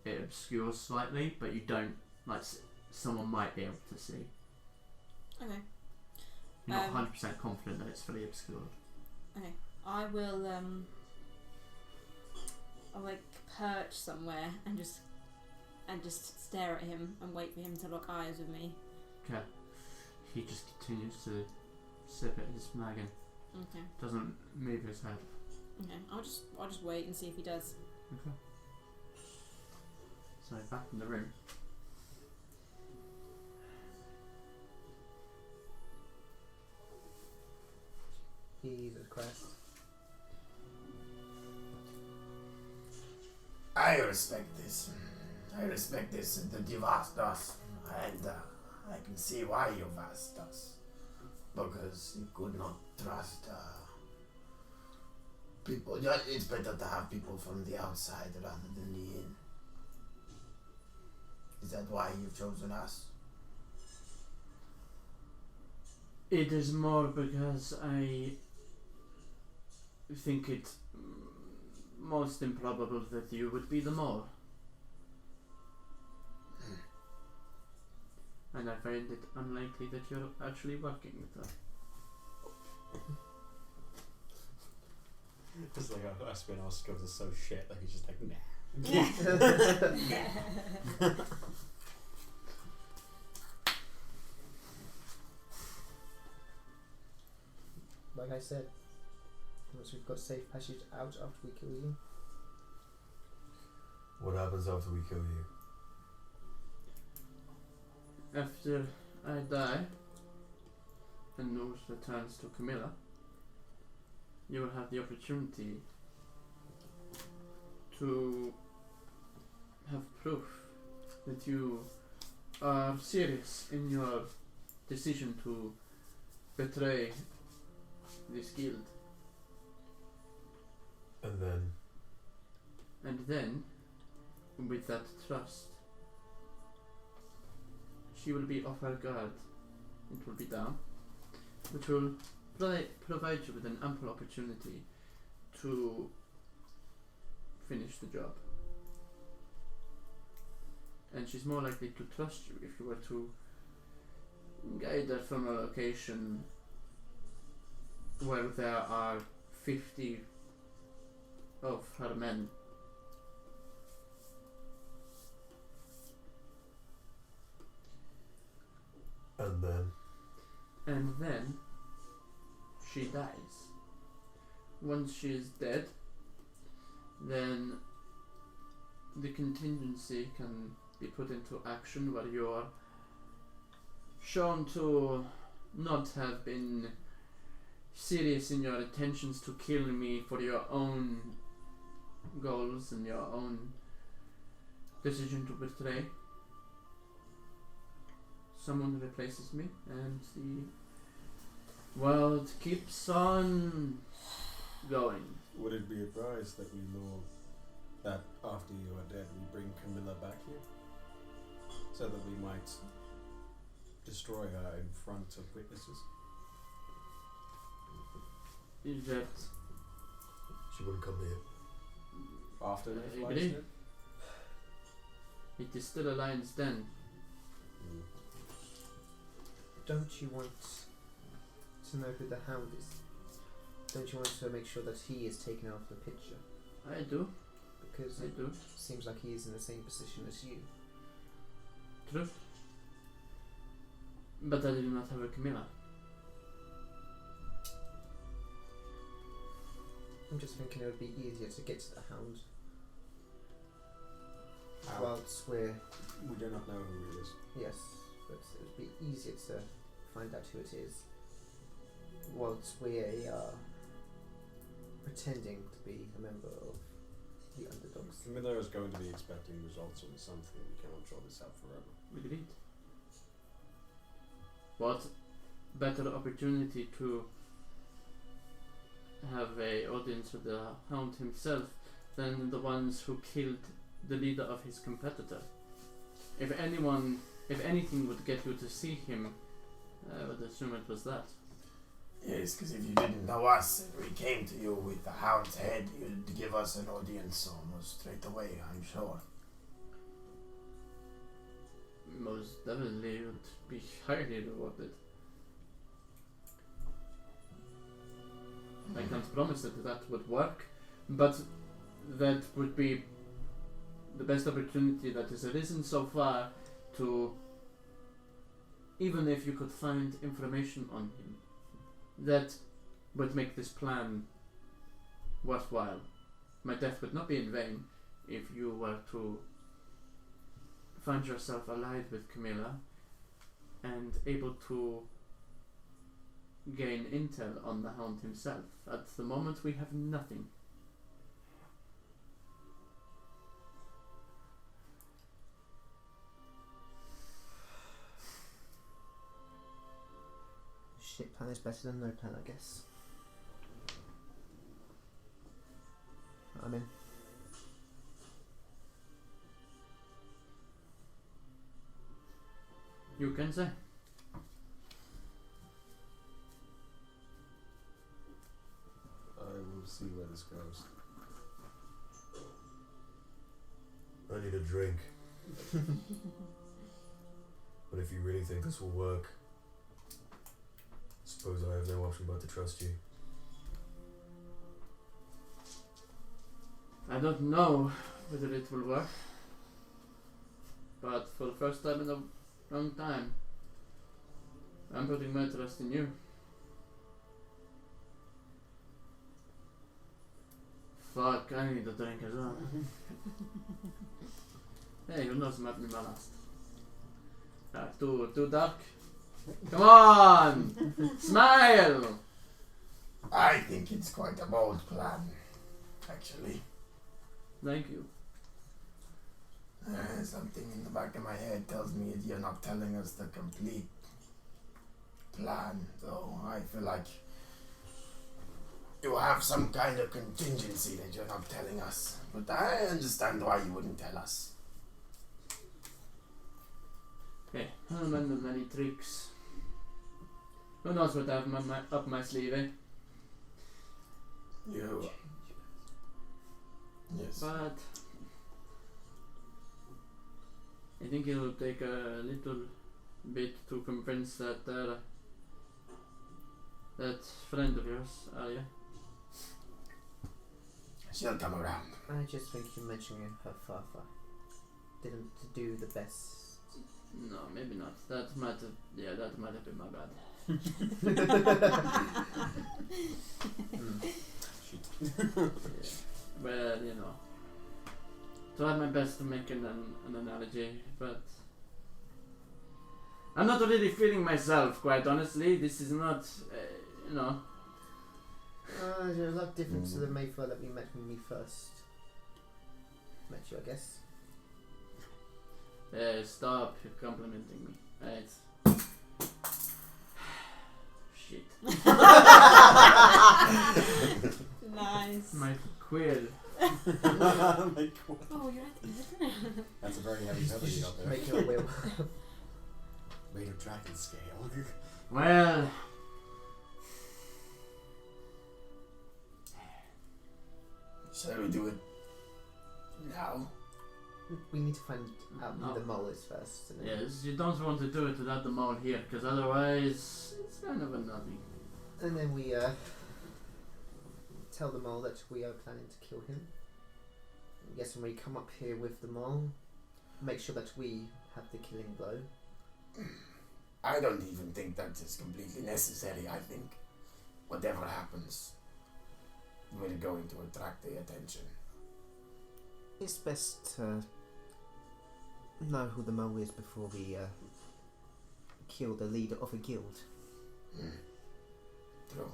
it obscures slightly, but you don't someone might be able to see. Okay. You're not 100% confident that it's fully obscured. Okay. I will. I'll perch somewhere and just stare at him and wait for him to lock eyes with me. Okay. He just continues to sip at his flagon. Okay. Doesn't move his head. Okay. I'll just wait and see if he does. Okay. So back in the room. He requests. I respect this. I respect this that you've asked us, and I can see why you've asked us. Because you could not trust people. Yeah, it's better to have people from the outside rather than the in. Is that why you've chosen us? It is more because I think it most improbable that you would be the mole. And I find it unlikely that you're actually working with her. It's like our espionage skills are so shit that he's just like, nah. Like I said, once we've got safe passage out after we kill you. What happens after we kill you? After I die and news returns to Camilla, you will have the opportunity to have proof that you are serious in your decision to betray this guild. And then? And then, with that trust, she will be off her guard. It will be down, which will provide you with an ample opportunity to finish the job. And she's more likely to trust you if you were to guide her from a location where there are 50 of her men. And then she dies. Once she is dead, then the contingency can be put into action where you are shown to not have been serious in your intentions to kill me for your own goals and your own decision to betray someone who replaces me, and the world keeps on going. Would it be advised that we know that after you are dead we bring Camilla back here? So that we might destroy her in front of witnesses? Is that She wouldn't come here. After I Mayfly's agree. dead? it is still a lion's den? Don't you want to know who the Hound is? Don't you want to make sure that he is taken out of the picture? I do. Because I it do. seems like he is in the same position as you. True. But I do not have a Camilla. I'm just thinking it would be easier to get to the Hound How? whilst we're... We do not know who he is. Yes, but it would be easier to find out who it is whilst we are pretending to be a member of the underdogs. Camilla is going to be expecting results on something. We cannot draw this out forever. Agreed. What better opportunity to have a audience with the Hound himself than the ones who killed the leader of his competitor? If anything would get you to see him, I would assume it was that. Yes, because if you didn't know us and we came to you with the Hound's head, you'd give us an audience almost straight away, I'm sure. Most definitely would be highly rewarded. I can't promise that would work, but that would be the best opportunity that has arisen so far to, even if you could find information on him, that would make this plan worthwhile. My death would not be in vain if you were to find yourself allied with Camilla and able to gain intel on the Hound himself. At the moment we have nothing. Shit plan is better than no plan, I guess. I'm in. You can say. I will see where this goes. I need a drink. But if you really think this will work, suppose I have no option but to trust you. I don't know whether it will work, but for the first time in a long time, I'm putting my trust in you. Fuck, I need a drink as well. Hey, who knows, might be my last. Too dark? Come on! Smile! I think it's quite a bold plan, actually. Thank you. Something in the back of my head tells me that you're not telling us the complete plan, though. I feel like you have some kind of contingency that you're not telling us. But I understand why you wouldn't tell us. Okay, I'm in the many tricks. Who knows what I have up my sleeve, eh? You. Yes. But I think it'll take a little bit to convince that friend of yours, Aria. She'll come around. I just think you mentioning her father didn't do the best. No, maybe not. That might have been my bad. Yeah. Well, you know, tried my best to make an analogy, but I'm not really feeling myself, quite honestly. This is not, you know. You're a lot different to the Mayfly that we met when we first met you, I guess. Stop complimenting me. It's shit. Nice. My quill. Oh, you're at the That's a very heavy feather you got there. Make your will. Made of dragon scale. Well, Shall we do it now? We need to find out who No. the mole is first. And then, yes, you don't want to do it without the mole here, because otherwise it's kind of a nothing. and then we tell the mole that we are planning to kill him. Yes, when we come up here with the mole, make sure that we have the killing blow. I don't even think that is completely necessary. I think whatever happens, we're going to attract the attention. It's best to know who the mole is before we kill the leader of a guild. To True.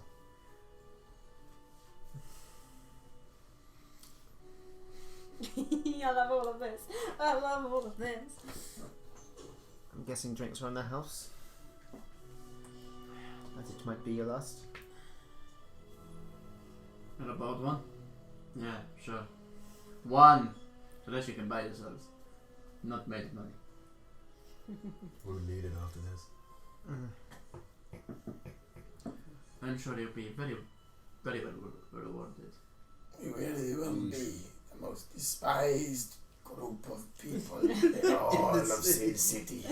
I love all of this. I love all of this. I'm guessing drinks are on the house. As it might be your last. And a bold one? Yeah, sure. One! Unless you can buy yourselves. Not made of money. We'll need it after this. I'm sure you'll be very, very well rewarded. We really will be the most despised group of people in all of Sin City.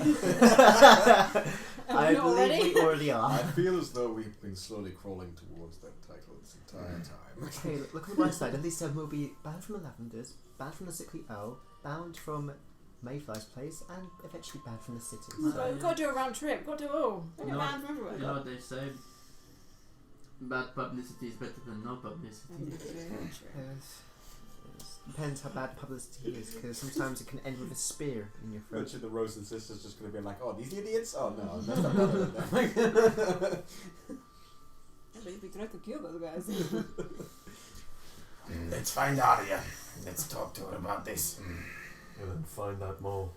I believe we already are. I feel as though we've been slowly crawling towards that title this entire time. Hey, look on the bright side. At least we'll be banned from the Lavenders, banned from the Sickly Owl, banned from Mayfly's place, and eventually banned from the city. So we've got to do a round trip. We've got to do it all. We're No, banned from everywhere. You know what they say? Bad publicity is better than no publicity. Depends how bad publicity is, because sometimes it can end with a spear in your throat. Eventually the Rosen sisters just going to be like, oh, these idiots? Oh no, that's not better than them. We tried to kill those guys. Let's find Arya. Let's talk to her about this. And then find that mole.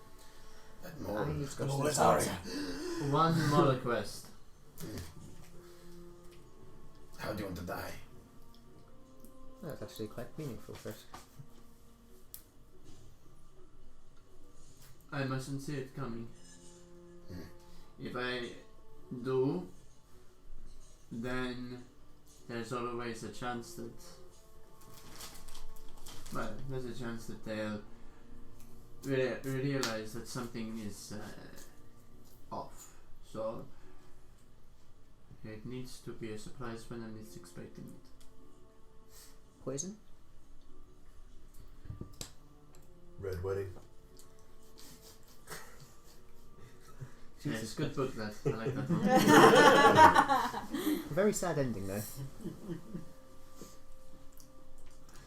That I mole. need to go The to mole the is Arya. One more request. How do you want to die? That's actually quite meaningful first. I mustn't see it coming. If I do, then there's always a chance that, well, there's a chance that they'll realize that something is off. So it needs to be a surprise when I'm least expecting it. Poison? Red wedding. Yes, good book that. I like that one. Very sad ending though.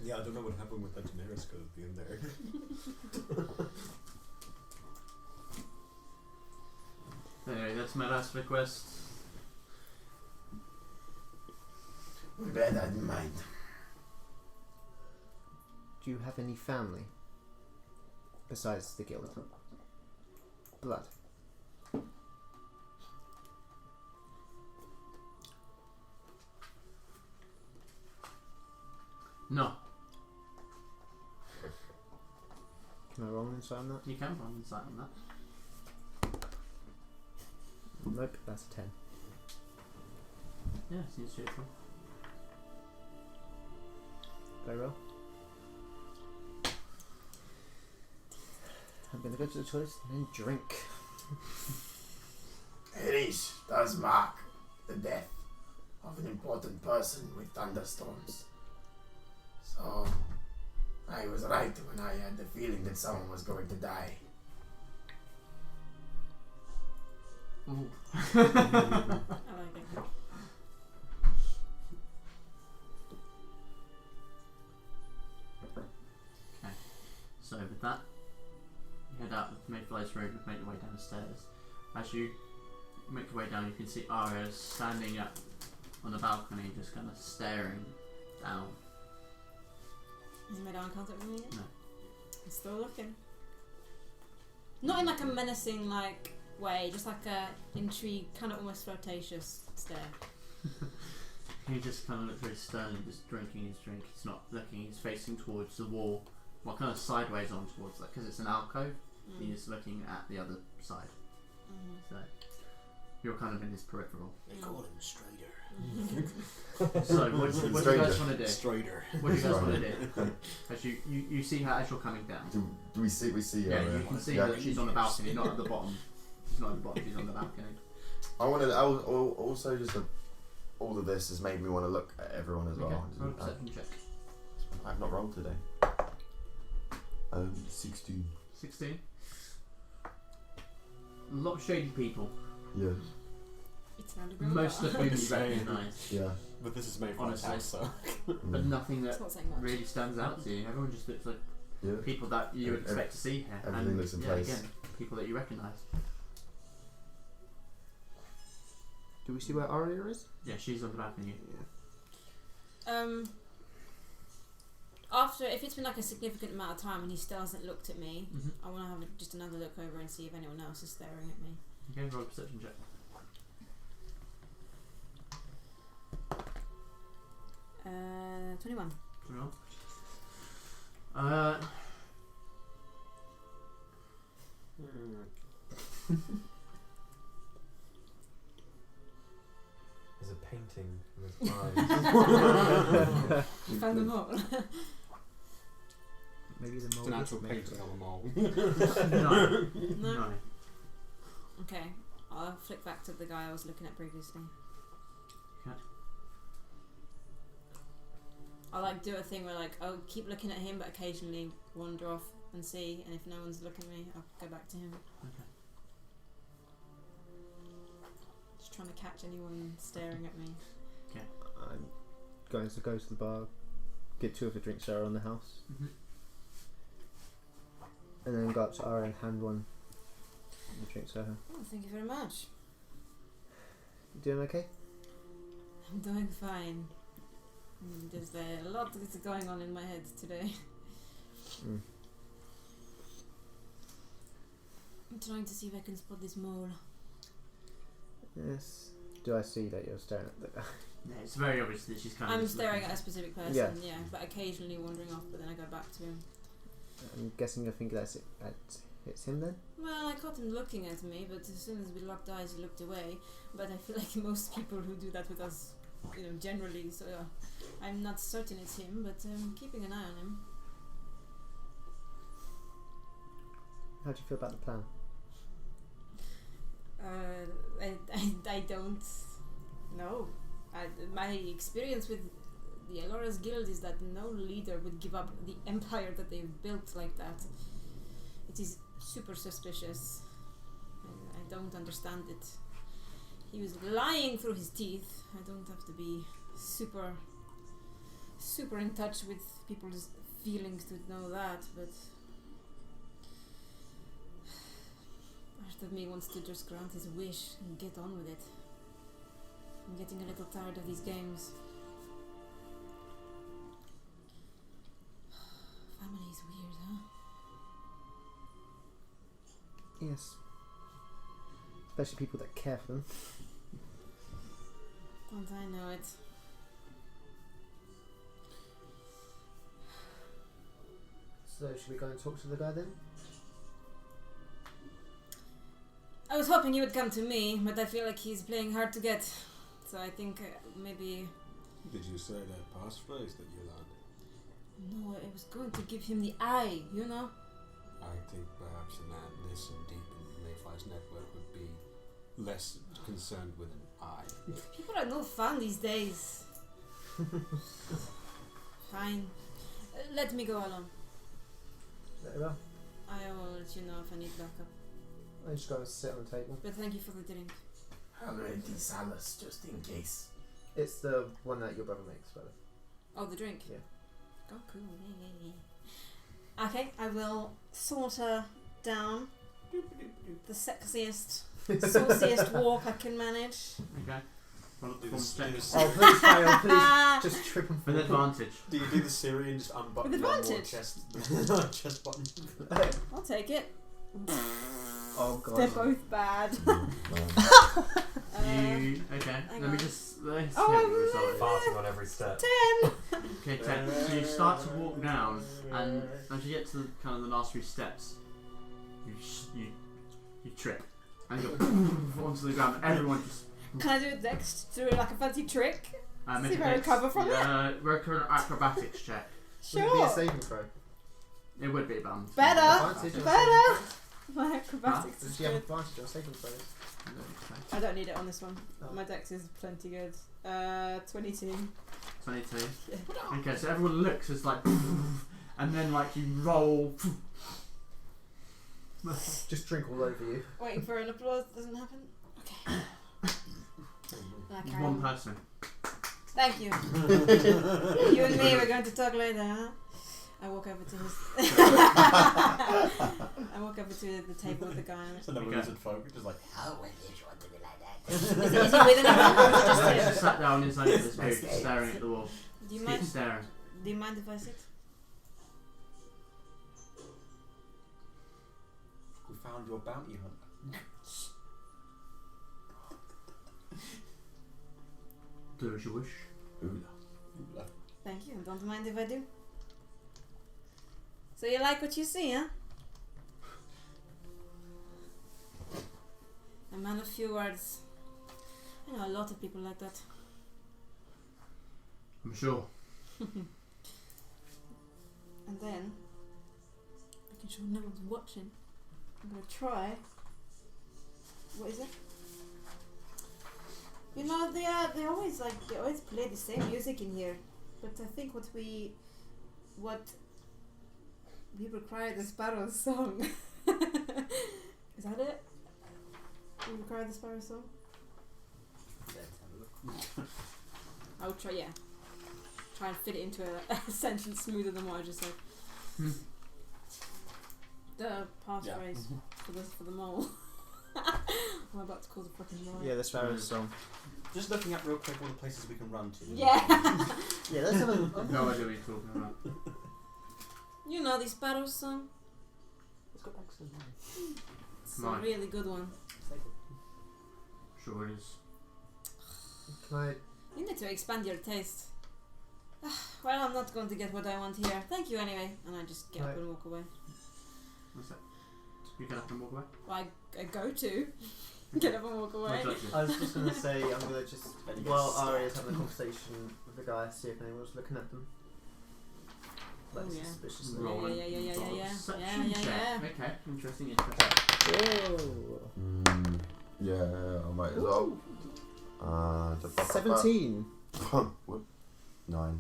Yeah, I don't know what happened with that Daenerys skull at the end there. Anyway, that's my last request. We'll bear that in mind. Do you have any family besides the guild? Blood. No, Can I roll an insight on that? you can roll insight on that. Nope, that's a 10. Yeah, seems cheerful. Very well. I'm gonna go to the toilet and then drink. It does mark the death of an important person with thunderstorms. So, I was right when I had the feeling that someone was going to die. Ooh. I like it. So with that, you head out of Mayfly's room and make your way downstairs. As you make your way down, you can see Arya standing up on the balcony, just kind of staring down. Has he made eye contact with me yet? No. He's still looking. Not in like a menacing like way, just like a intrigued, kind of almost flirtatious stare. He just kind of looks very sternly, just drinking his drink. He's not looking, he's facing towards the wall, well, kind of sideways on towards that, because it's an alcove. He's looking at the other side. So you're kind of in his peripheral. They call him Strider. So what do you guys want to do? Strider. What do you guys want to do? As you see her as you're coming down. Do we see? Yeah, you can see that she's on the balcony, not at the bottom. She's not at the bottom. She's on the balcony. I wanted. I also just all of this has made me want to look at everyone as Okay, well. roll a perception check. I've not rolled today. 16. 16. A lot of shady people. Yeah. It's an underground Most bar. of whom you recognise, Yeah. But this is Mayfly's Honestly. house, so. but nothing that It's not saying much. really stands out to you. Everyone just looks like Yeah. people that you would expect to see here. Everything and looks in yeah, place. again, people that you recognise. Do we see where Aria is? Yeah, she's on the balcony. After, if it's been like a significant amount of time and he still hasn't looked at me, Mm-hmm. I want to have just another look over and see if anyone else is staring at me. Okay, roll a perception check. 21. There's a painting with eyes. You found them all. Maybe the It's mold. an actual painting of a mole. No? No. Okay, I'll flick back to the guy I was looking at previously. Okay. I'll like do a thing where like I'll keep looking at him but occasionally wander off and see, and if no one's looking at me I'll go back to him. Okay. Just trying to catch anyone staring at me. I'm going to go to the bar, get 2 of the drinks that are on the house, Mm-hmm. and then go up to Aria and hand one of the drinks to her. Oh, thank you very much. You doing okay? I'm doing fine. There's a lot that's going on in my head today. Mm. I'm trying to see if I can spot this mole. Yes. Do I see that you're staring at the guy? Yeah, it's very obvious that she's kind of. I'm just staring looking. at a specific person, Yeah. but occasionally wandering off, but then I go back to him. I'm guessing you think that's it. It's him then? Well, I caught him looking at me, but as soon as we locked eyes, he looked away. But I feel like most people who do that with us, generally, so I'm not certain it's him, but keeping an eye on him. How do you feel about the plan? I don't know. My experience with the Elora's Guild is that no leader would give up the empire that they've built like that. It is super suspicious. I don't understand it. He was lying through his teeth. I don't have to be super in touch with people's feelings to know that, but part of me wants to just grant his wish and get on with it. I'm getting a little tired of these games. Family is weird, huh? Yes. Especially people that care for them. Don't I know it? So should we go and talk to the guy then? I was hoping he would come to me, but I feel like he's playing hard to get. So I think maybe... Did you say that passphrase that you learned? No, I was going to give him the eye, you know? I think perhaps this and deep in Mayfly's network would be less concerned with an eye. People are no fun these days. Fine. Let me go alone. Very well. I will let you know if I need backup. I'll just go and sit on the table. But thank you for the drink. I'll ready Salus just in case. It's the one that your brother makes, brother. Oh, the drink? Yeah. Oh, cool. Yeah. Okay, I will saunter down the sexiest, sauciest walk I can manage. Okay. Roll a Do performance the- check. do the- Oh, please fail, please. Just trip and With advantage. Do you do the Syrian and just unbutton With one more advantage? chest button? I'll take it. Oh god. They're both bad. You okay? hang Let me on. just let's Oh, see what I the result is. Farting on every step. 10! Okay, 10. So you start to walk down, and as you get to the, kind of the last few steps, you trip, and you go onto the ground. Everyone just Can I do it next? Do like a fancy trick? make See a if I recover from it? Work an acrobatics check. Would it be a Sure. saving throw? It would be bummed. Better. Advantage on Better. saving My acrobatics throws? is Does she have good. advantage on saving throws? I don't need it on this one. Oh. My dex is plenty good. 22. 22. Yeah. Okay, so everyone looks as like, and then like you roll. Just drink all over you. Waiting for an applause doesn't happen. Okay. I carry One on. person. Thank you. You and me, we're going to talk later, huh? I walk over to his. I walk over to the table with the guy on it. It's another Okay. lizard folk, just like, Oh, well, you want to be like that. Is he with anyone? Or is he just He's here? just sat down inside of this boot, staring at the wall. Do you Keep mind? staring. Do you mind if I sit? we found your bounty hunter. Do as you wish. Ooh. Thank you. Don't mind if I do. So you like what you see, huh? A man of few words. I know a lot of people like that. I'm sure. And then, making sure no one's watching, I'm gonna try. What is it? You know, they always play the same music in here, but I think what we require the Sparrow song. Is that it? We require the Sparrow song. Let's have a look. I'll try. Yeah, try and fit it into a sentence smoother than what I just said. Hmm. The passphrase for the mole. I'm about to cause a fucking riot. Yeah, the Sparrow song. Just looking up real quick all the places we can run to. Yeah. Yeah, let's have a No idea what you're talking about. You know the Sparrow song? Let's go back to the It's Right. a really good one. Sure it is. Can I? You need to expand your taste. Well, I'm not going to get what I want here. Thank you anyway. And I just get up Right. and walk away. What's that? You get up and walk away? Well, I go to get up and walk away. What's that? I was just gonna say I'm gonna just And you get while stuck. Aria's having a conversation with the guy, see if anyone's looking at them. Like Oh, yeah. suspiciously. Roll Yeah. Perception Yeah. check. Okay, interesting. Yeah, I might as well. 17. What? 9.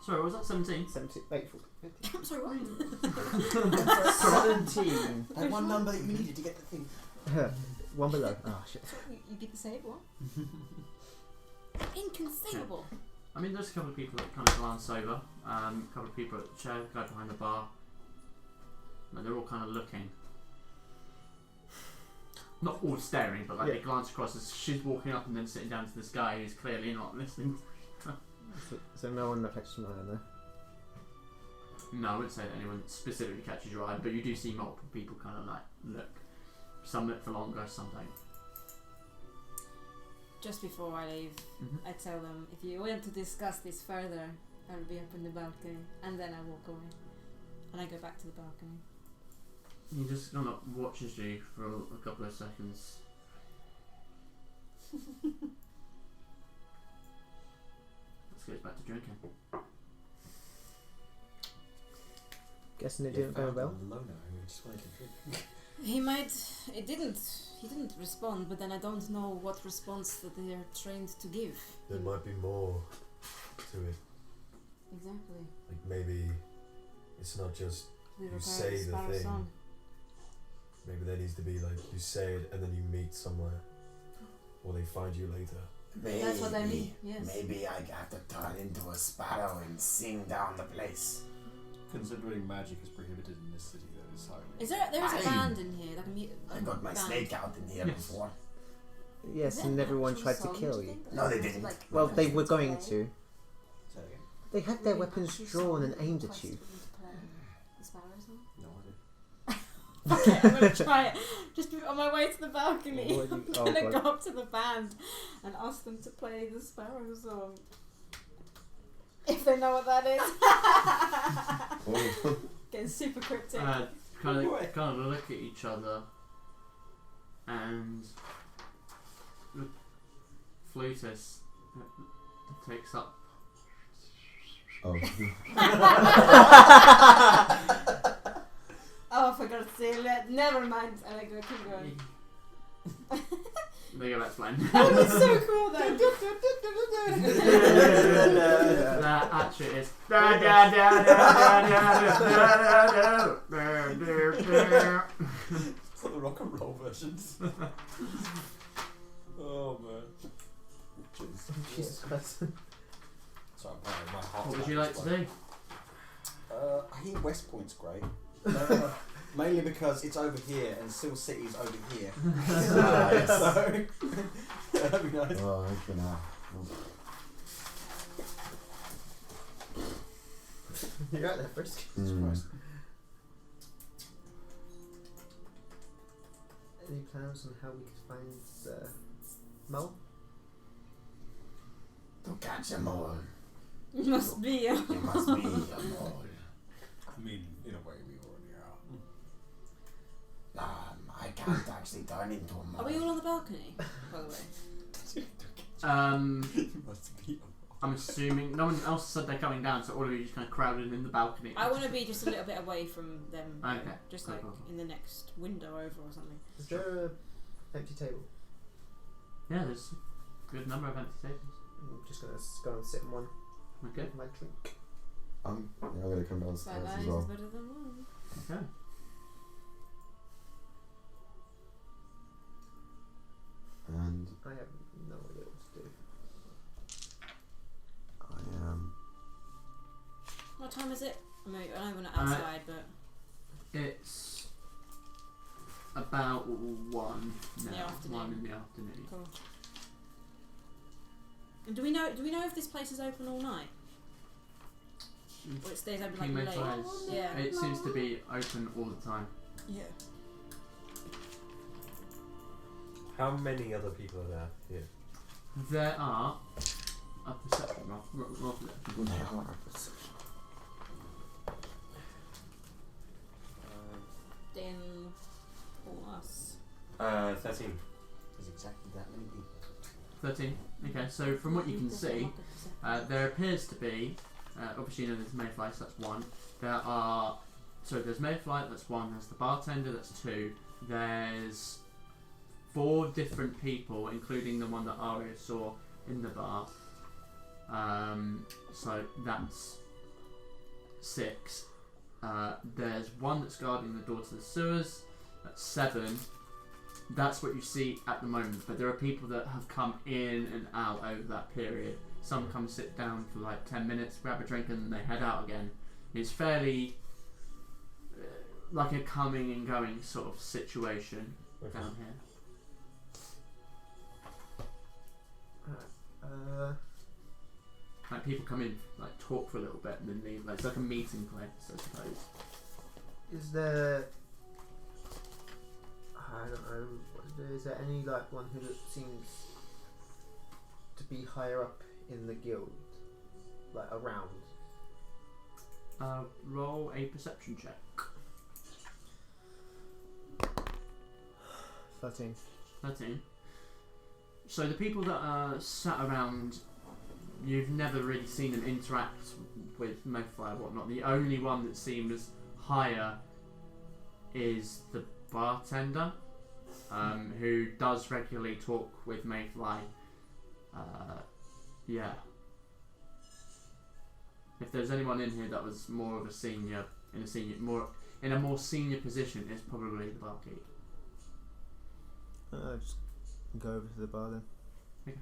Sorry, what was that? 17? 17. Wait, I'm sorry, what? 17. That one number that you needed to get the thing. One below. Oh, shit. You beat the save, what? Inconceivable. I mean, there's a couple of people that kind of glance over. A couple of people at the chair, the guy behind the bar. And they're all kind of looking. Not all staring, but like Yeah. they glance across as she's walking up and then sitting down to this guy who's clearly not listening. So no one catches my eye there. No, I wouldn't say that anyone specifically catches your eye, but you do see multiple people kind of like look. Some look for longer, some don't. Just before I leave, I tell them, if you want to discuss this further, I'll be up in the balcony. And then I walk away. And I go back to the balcony. He just kind of watches you for a couple of seconds. Let's get back to drinking. Guessing it didn't go well. Loner who just wanted to drink. He didn't respond, but then I don't know what response that they are trained to give. There might be more to it. Exactly. Like maybe it's not just We You require say a the Sparrow thing. song. maybe there needs to be like you say it and then you meet somewhere, or they find you later. Maybe, That's what I mean, yes. Maybe I have to turn into a sparrow and sing down the place. Considering magic is prohibited in this city, that is highly. There is a Aye. band in here, like a I got my band. snake out in here Yes. before. Yes, Is it and an everyone actual tried to song, kill do you. think? No, they Or is it didn't. like- Well, they were Play? going to. Say that again. They had their Really weapons actual drawn song and aimed at request you. for them to play the Sparrow song? No idea. Okay, I'm gonna try it. Just on my way to the balcony, What do you- I'm gonna oh, go God. up to the band and ask them to play the Sparrow song. If they know what that is. Getting super cryptic. Kind of look at each other, and the flutist takes up. Oh. Oh, I forgot to say that. Never mind. I like to keep going. They go back to playing. That would be so cool though. That actually is. It's like the rock and roll versions. Oh man. Jesus Christ. Sorry, my heart. What would you like to do? I hear West Point's great. Mainly because it's over here and Soule City's over here. Nice. So that'd be nice. Oh, it's gonna. You're out there first. Mm. Any plans on how we could find the mole? To catch a mole, You must be. you must be a mole. I mean, in a way, we already are. I can't actually turn into a mole. Are we all on the balcony, by the way? You must be. I'm assuming no one else said they're coming down, so all of you just kind of crowded in the balcony. I want to be just a little bit away from them. Okay. Just No like problem. in the next window over or something. Is there a empty table? Yeah, there's a good number of empty tables. I'm just gonna go and sit in one Okay. with my drink. I'm gonna come So downstairs that as is well. better than one. Okay. And I have no idea what to do. I am. What time is it? I mean, I know we're not outside, but It's about 1 In the now. afternoon. 1 in the afternoon. cool. And do we know if this place is open all night? Or it stays open like King late? Mayfly Yeah. It seems to be open all the time. Yeah. How many other people are there here? There are a perception roll perception. Then all us. 13. There's exactly that many people. 13. Okay, so from what you can see, there appears to be, obviously you know there's Mayfly, so that's 1. There's Mayfly, that's 1. There's the bartender, that's 2. There's 4 different people, including the one that Aria saw in the bar. So that's 6. There's 1 that's guarding the door to the sewers. That's 7. That's what you see at the moment, but there are people that have come in and out over that period. Some come sit down for like 10 minutes, grab a drink, and then they head out again. It's fairly like a coming and going sort of situation down here. Like people come in, like talk for a little bit, and then leave. Like, it's like a meeting place, I suppose. Is there? I don't know. Is there any like one who seems to be higher up in the guild, like around? Roll a perception check. 13. 13. So the people that are sat around, you've never really seen them interact with Mayfly or whatnot. The only one that seems higher is the bartender, who does regularly talk with Mayfly. Yeah. If there's anyone in here that was more of a senior, in a more senior position, it's probably the barkeep. I'll just go over to the bar then. Okay.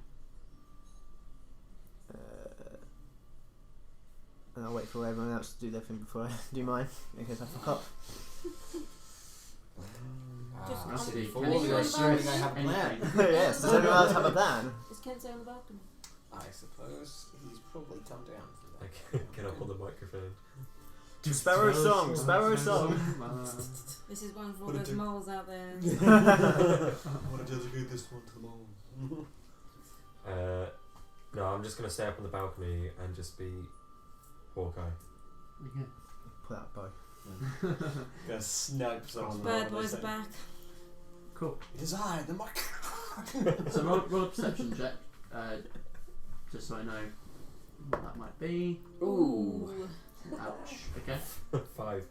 And I'll wait for everyone else to do their thing before I do mine, in case I fuck up. Just That's on- the For Can all you're anyone assuming else- I have a plan. Yes, does anyone else have a plan? Is Kent on the balcony? I suppose he's probably come down for that. Can I hold the microphone? Sparrow song, sparrow song. This is one for all What a those dick. moles out there. I want to dedicate this one to the mole. No, I'm just gonna stay up on the balcony and just be Hawkeye. Okay. Pull out bow. Gonna snipe someone. Bird boys are back. Cool. It is I, the mic. So roll a perception check, just so I know what that might be. Ooh. Ouch. Okay. 5.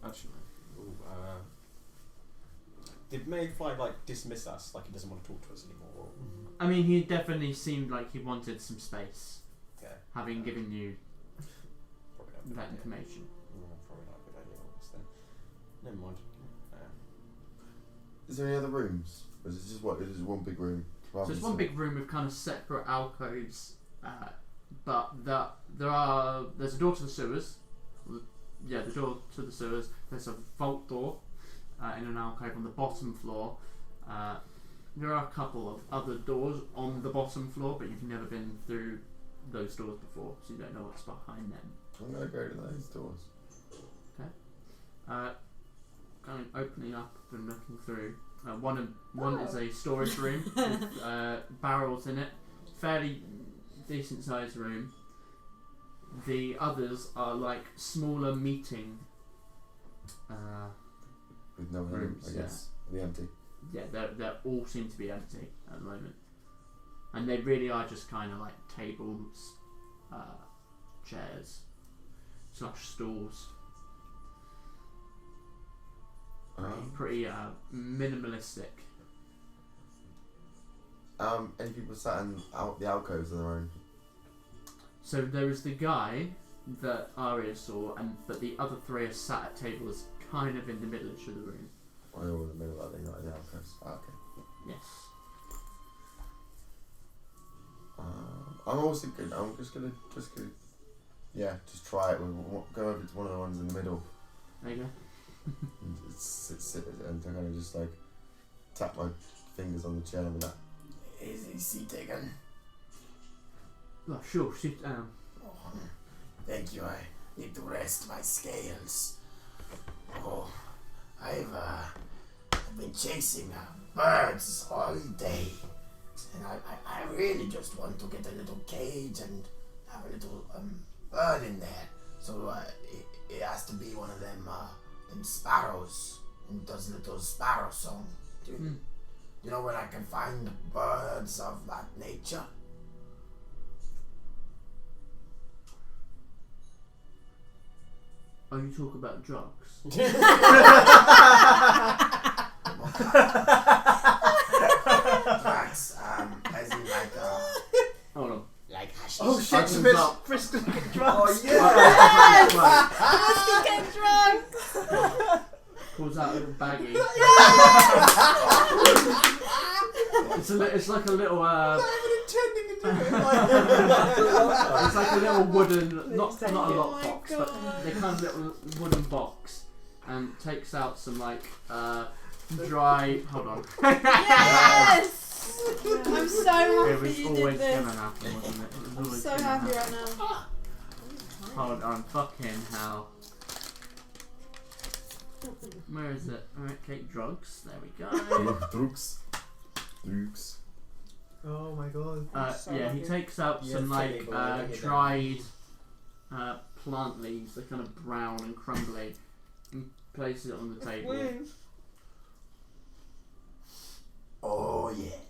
Actually, did Mayfly like dismiss us? Like he doesn't want to talk to us anymore? I mean, he definitely seemed like he wanted some space, Okay. having given you Probably not a good that idea. information. Probably not a good idea. All this then. Never mind. Is there any other rooms? Or is it just what? Is it just one big room? So it's one big room with kind of separate alcoves, but there's a door to the sewers. the door to the sewers. There's a vault door in an alcove on the bottom floor. There are a couple of other doors on the bottom floor, but you've never been through those doors before, so you don't know what's behind them. I'm gonna go to those doors. Kind of opening up and looking through. One is a storage room with barrels in it. Fairly decent sized room. The others are like smaller meeting With no room, rooms. I guess. The empty. Yeah, they all seem to be empty at the moment, and they really are just kind of like tables, chairs, / stools. Pretty minimalistic. Any people sat in the alcoves on their own? So there is the guy that Arya saw, but the other three are sat at tables kind of in the middle of the room. I know in the middle of the alcoves. Okay. Yes. I'm also good. I'm just gonna just try it. Go over to one of the ones in the middle. There you go. And sit and kind of just like tap my fingers on the chair and that. Is his seat taken? Oh, sure, sit down. Oh, thank you. I need to rest my scales. Oh, I've been chasing birds all day, and I really just want to get a little cage and have a little bird in there. So it has to be one of them sparrows who does little sparrow song. Do you know where I can find birds of that nature? Oh, you talk about drugs? Drugs, as in like Hold on. like hashish. Oh shit, Frisco getting drunk. Oh Let's get drunk. Pulls out a little baggie. It's like a little. It's like a little wooden, not a lockbox, but they kind of little wooden box, and takes out some like dry. Hold on. Yes! I'm so It happy was you always did this. gonna happen, wasn't it? It was I'm always so gonna happy happen. right now. Hold on, fucking hell. Where is it? Alright, Kate, drugs. There we go. Drugs. Oh my god. Yeah, he takes out Yeah, some like funny, but I think it dried plant leaves. They're kind of brown and crumbly, and places it on the table. Oh yeah.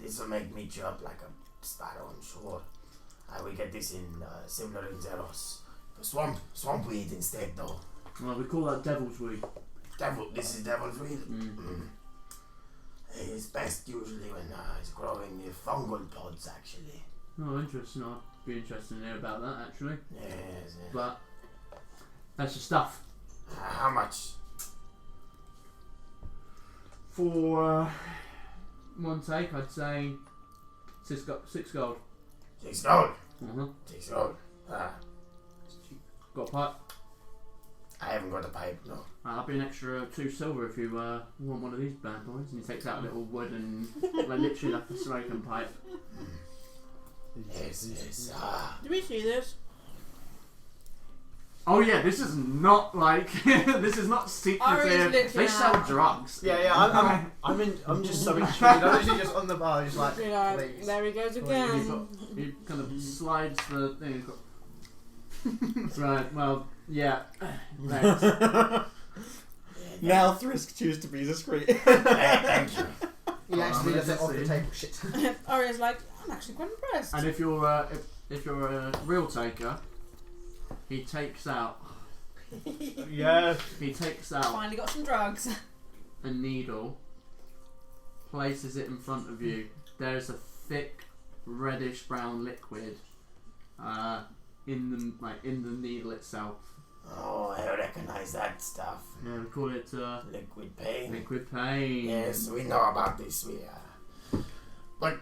This will make me chirp like a sparrow, I'm sure. We get this in similar in Zeros. Swamp weed instead though. Well, we call that devil's weed. This is devil's weed. Mm. It's best usually when it's growing the fungal pods actually. Oh, interesting. I'd be interested to hear about that actually. Yes. But that's the stuff. How much? For one take, I'd say 6 gold. 6 gold. 6 gold. Got a pipe? I haven't got a pipe, no. I'll be an extra 2 silver if you want one of these bad boys. And he takes out a little wooden, like literally like a smoking pipe. Yes. Did we see this? Oh yeah, this is not like this is not secretive. They sell drugs. Yeah. I'm just so intrigued. I'm literally just on the bar, just like, please. There he goes again. He kind of slides the thing. Right. Well, yeah. Thanks. Now Thrisk choose to be discreet. Thank you. He actually does it off the table. Shit. Arya's like, I'm actually quite impressed. And if you're a real taker, he takes out. Yeah. He takes out Finally got some drugs. a needle, places it in front of you. There's a thick reddish brown liquid in the needle itself. Oh, I recognize that stuff. Yeah, we call it Liquid pain. liquid pain. Yes, we know about this. But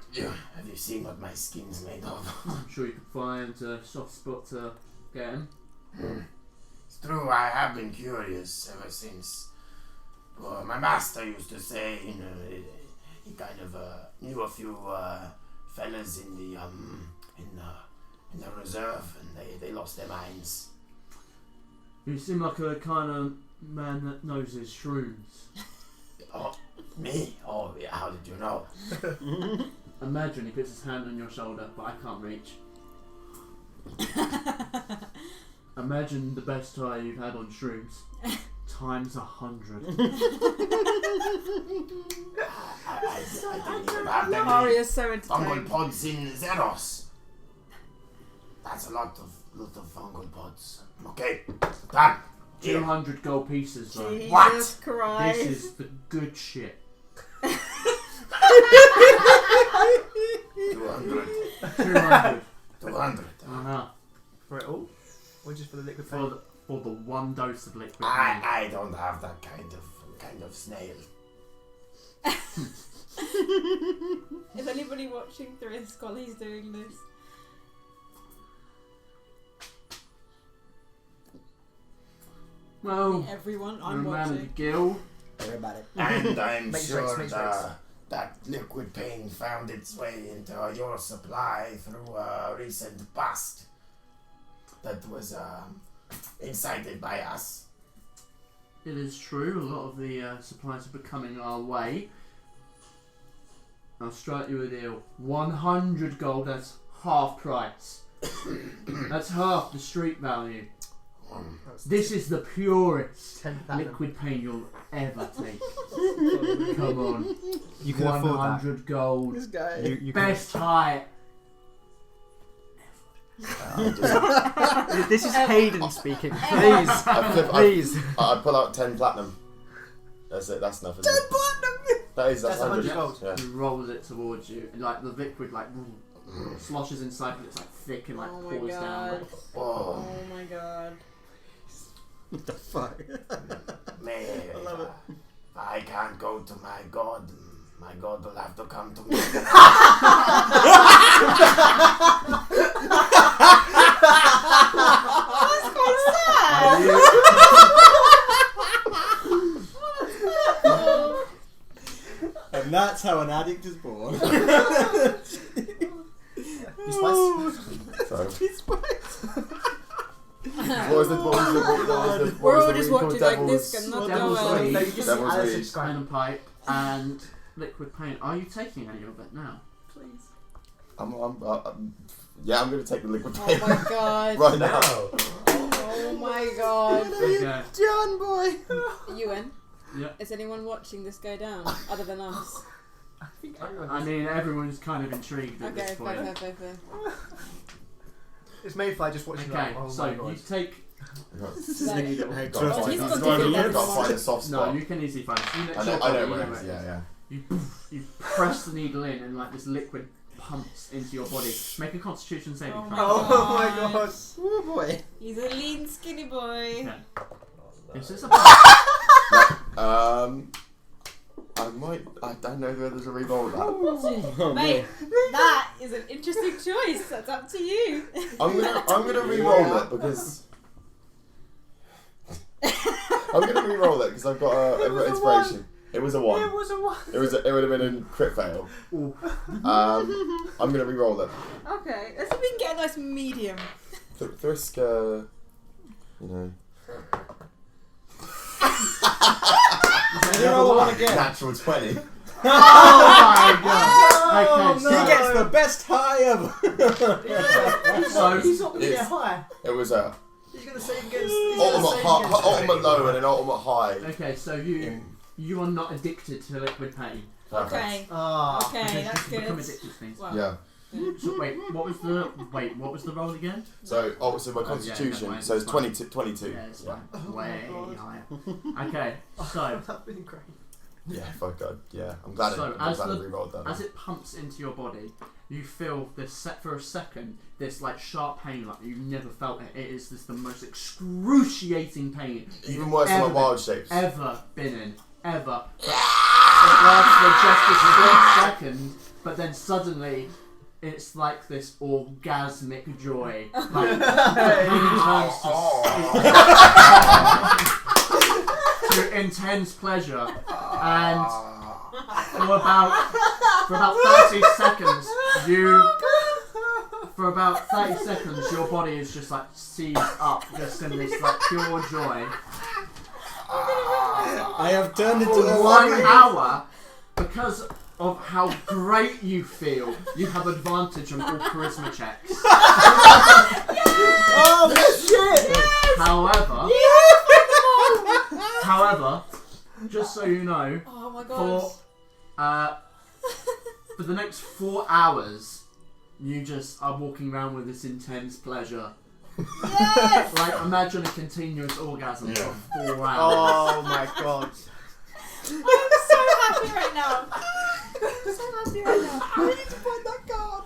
have you seen what my skin's made of? I'm sure you can find a soft spot to get him. It's true, I have been curious ever since. Well, my master used to say, he kind of knew a few fellas in the reserve, and they lost their minds. You seem like a kind of man that knows his shrooms. Oh, me? Oh, yeah, how did you know? Imagine he puts his hand on your shoulder, but I can't reach. Imagine the best high you've had on shrooms. Times 100. I didn't even have that many Aria's so fungal entertained. pods in Zeros. That's a lot of fungal pods. Okay, done. 200 gold pieces though. Jesus What? Christ. This is the good shit. 200. 200. 200. Uh-huh. For it all? Or just for the liquid For paint? the 1 dose of liquid paint. I don't have that kind of snail. Is anybody watching Thrisk while he's doing this? Well, Everyone, you're a I'm man of the watching. guild. Don't worry about it. And I'm Makes sure sense, makes sense. that liquid paint found its way into your supply through a recent bust that was incited by us. It is true, a lot of the supplies are becoming our way. I'll strike you a deal. 100 gold, that's half price. That's half the street value. This is the purest 10 platinum. liquid paint you'll ever take. Come on. You can afford that. 100 gold. This guy. You can Best high. This is Hayden speaking. Please. I pull out 10 platinum. That's it. That's enough. 10 platinum. That's 100 gold. Yeah. He rolls it towards you, and like the liquid sloshes inside, but it's like thick and like Oh my pours down. god. Oh, Oh my god. What the fuck? man. I love it. I can't go to my god. My god will have to come to me. That's quite sad. And that's how an addict is born. You spice? So, Spice. what was the We're all just weed called? watching like this and not Devil's going. Weed. No, you just see Devil's Alice Weed. and Skyrim. Pen and pipe and liquid paint. Are you taking any of it now? Please. I'm going to take the liquid Oh paint my god. right now. Oh my god. Okay. John boy. Ewan, Yeah. is anyone watching this go down other than us? I think everyone I mean, everyone's kind of intrigued at Okay, this point. fair. It's Mayfly just watching Okay, like, oh so my you god. take the needle. Hey, Gotta Oh, find- he's got gotta different find- levels. gotta find a soft No, spot. you can easily find it. You I know literally- where it is. you know Yeah. You press the needle in, and like this liquid pumps into your body. Make a Constitution saving Oh throw. my Oh my god. Oh boy. He's a lean, skinny boy. Okay. Is this a I don't know whether to re-roll that. Oh, Mate, that is an interesting choice. That's up to you. I'm gonna re-roll it because I've got a inspiration. It was a 1. It was a 1. It would have been a crit fail. I'm gonna re-roll it. Okay, let's see if we can get a nice medium. Thrisk, you know. Roll one again. Natural 20. Oh my god! Okay, He gets the best high ever. so He's not going to It's- get higher. It was He's going to save against. he's gonna ultimate save high, against ultimate low and an ultimate high. okay, so you are not addicted to liquid paint. Perfect. Okay, Ah. okay, that's You become good. addicted to things. Wow. Yeah. So what was the roll again? So obviously my constitution. never So it's mind, 22. Yeah, it's Yeah. fine. Way God. higher. Okay, so That'd been great. Yeah. Fuck God. Yeah. I'm glad So I as re-rolled that. as it pumps into your body, you feel this for a second, this like sharp pain like you've never felt it. It is the most excruciating pain Even worse than my ever- wild shapes. ever been in. Ever. But lasts for just a split second, but then suddenly it's like this orgasmic joy. Like, it turns to intense pleasure. And for about 30 seconds, your body is just like seized up, just in this like pure joy. I have turned into For 1 hour, because of how great you feel, you have advantage on all charisma checks. Oh shit! However, just so you know, Oh my god. for the next 4 hours, you just are walking around with this intense pleasure. Yes! Like, imagine a continuous orgasm for 4 hours. Oh my god. I'm so happy right now. I'm so happy right now. I need to find that card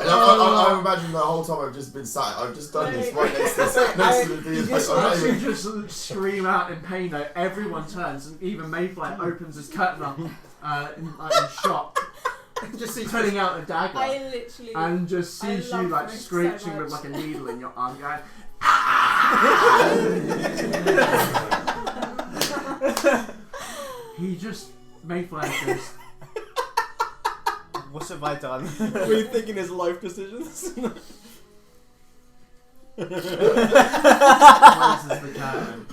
I imagine the whole time I've just been sat. I've just done this right next to the As you just scream out in pain, though, everyone turns, and even Mayfly opens his curtain up in shock, just pulling out a dagger, I literally. and just sees you like Frank so screeching much. with like a needle in your arm, going. He just Mayfly just. What have I done? rethinking his life decisions. Closes the curtain.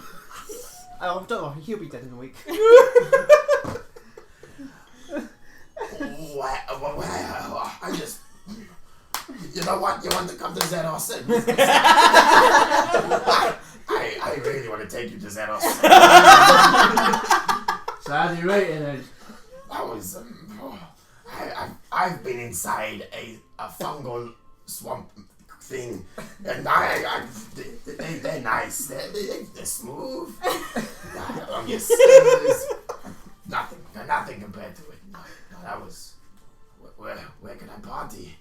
Oh, don't worry, he'll be dead in a week. I just... You know what? You want to come to Xenos? I really want to take you to Xenos. So how do you rate it then? I was... I've been inside a fungal swamp thing, and they're nice. They're smooth. Nothing compared to it. No, that was where can I party?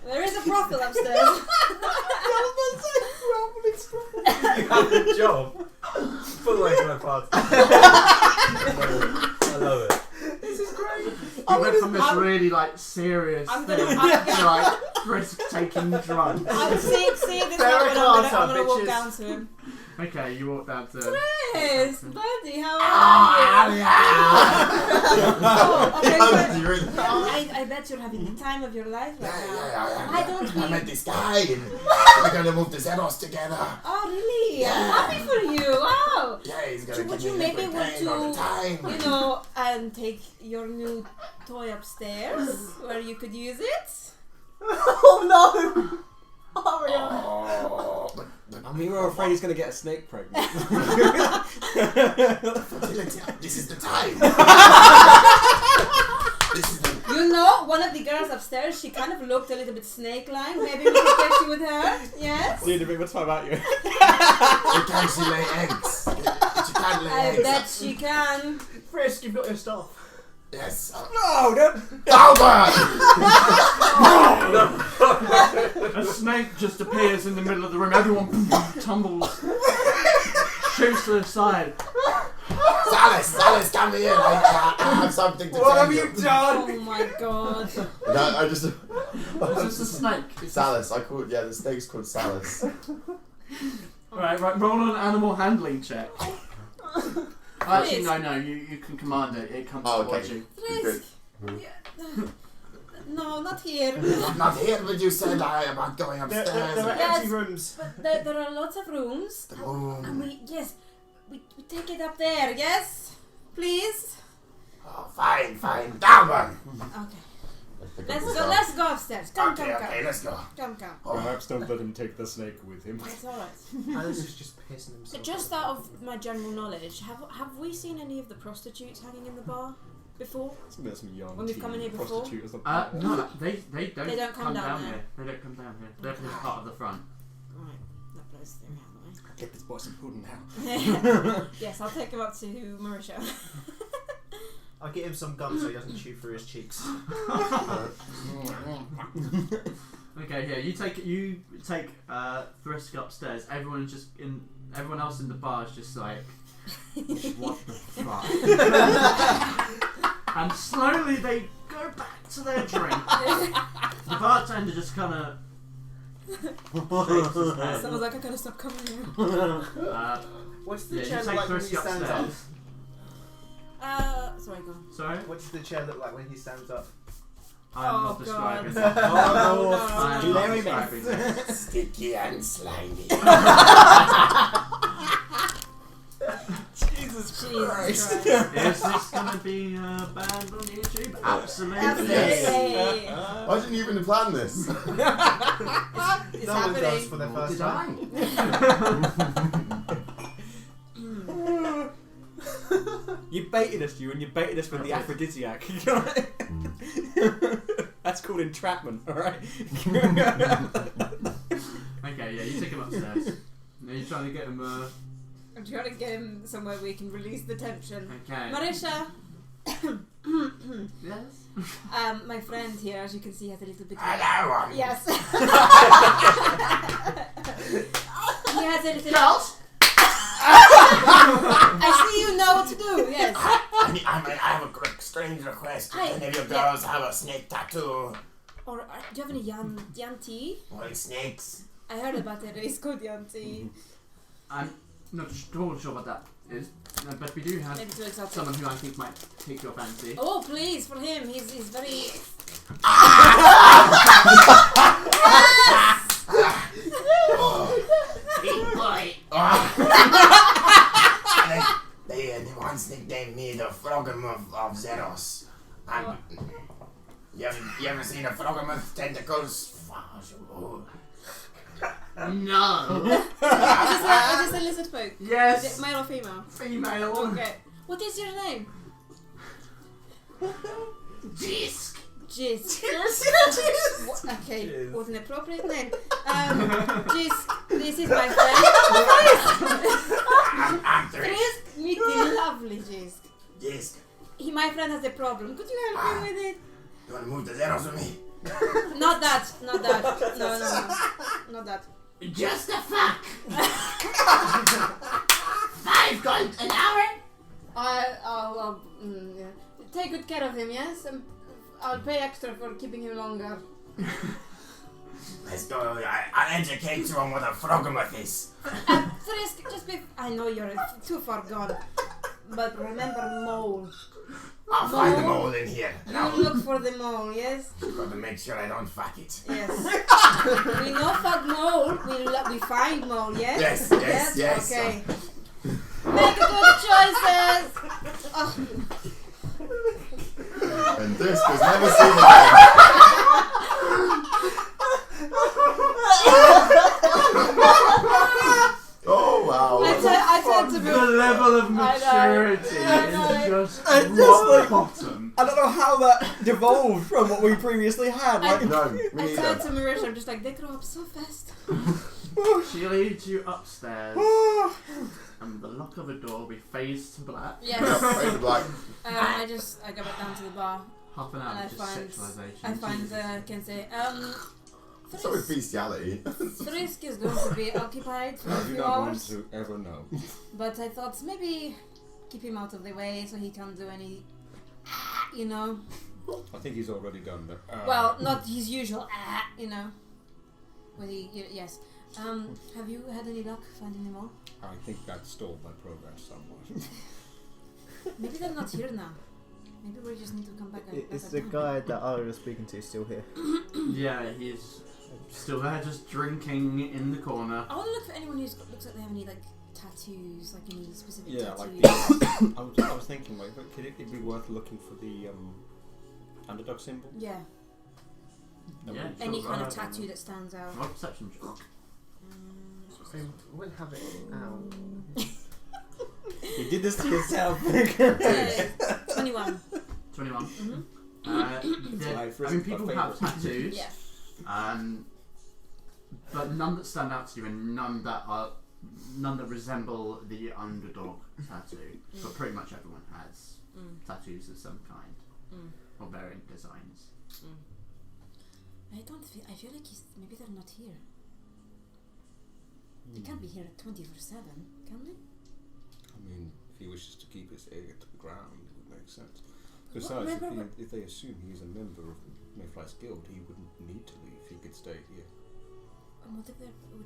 There is a brothel upstairs. You have a job. Full way to my party. I love it. This is great. You went from this really like serious I'm thing gonna- to like risk-taking drugs. I'm seeing this Ferra moment. I'm Carta, gonna walk bitches. down to him. Okay, you walk down to. Yes, buddy, how are you? I bet you're having the time of your life right now. Why don't we? I met this guy, and we're gonna move to Xenos together. Oh, really? Yeah. I'm happy for you. Wow. Yeah, he's gonna Would give you me maybe every want pain all the to, time. you know, take your new toy upstairs where you could use it? Oh no! Aria! Oh, but I mean, we're afraid he's going to get a snake pregnant. fertility. This is the time. This is the. You know, one of the girls upstairs, she kind of looked a little bit snake-like. Maybe we could get you with her. Yes? Dude, what's about you? Can she lay eggs? She can't lay I eggs. bet she can. Frisk, you've got your stuff. Yes. No, don't. Albert! A snake just appears in the middle of the room. Everyone tumbles, shoots to the side. Salis, come here. I have something to tell you. What have you done? Oh my god. No, I just. It's just a snake. It's Salis, I called. Yeah, the snake's called Salis. Right, roll an animal handling check. Actually, no, you can command it. It comes towards you. Good. No, not here. Not here, but you said about going There upstairs. are Yes. empty rooms. But there are lots of rooms. And we take it up there, yes? Please? Oh, fine. Down one. Okay. Let's go upstairs. Come. Okay, let's go. Come. Perhaps don't let him take the snake with him. It's alright. Alice is just pissing himself. Just out of my general knowledge, have we seen any of the prostitutes hanging in the bar before? There's some young When we've come in here before? prostitute or something. No, they don't come down here. there. They don't come down here. They're just part of the front. Right, that blows the theory out of the Get this boy some pudding now. way. Yes, I'll take him up to Marisha. I get him some gum so he doesn't chew through his cheeks. Okay, here you take Thrisk upstairs. Everyone else in the bar is just like, what the fuck? And slowly they go back to their drink. The bartender just kind of shakes his head. Someone's like, I gotta stop coming here. What's the Yeah, chair you look take like when he Thrisk stands up? upstairs. Sorry, go on. Sorry? What does the chair look like when he stands up? I'm Oh, not describing God. that. Oh, no. I'm not Larry describing that. Sticky and slimy. Jesus Jesus Christ. Is this gonna be banned on YouTube? Absolutely. Absolutely. Why didn't you even plan this? It's No one does happening. for their Nor first did time. You baited us, and you baited us with the aphrodisiac. That's called entrapment, alright? Okay, yeah, you take him upstairs. Now you're trying to get him. I'm trying to get him somewhere we can release the tension. Okay. Marisha, Yes. my friend here, as you can see, has a little bit. Hello. Yes. He has a little. Girls. I see you know what to do. Yes. I have a strange request. Hi. Any of you girls have a snake tattoo? Or do you have any Yanti? Well, snakes. I heard about it. It's called Yanti. I'm not totally sure what that is, but we do have Maybe too exotic. someone who I think might take your fancy. Oh please, for him. He's very. Big boy. They once nicknamed me the Frogum of Zeros. You ever seen a Frogum with tentacles? No. Is this a lizard folk? Is Yes. it male or female? Female. Okay. What is your name? Disc. Jisk. Okay, what an appropriate name. Jisk, this is my friend. I'm Thrisk. Frisk, meet the lovely Jisk. Jisk. My friend has a problem. Could you help him with it? You want to move to Zeros with me? Not that. No. Not that. Just a fuck. 5 gold an hour. I'll yeah. Take good care of him, yes? I'll pay extra for keeping him longer. Let's go. I'll educate you on what a Frogum is. Frisk, I know you're too far gone. But remember mole. I'll find the mole in here. You look for the mole, yes? Got to make sure I don't fuck it. Yes. We know fuck mole. We find mole, yes? Yes. Okay. Make good choices. Oh. And this was never seen again. Oh wow. I tend to be. The level of I know. maturity I know. is just I just rock like- bottom. I don't know how that devolved from what we previously had. Like, No, me I turned to neither. Marisha, I'm just like, they grow up so fast. She leads you upstairs, and with the lock of a door, we phase to black. Yes. Fade to black. I go back down to the bar. Half an And hour I of just find- sexualization. I find can say So with bestiality. Frisk is going to be occupied for a You're few not going hours, to ever know. but I thought maybe keep him out of the way so he can't do any, you know. I think he's already done that. Well, not his usual, you know. Yes. Have you had any luck finding them all? I think that stole my progress somewhat. Maybe they're not here now. Maybe we just need to come back. Is back the down. guy that I was speaking to still here? Yeah, he's still there, just drinking in the corner. I want to look for anyone who looks like they have any like tattoos, like any specific yeah, like tattoos. I was thinking, like, could it be worth looking for the underdog symbol? Yeah, Yeah, any sure, kind of right. tattoo that stands out. What perception check? I wouldn't have it out. You did this to yourself. 21. 21. Mm-hmm. Yeah, I mean, people have tattoos, Yeah. but none that stand out to you, and none that resemble the underdog tattoo, Mm. but pretty much everyone has Mm. tattoos of some kind Mm. or varying designs. Mm. I feel like maybe they're not here. They can't be here 24/7, can they? I mean, if he wishes to keep his ear to the ground, it would make sense. What- Besides, remember if they assume he's a member of Mayfly's guild, he wouldn't need to leave. He could stay here. what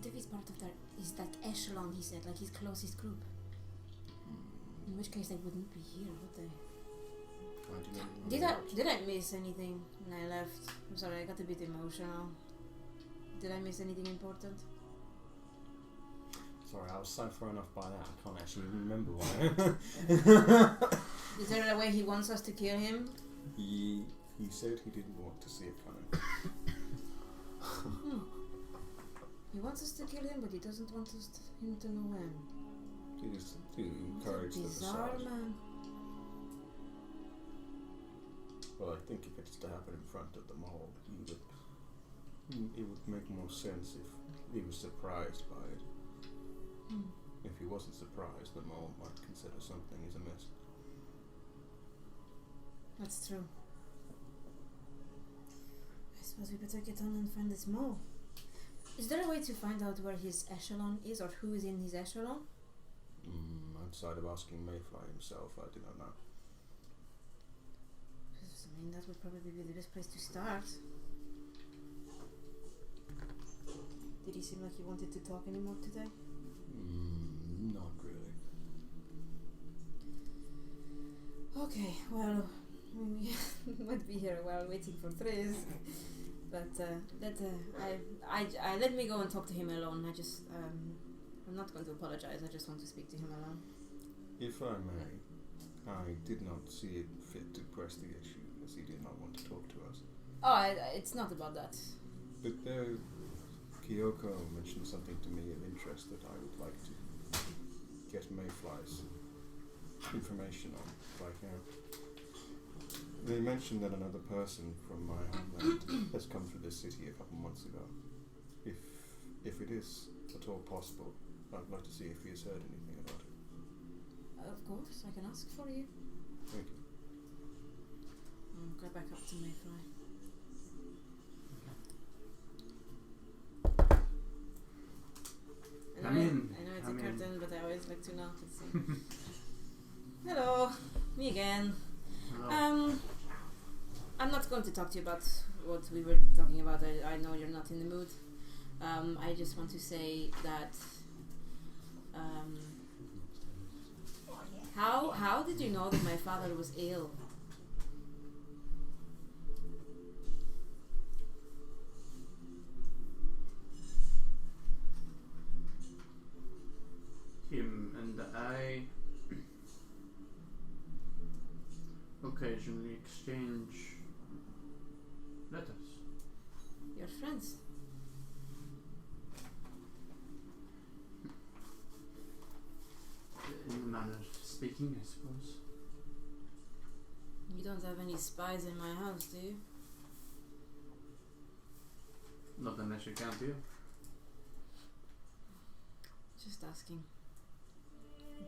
if he's part of is that echelon he said, like his closest group? In which case they wouldn't be here, would they? Did I miss anything when I left? I'm sorry, I got a bit emotional. Did I miss anything important? Sorry, I was so thrown off by that, I can't actually remember why. Is there a way he wants us to kill him? He said he didn't want to see it coming. He wants us to kill him, but he doesn't want him to know when. It is to encourage the Bizarre facade. man. Well, I think if it's to happen in front of them all, it would make more sense if he was surprised by it. If he wasn't surprised, the mole might consider something is amiss. That's true. I suppose we better get on and find this mole. Is there a way to find out where his echelon is, or who is in his echelon? Outside of asking Mayfly himself, I do not know. I mean, that would probably be the best place to start. Did he seem like he wanted to talk anymore today? Not really. Okay, well, we might be here a while waiting for Threes, but let me go and talk to him alone. I'm not going to apologize. I just want to speak to him alone. If I may, I did not see it fit to press the issue, as he did not want to talk to us. Oh, it's not about that. But Kyoko mentioned something to me of interest that I would like to get Mayfly's information on, if I can. They mentioned that another person from my homeland has come through this city a couple months ago. If it is at all possible, I'd like to see if he has heard anything about it. Of course, I can ask for you. Thank you. I'll go back up to Mayfly. I know it's a curtain, but I always like to knock and see. Hello, me again. Hello. I'm not going to talk to you about what we were talking about. I know you're not in the mood. I just want to say that. How did you know that my father was ill? Him and I occasionally exchange letters. Your friends. In a manner of speaking, I suppose. You don't have any spies in my house, do you? Not unless you count you. Just asking.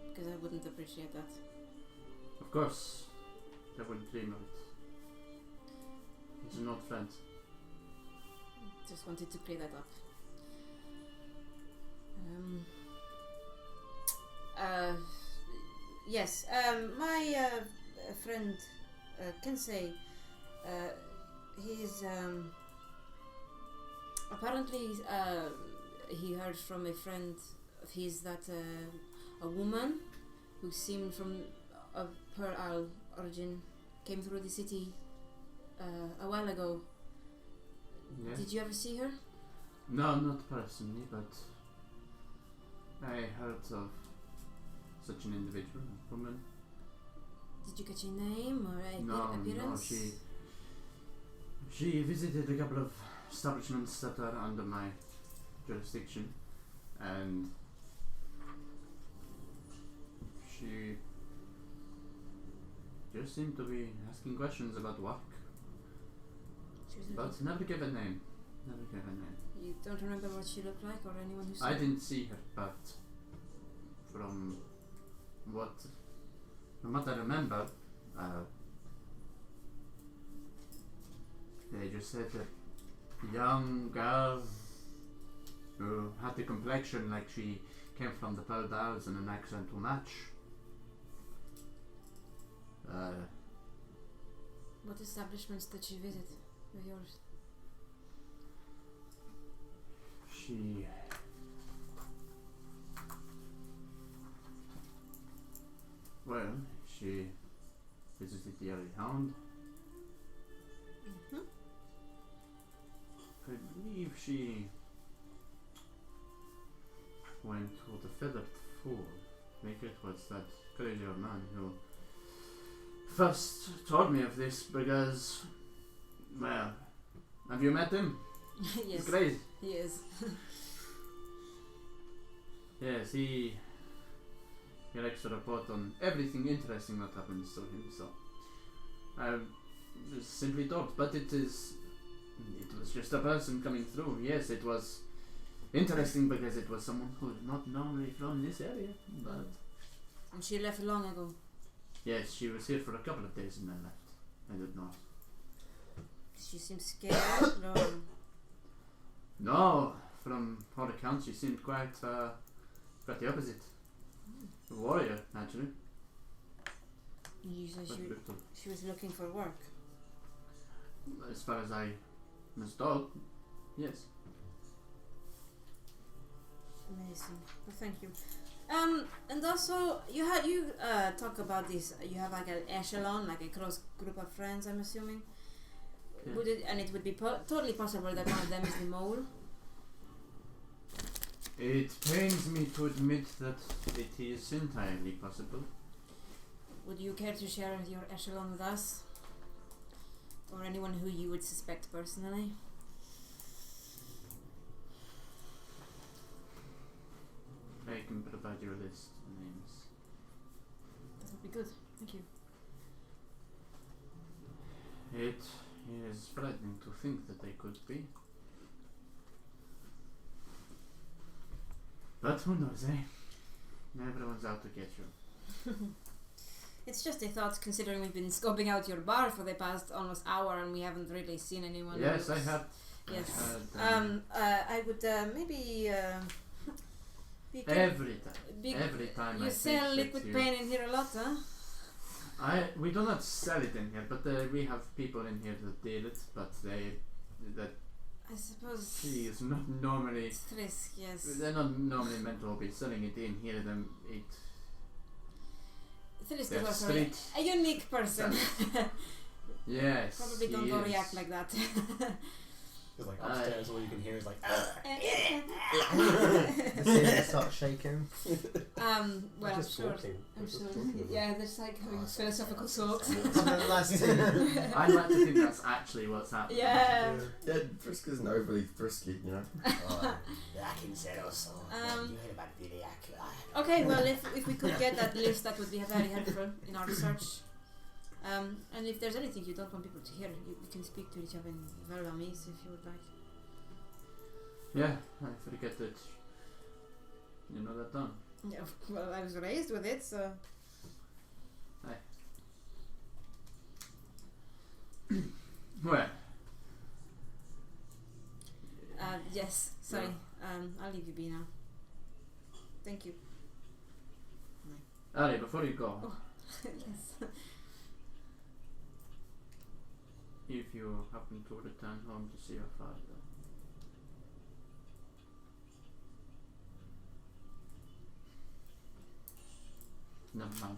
Because I wouldn't appreciate that. Of course, I wouldn't dream of it. He's an old friend. Just wanted to clear that up. Yes, my friend Kensei, he's apparently he heard from a friend of his that a woman who seemed from a Pearl origin came through the city a while ago. Yeah. Did you ever see her? No, not personally, but I heard of such an individual, a woman. Did you catch a name or a No, appearance? she visited a couple of establishments that are under my jurisdiction, and she just seemed to be asking questions about work, She was but never gave a name. Never gave a name. You don't remember what she looked like or anyone who saw I her? didn't see her, but from from what I remember, they just said that young girl who had the complexion like she came from the Pearl Downs and an accent to match. What establishments did she visit with yours? She visited the Early Hound. Mm-hmm. I believe she went to the Feathered Fool. I think it was that crazy old man who first told me of this because, well, have you met him? Yes. He's crazy. He is. Yes, he likes to report on everything interesting that happens to him, so I was simply told, but it was just a person coming through. Yes, it was interesting because it was someone who's not normally from this area, but... And she left long ago. Yes, she was here for a couple of days and then left. I don't know. She seems scared. No, from all accounts, she seemed quite the opposite. A warrior, actually. You said she was looking for work. As far as I was told, yes. Amazing. Well, thank you. And also you talk about this. You have like an echelon, like a close group of friends. I'm assuming. Yeah. And it would be totally possible that one of them is the mole. It pains me to admit that it is entirely possible. Would you care to share your echelon with us? Or anyone who you would suspect personally? I can provide you a list of names. That would be good. Thank you. It is frightening to think that they could be. But who knows, eh? Everyone's out to get you. It's just a thought, considering we've been scoping out your bar for the past almost hour and we haven't really seen anyone. Yes, I have. Yes. I I would maybe. every time You I sell think liquid that you- paint in here a lot, huh? We do not sell it in here, but we have people in here that deal it. But I suppose. she is not normally. It's risk, yes. They're not normally meant to be selling it in here. Thrisk they're is also street a unique person. Yes. Probably don't he go is. react like that. Because like upstairs, all you can hear is like. They start shaking. Well, I'm just sure. talking. I'm We're just sure. talking about Yeah, they're just like having philosophical talks. The last two. I'd like to think that's actually what's happening. Yeah. Yeah, Frisk isn't overly frisky, you know. I can say also. You heard about Billy Okay, well, if we could get that list, that would be very helpful in our research. And if there's anything you don't want people to hear, we can speak to each other in Val-Aeria if you would like. Yeah, I forget that. You know that tongue. Yeah, well, I was raised with it, so. Well. Yes, sorry. I'll leave you be now. Thank you. Alright, before you go, Yes. if you happen to return home to see your father, never mind.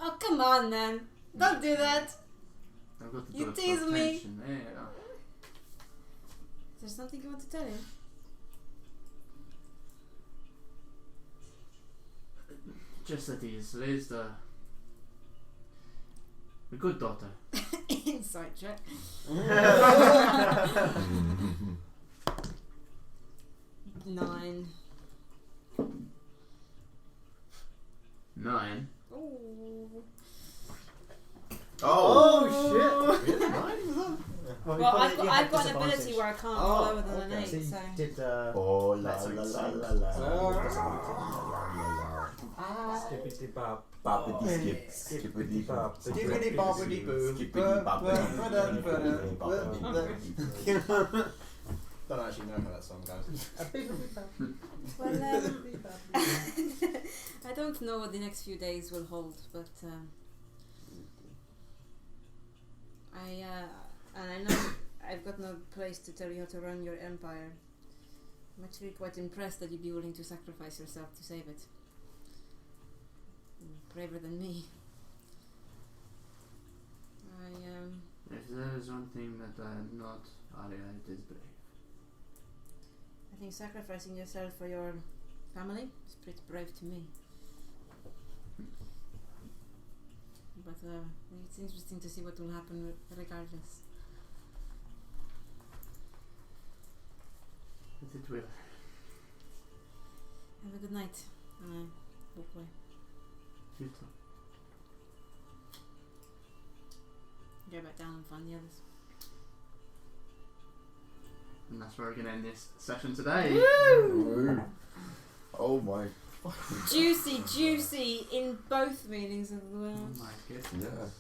Oh, come on, then. Don't do that. I've got to You do it for tease me. attention. Yeah. Is there something you want to tell him? Just that he's raised a good daughter. Inside check. 9. 9. Ooh. Oh, shit! Well, I've got an ability where I can't roll lower than an 8, So you so. did Oh la That's la like la six. la la. Skippity bop. Boppity skip. Skippity bop. Skippity boppity boo. Skippity boppity. Don't actually know how that song goes. Well, I don't know what the next few days will hold, but I know I've got no place to tell you how to run your empire. I'm actually quite impressed that you'd be willing to sacrifice yourself to save it. Braver than me. If there is one thing that I am not, Aria, it is brave. I think sacrificing yourself for your family is pretty brave to me. But it's interesting to see what will happen regardless. But it will. Have a good night. And I walk away. You too. Go back down and find the others. And that's where we're going to end this session today. Woo! Oh my. Juicy in both meanings of the Oh word. my goodness.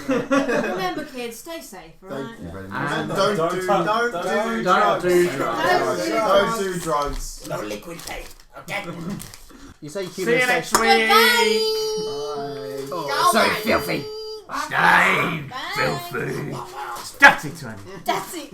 Yeah. Remember, kids, stay safe, alright? Thank you very much. And Don't do drugs. Don't do drugs. No liquid tape, okay? You say you keep See you it next safe. week. Bye. So filthy. Stay Bye. filthy. Dirty 20. That's it.